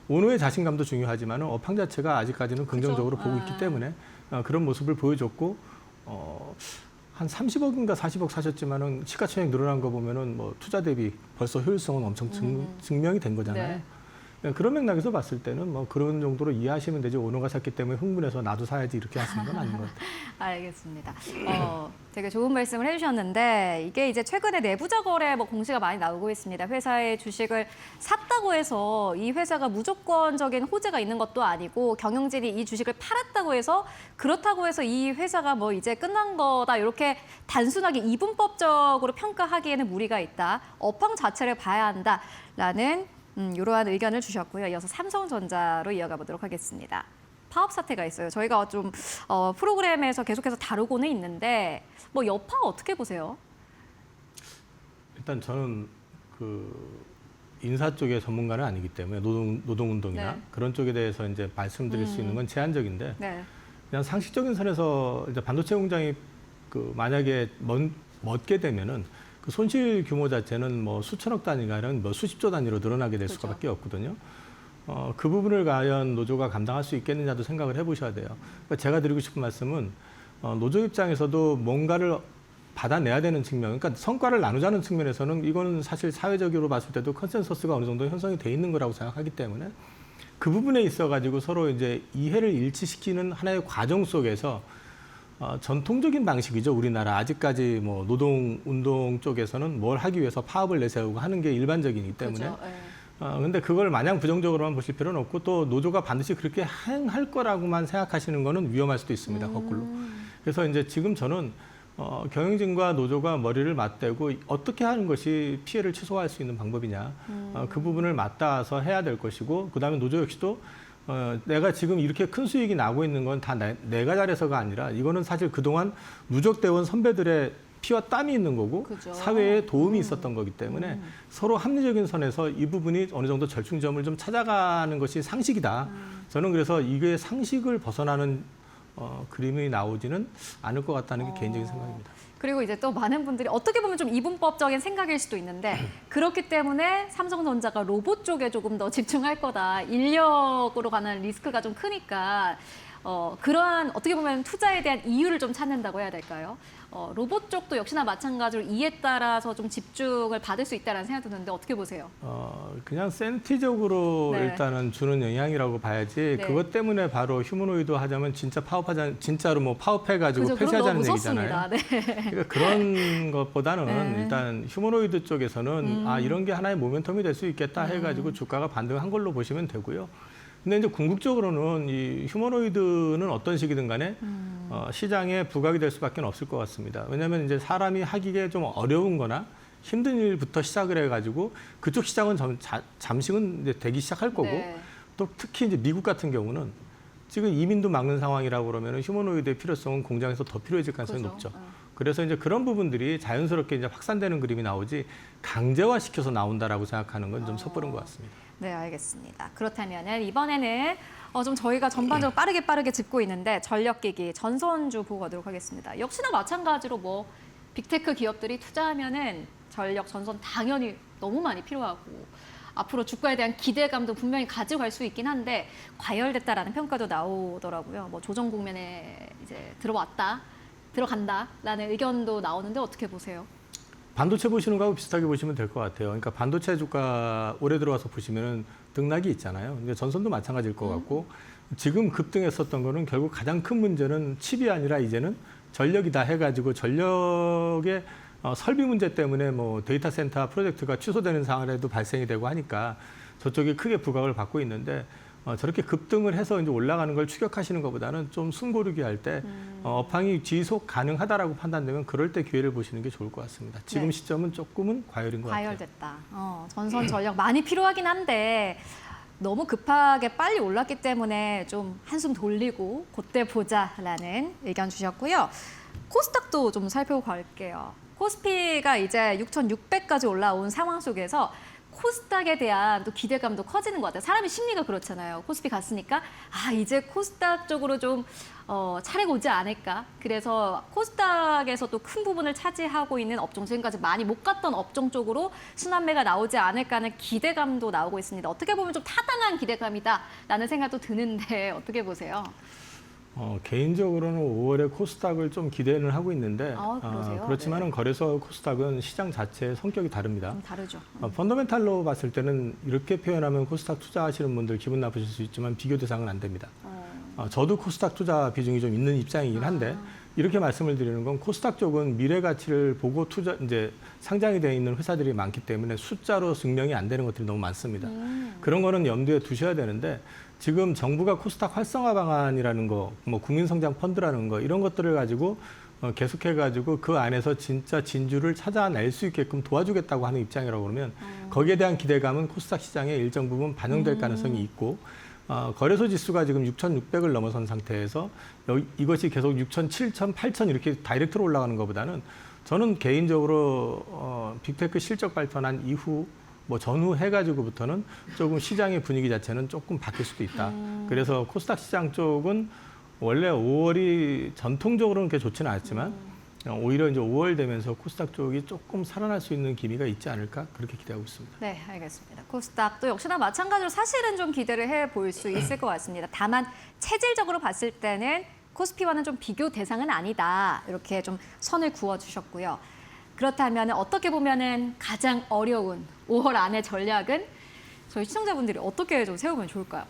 오너의 자신감도 중요하지만 업황 자체가 아직까지는 긍정적으로 보고 있기 때문에 그런 모습을 보여줬고 한 30억인가 40억 사셨지만은 시가총액 늘어난 거 보면은 뭐 투자 대비 벌써 효율성은 엄청 증명이 된 거잖아요. 네. 그런 맥락에서 봤을 때는 뭐 그런 정도로 이해하시면 되지 오너가 샀기 때문에 흥분해서 나도 사야지 이렇게 하시는 건 아닌 것 같아요. 알겠습니다. 되게 좋은 말씀을 해주셨는데 이게 이제 최근에 내부자 거래 뭐 공시가 많이 나오고 있습니다. 회사의 주식을 샀다고 해서 이 회사가 무조건적인 호재가 있는 것도 아니고 경영진이 이 주식을 팔았다고 해서 그렇다고 해서 이 회사가 뭐 이제 끝난 거다 이렇게 단순하게 이분법적으로 평가하기에는 무리가 있다. 업황 자체를 봐야 한다라는 이러한 의견을 주셨고요. 이어서 삼성전자로 이어가 보도록 하겠습니다. 파업 사태가 있어요. 저희가 좀 프로그램에서 계속해서 다루고는 있는데 뭐 여파 어떻게 보세요? 일단 저는 그 인사 쪽의 전문가는 아니기 때문에 노동운동이나 네. 그런 쪽에 대해서 이제 말씀드릴 수 있는 건 제한적인데 네. 그냥 상식적인 선에서 이제 반도체 공장이 그 만약에 멎게 되면은 그 손실 규모 자체는 뭐 수천억 단위가 아니라 뭐 수십조 단위로 늘어나게 될 그렇죠. 수밖에 없거든요. 그 부분을 과연 노조가 감당할 수 있겠느냐도 생각을 해보셔야 돼요. 그러니까 제가 드리고 싶은 말씀은 노조 입장에서도 뭔가를 받아내야 되는 측면, 그러니까 성과를 나누자는 측면에서는 이거는 사실 사회적으로 봤을 때도 컨센서스가 어느 정도 형성이 돼 있는 거라고 생각하기 때문에 그 부분에 있어가지고 서로 이제 이해를 일치시키는 하나의 과정 속에서 전통적인 방식이죠. 우리나라 아직까지 뭐 노동운동 쪽에서는 뭘 하기 위해서 파업을 내세우고 하는 게 일반적이기 때문에 그렇죠. 네. 근데 그걸 마냥 부정적으로만 보실 필요는 없고 또 노조가 반드시 그렇게 행할 거라고만 생각하시는 거는 위험할 수도 있습니다. 거꾸로. 그래서 이제 지금 저는 경영진과 노조가 머리를 맞대고 어떻게 하는 것이 피해를 최소화할 수 있는 방법이냐. 그 부분을 맞닿아서 해야 될 것이고 그다음에 노조 역시도 내가 지금 이렇게 큰 수익이 나고 있는 건 다 내가 잘해서가 아니라 이거는 사실 그동안 누적되어온 선배들의 피와 땀이 있는 거고 그죠. 사회에 도움이 있었던 거기 때문에 서로 합리적인 선에서 이 부분이 어느 정도 절충점을 좀 찾아가는 것이 상식이다. 저는 그래서 이게 상식을 벗어나는 그림이 나오지는 않을 것 같다는 게 개인적인 생각입니다. 그리고 이제 또 많은 분들이 어떻게 보면 좀 이분법적인 생각일 수도 있는데 그렇기 때문에 삼성전자가 로봇 쪽에 조금 더 집중할 거다. 인력으로 가는 리스크가 좀 크니까 그러한 어떻게 보면 투자에 대한 이유를 좀 찾는다고 해야 될까요? 로봇 쪽도 역시나 마찬가지로 이에 따라서 좀 집중을 받을 수 있다는 생각이 드는데 어떻게 보세요? 그냥 센티적으로 네. 일단은 주는 영향이라고 봐야지 네. 그것 때문에 바로 휴머노이드 하자면 진짜로 뭐 파업해가지고 그죠, 그럼 너무 폐쇄하자는 얘기잖아요. 무섭습니다. 네. 그러니까 그런 것보다는 네. 일단 휴머노이드 쪽에서는 이런 게 하나의 모멘텀이 될 수 있겠다 해가지고 주가가 반등한 걸로 보시면 되고요. 근데 이제 궁극적으로는 이 휴머노이드는 어떤 식이든 간에 시장에 부각이 될 수밖에 없을 것 같습니다. 왜냐하면 이제 사람이 하기에 좀 어려운 거나 힘든 일부터 시작을 해가지고 그쪽 시장은 잠식은 이제 되기 시작할 거고 네. 또 특히 이제 미국 같은 경우는 지금 이민도 막는 상황이라고 그러면 휴머노이드의 필요성은 공장에서 더 필요해질 가능성이 그렇죠. 높죠. 그래서 이제 그런 부분들이 자연스럽게 이제 확산되는 그림이 나오지 강제화시켜서 나온다라고 생각하는 건 좀 섣부른 것 같습니다. 네, 알겠습니다. 그렇다면 이번에는 좀 저희가 전반적으로 빠르게 짚고 있는데 전력기기, 전선주 보고 가도록 하겠습니다. 역시나 마찬가지로 뭐 빅테크 기업들이 투자하면은 전력, 전선 당연히 너무 많이 필요하고 앞으로 주가에 대한 기대감도 분명히 가지고 갈 수 있긴 한데 과열됐다라는 평가도 나오더라고요. 뭐 조정 국면에 이제 들어간다라는 의견도 나오는데 어떻게 보세요? 반도체 보시는 거하고 비슷하게 보시면 될 것 같아요. 그러니까 반도체 주가 올해 들어와서 보시면은 등락이 있잖아요. 근데 전선도 마찬가지일 것 같고 지금 급등했었던 거는 결국 가장 큰 문제는 칩이 아니라 이제는 전력이다 해가지고 전력의 설비 문제 때문에 뭐 데이터 센터 프로젝트가 취소되는 상황에도 발생이 되고 하니까 저쪽이 크게 부각을 받고 있는데 저렇게 급등을 해서 이제 올라가는 걸 추격하시는 것보다는 좀 숨고르기 할 때 업황이 지속 가능하다라고 판단되면 그럴 때 기회를 보시는 게 좋을 것 같습니다. 지금 네. 시점은 조금은 과열인 것 같아요. 과열됐다. 전선 전력 많이 필요하긴 한데 너무 급하게 빨리 올랐기 때문에 좀 한숨 돌리고 그때 보자라는 의견 주셨고요. 코스닥도 좀 살펴보고 갈게요. 코스피가 이제 6,600까지 올라온 상황 속에서 코스닥에 대한 또 기대감도 커지는 것 같아요. 사람의 심리가 그렇잖아요. 코스피 갔으니까 이제 코스닥 쪽으로 좀 차례가 오지 않을까. 그래서 코스닥에서 또 큰 부분을 차지하고 있는 업종, 지금까지 많이 못 갔던 업종 쪽으로 순환매가 나오지 않을까 하는 기대감도 나오고 있습니다. 어떻게 보면 좀 타당한 기대감이다라는 생각도 드는데 어떻게 보세요? 개인적으로는 5월에 코스닥을 좀 기대는 하고 있는데 그러세요? 그렇지만은 거래소 코스닥은 시장 자체의 성격이 다릅니다. 좀 다르죠. 펀더멘탈로 봤을 때는 이렇게 표현하면 코스닥 투자하시는 분들 기분 나쁘실 수 있지만 비교 대상은 안 됩니다. 저도 코스닥 투자 비중이 좀 있는 입장이긴 한데 이렇게 말씀을 드리는 건 코스닥 쪽은 미래 가치를 보고 이제 상장이 되어 있는 회사들이 많기 때문에 숫자로 증명이 안 되는 것들이 너무 많습니다. 그런 거는 염두에 두셔야 되는데 지금 정부가 코스닥 활성화 방안이라는 거, 뭐 국민성장 펀드라는 거 이런 것들을 가지고 계속해가지고 그 안에서 진짜 진주를 찾아낼 수 있게끔 도와주겠다고 하는 입장이라고 그러면 거기에 대한 기대감은 코스닥 시장에 일정 부분 반영될 가능성이 있고 거래소 지수가 지금 6,600을 넘어선 상태에서 이것이 계속 6,000, 7,000, 8,000 이렇게 다이렉트로 올라가는 것보다는 저는 개인적으로 빅테크 실적 발표한 이후 뭐 전후 해가지고부터는 조금 시장의 분위기 자체는 조금 바뀔 수도 있다. 그래서 코스닥 시장 쪽은 원래 5월이 전통적으로는 그렇게 좋지는 않았지만 오히려 이제 5월 되면서 코스닥 쪽이 조금 살아날 수 있는 기미가 있지 않을까 그렇게 기대하고 있습니다. 네, 알겠습니다. 코스닥도 역시나 마찬가지로 사실은 좀 기대를 해볼 수 있을 것 같습니다. 다만 체질적으로 봤을 때는 코스피와는 좀 비교 대상은 아니다. 이렇게 좀 선을 그어주셨고요. 그렇다면 어떻게 보면은 가장 어려운 5월 안의 전략은 저희 시청자분들이 어떻게 좀 세우면 좋을까요?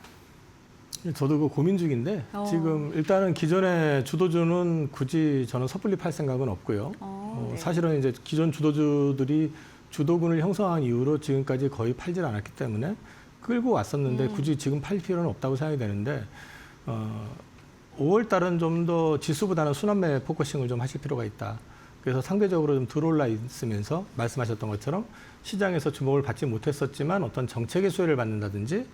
저도 그 고민 중인데 지금 일단은 기존의 주도주는 굳이 저는 섣불리 팔 생각은 없고요. 네. 사실은 이제 기존 주도주들이 주도군을 형성한 이후로 지금까지 거의 팔질 않았기 때문에 끌고 왔었는데 굳이 지금 팔 필요는 없다고 생각이 되는데 5월 달은 좀 더 지수보다는 순환매 포커싱을 좀 하실 필요가 있다. 그래서 상대적으로 좀 덜 올라 있으면서 말씀하셨던 것처럼 시장에서 주목을 받지 못했었지만 어떤 정책의 수혜를 받는다든지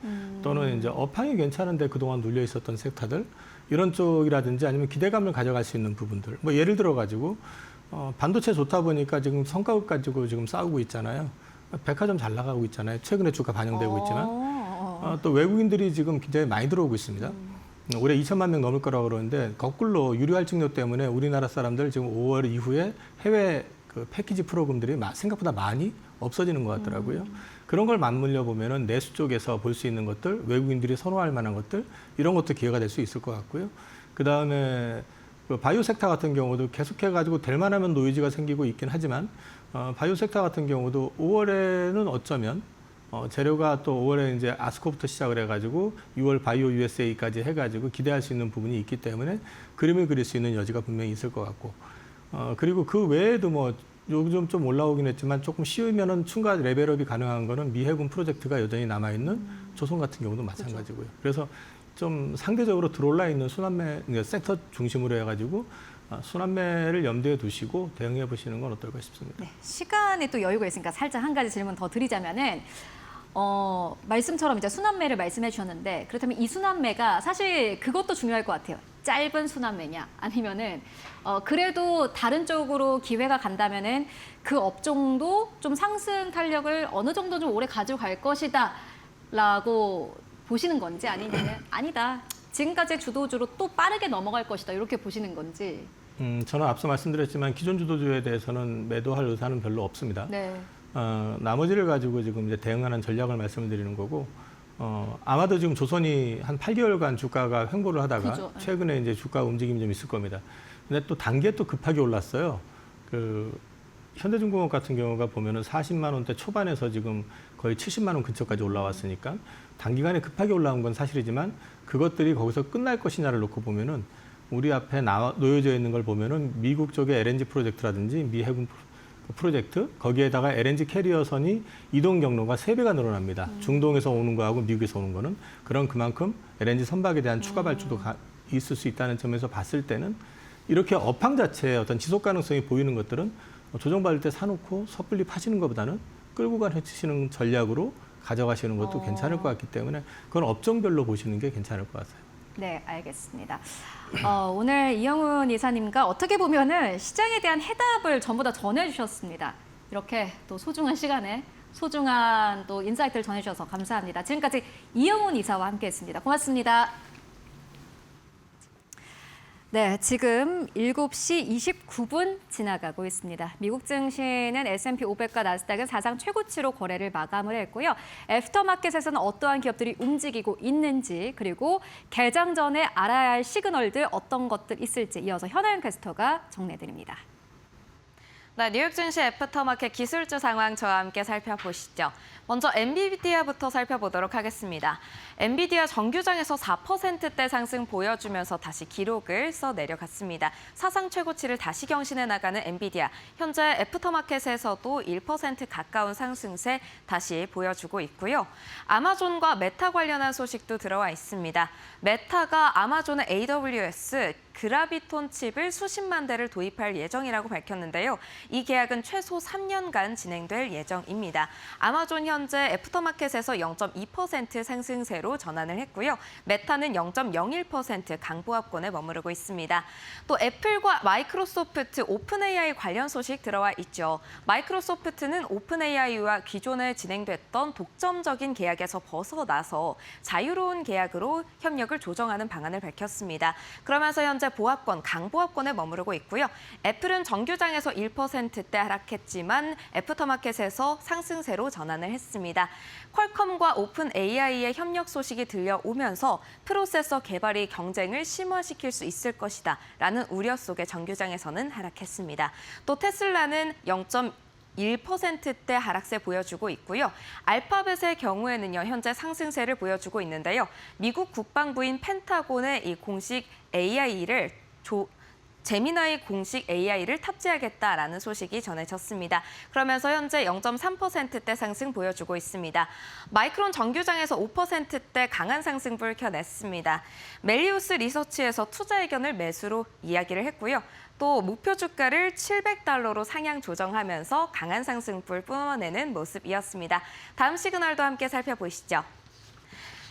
또는 이제 업황이 괜찮은데 그동안 눌려 있었던 섹터들 이런 쪽이라든지 아니면 기대감을 가져갈 수 있는 부분들. 뭐 예를 들어 가지고 반도체 좋다 보니까 지금 성과급 가지고 지금 싸우고 있잖아요. 백화점 잘 나가고 있잖아요. 최근에 주가 반영되고 있지만 또 외국인들이 지금 굉장히 많이 들어오고 있습니다. 올해 2천만 명 넘을 거라고 그러는데 거꾸로 유료할증료 때문에 우리나라 사람들 지금 5월 이후에 해외 그 패키지 프로그램들이 생각보다 많이 없어지는 것 같더라고요. 그런 걸 맞물려 보면은 내수 쪽에서 볼 수 있는 것들, 외국인들이 선호할 만한 것들 이런 것도 기회가 될 수 있을 것 같고요. 그 다음에 그 바이오 섹터 같은 경우도 계속해가지고 될 만하면 노이즈가 생기고 있긴 하지만 바이오 섹터 같은 경우도 5월에는 어쩌면 재료가 또 5월에 이제 아스코부터 시작을 해가지고 6월 바이오 USA까지 해가지고 기대할 수 있는 부분이 있기 때문에 그림을 그릴 수 있는 여지가 분명히 있을 것 같고 그리고 그 외에도 뭐 요즘 좀 올라오긴 했지만 조금 쉬우면은 추가 레벨업이 가능한 거는 미해군 프로젝트가 여전히 남아있는 조선 같은 경우도 마찬가지고요. 그래서 좀 상대적으로 들어올라 있는 순환매 섹터 중심으로 해가지고 순환매를 염두에 두시고 대응해 보시는 건 어떨까 싶습니다. 네, 시간에 또 여유가 있으니까 살짝 한 가지 질문 더 드리자면은 말씀처럼 이제 순환매를 말씀해 주셨는데 그렇다면 이 순환매가 사실 그것도 중요할 것 같아요. 짧은 순환매냐 아니면은 그래도 다른 쪽으로 기회가 간다면은 그 업종도 좀 상승 탄력을 어느 정도 좀 오래 가져갈 것이다라고 보시는 건지 아니면 아니다. 지금까지의 주도주로 또 빠르게 넘어갈 것이다. 이렇게 보시는 건지. 저는 앞서 말씀드렸지만 기존 주도주에 대해서는 매도할 의사는 별로 없습니다. 네. 나머지를 가지고 지금 이제 대응하는 전략을 말씀을 드리는 거고, 아마도 지금 조선이 한 8개월간 주가가 횡보를 하다가 그죠. 최근에 이제 주가 움직임이 좀 있을 겁니다. 근데 또 단기에 또 급하게 올랐어요. 현대중공업 같은 경우가 보면은 40만 원대 초반에서 지금 거의 70만 원 근처까지 올라왔으니까 단기간에 급하게 올라온 건 사실이지만 그것들이 거기서 끝날 것이냐를 놓고 보면은 우리 앞에 놓여져 있는 걸 보면은 미국 쪽의 LNG 프로젝트라든지 미 해군 프로젝트, 거기에다가 LNG 캐리어선이 이동 경로가 3배가 늘어납니다. 중동에서 오는 거하고 미국에서 오는 거는 그만큼 LNG 선박에 대한 추가 발주도 있을 수 있다는 점에서 봤을 때는 이렇게 업황 자체의 어떤 지속 가능성이 보이는 것들은 조정받을 때 사놓고 섣불리 파시는 것보다는 끌고 가시는 전략으로 가져가시는 것도 괜찮을 것 같기 때문에 그건 업종별로 보시는 게 괜찮을 것 같아요. 네, 알겠습니다. 오늘 이영훈 이사님과 어떻게 보면은 시장에 대한 해답을 전부 다 전해주셨습니다. 이렇게 또 소중한 시간에 소중한 또 인사이트를 전해주셔서 감사합니다. 지금까지 이영훈 이사와 함께했습니다. 고맙습니다. 네, 지금 7시 29분 지나가고 있습니다. 미국 증시는 S&P 500과 나스닥은 사상 최고치로 거래를 마감을 했고요. 애프터마켓에서는 어떠한 기업들이 움직이고 있는지 그리고 개장 전에 알아야 할 시그널들 어떤 것들 있을지 이어서 현아연 캐스터가 정리해드립니다. 네, 뉴욕 증시 애프터마켓 기술주 상황 저와 함께 살펴보시죠. 먼저 엔비디아부터 살펴보도록 하겠습니다. 엔비디아 정규장에서 4%대 상승 보여주면서 다시 기록을 써 내려갔습니다. 사상 최고치를 다시 경신해 나가는 엔비디아. 현재 애프터마켓에서도 1% 가까운 상승세 다시 보여주고 있고요. 아마존과 메타 관련한 소식도 들어와 있습니다. 메타가 아마존의 AWS 그라비톤 칩을 수십만 대를 도입할 예정이라고 밝혔는데요. 이 계약은 최소 3년간 진행될 예정입니다. 아마존 현재 애프터마켓에서 0.2% 상승세로 전환을 했고요. 메타는 0.01% 강보합권에 머무르고 있습니다. 또 애플과 마이크로소프트 오픈AI 관련 소식 들어와 있죠. 마이크로소프트는 오픈AI와 기존에 진행됐던 독점적인 계약에서 벗어나서 자유로운 계약으로 협력을 조정하는 방안을 밝혔습니다. 그러면서 현재 보합권, 강보합권에 머무르고 있고요. 애플은 정규장에서 1%대 하락했지만 애프터마켓에서 상승세로 전환을 했습니다. 퀄컴과 오픈AI의 협력 소식이 들려오면서 프로세서 개발이 경쟁을 심화시킬 수 있을 것이다 라는 우려 속에 정규장에서는 하락했습니다. 또 테슬라는 1%대 하락세 보여주고 있고요. 알파벳의 경우에는요, 현재 상승세를 보여주고 있는데요. 미국 국방부인 펜타곤의 이 공식 AI를 제미나이 공식 AI를 탑재하겠다라는 소식이 전해졌습니다. 그러면서 현재 0.3%대 상승 보여주고 있습니다. 마이크론 정규장에서 5%대 강한 상승불 켜냈습니다. 멜리우스 리서치에서 투자 의견을 매수로 이야기를 했고요. 또 목표 주가를 700달러로 상향 조정하면서 강한 상승불 뿜어내는 모습이었습니다. 다음 시그널도 함께 살펴보시죠.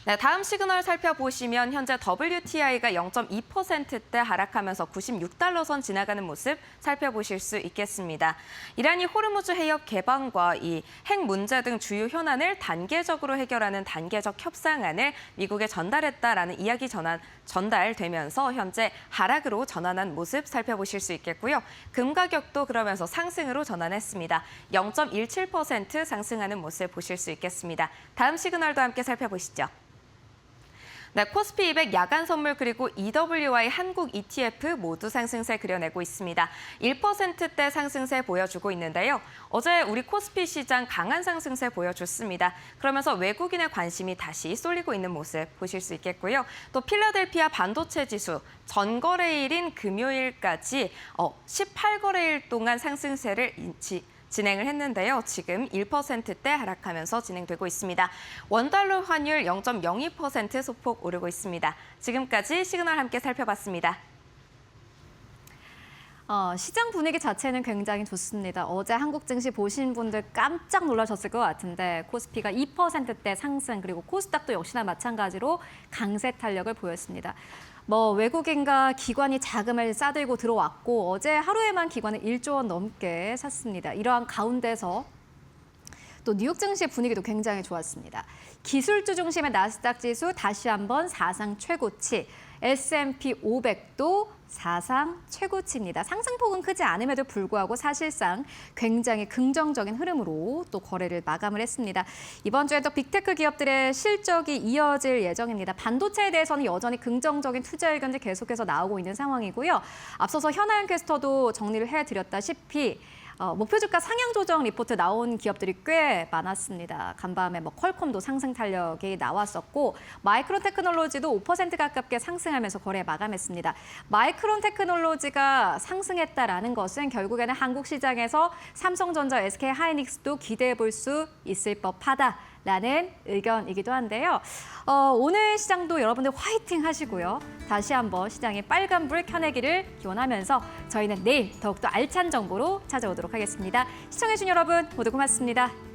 네, 다음 시그널 살펴보시면 현재 WTI가 0.2%대 하락하면서 96달러 선 지나가는 모습 살펴보실 수 있겠습니다. 이란이 호르무즈 해협 개방과 이 핵 문제 등 주요 현안을 단계적으로 해결하는 단계적 협상안을 미국에 전달했다라는 이야기 전달되면서 현재 하락으로 전환한 모습 살펴보실 수 있겠고요. 금 가격도 그러면서 상승으로 전환했습니다. 0.17% 상승하는 모습 보실 수 있겠습니다. 다음 시그널도 함께 살펴보시죠. 네, 코스피 200 야간 선물 그리고 EWI 한국 ETF 모두 상승세 그려내고 있습니다. 1%대 상승세 보여주고 있는데요. 어제 우리 코스피 시장 강한 상승세 보여줬습니다. 그러면서 외국인의 관심이 다시 쏠리고 있는 모습 보실 수 있겠고요. 또 필라델피아 반도체 지수 전거래일인 금요일까지 18거래일 동안 상승세를 진행을 했는데요. 지금 1%대 하락하면서 진행되고 있습니다. 원달러 환율 0.02% 소폭 오르고 있습니다. 지금까지 시그널 함께 살펴봤습니다. 시장 분위기 자체는 굉장히 좋습니다. 어제 한국 증시 보신 분들 깜짝 놀라셨을 것 같은데 코스피가 2%대 상승 그리고 코스닥도 역시나 마찬가지로 강세 탄력을 보였습니다. 외국인과 기관이 자금을 싸들고 들어왔고 어제 하루에만 기관은 1조 원 넘게 샀습니다. 이러한 가운데서 또 뉴욕 증시 분위기도 굉장히 좋았습니다. 기술주 중심의 나스닥 지수 다시 한번 사상 최고치, S&P 500도 사상 최고치입니다. 상승폭은 크지 않음에도 불구하고 사실상 굉장히 긍정적인 흐름으로 또 거래를 마감을 했습니다. 이번 주에도 빅테크 기업들의 실적이 이어질 예정입니다. 반도체에 대해서는 여전히 긍정적인 투자 의견이 계속해서 나오고 있는 상황이고요. 앞서서 현아연 캐스터도 정리를 해드렸다시피 목표 주가 상향 조정 리포트 나온 기업들이 꽤 많았습니다. 간밤에 퀄컴도 상승 탄력이 나왔었고 마이크론 테크놀로지도 5% 가깝게 상승하면서 거래 마감했습니다. 마이크론 테크놀로지가 상승했다라는 것은 결국에는 한국 시장에서 삼성전자, SK 하이닉스도 기대해 볼 수 있을 법하다라는 의견이기도 한데요. 오늘 시장도 여러분들 화이팅 하시고요. 다시 한번 시장에 빨간불 켜내기를 기원하면서 저희는 내일 더욱더 알찬 정보로 찾아오도록 하겠습니다. 시청해주신 여러분 모두 고맙습니다.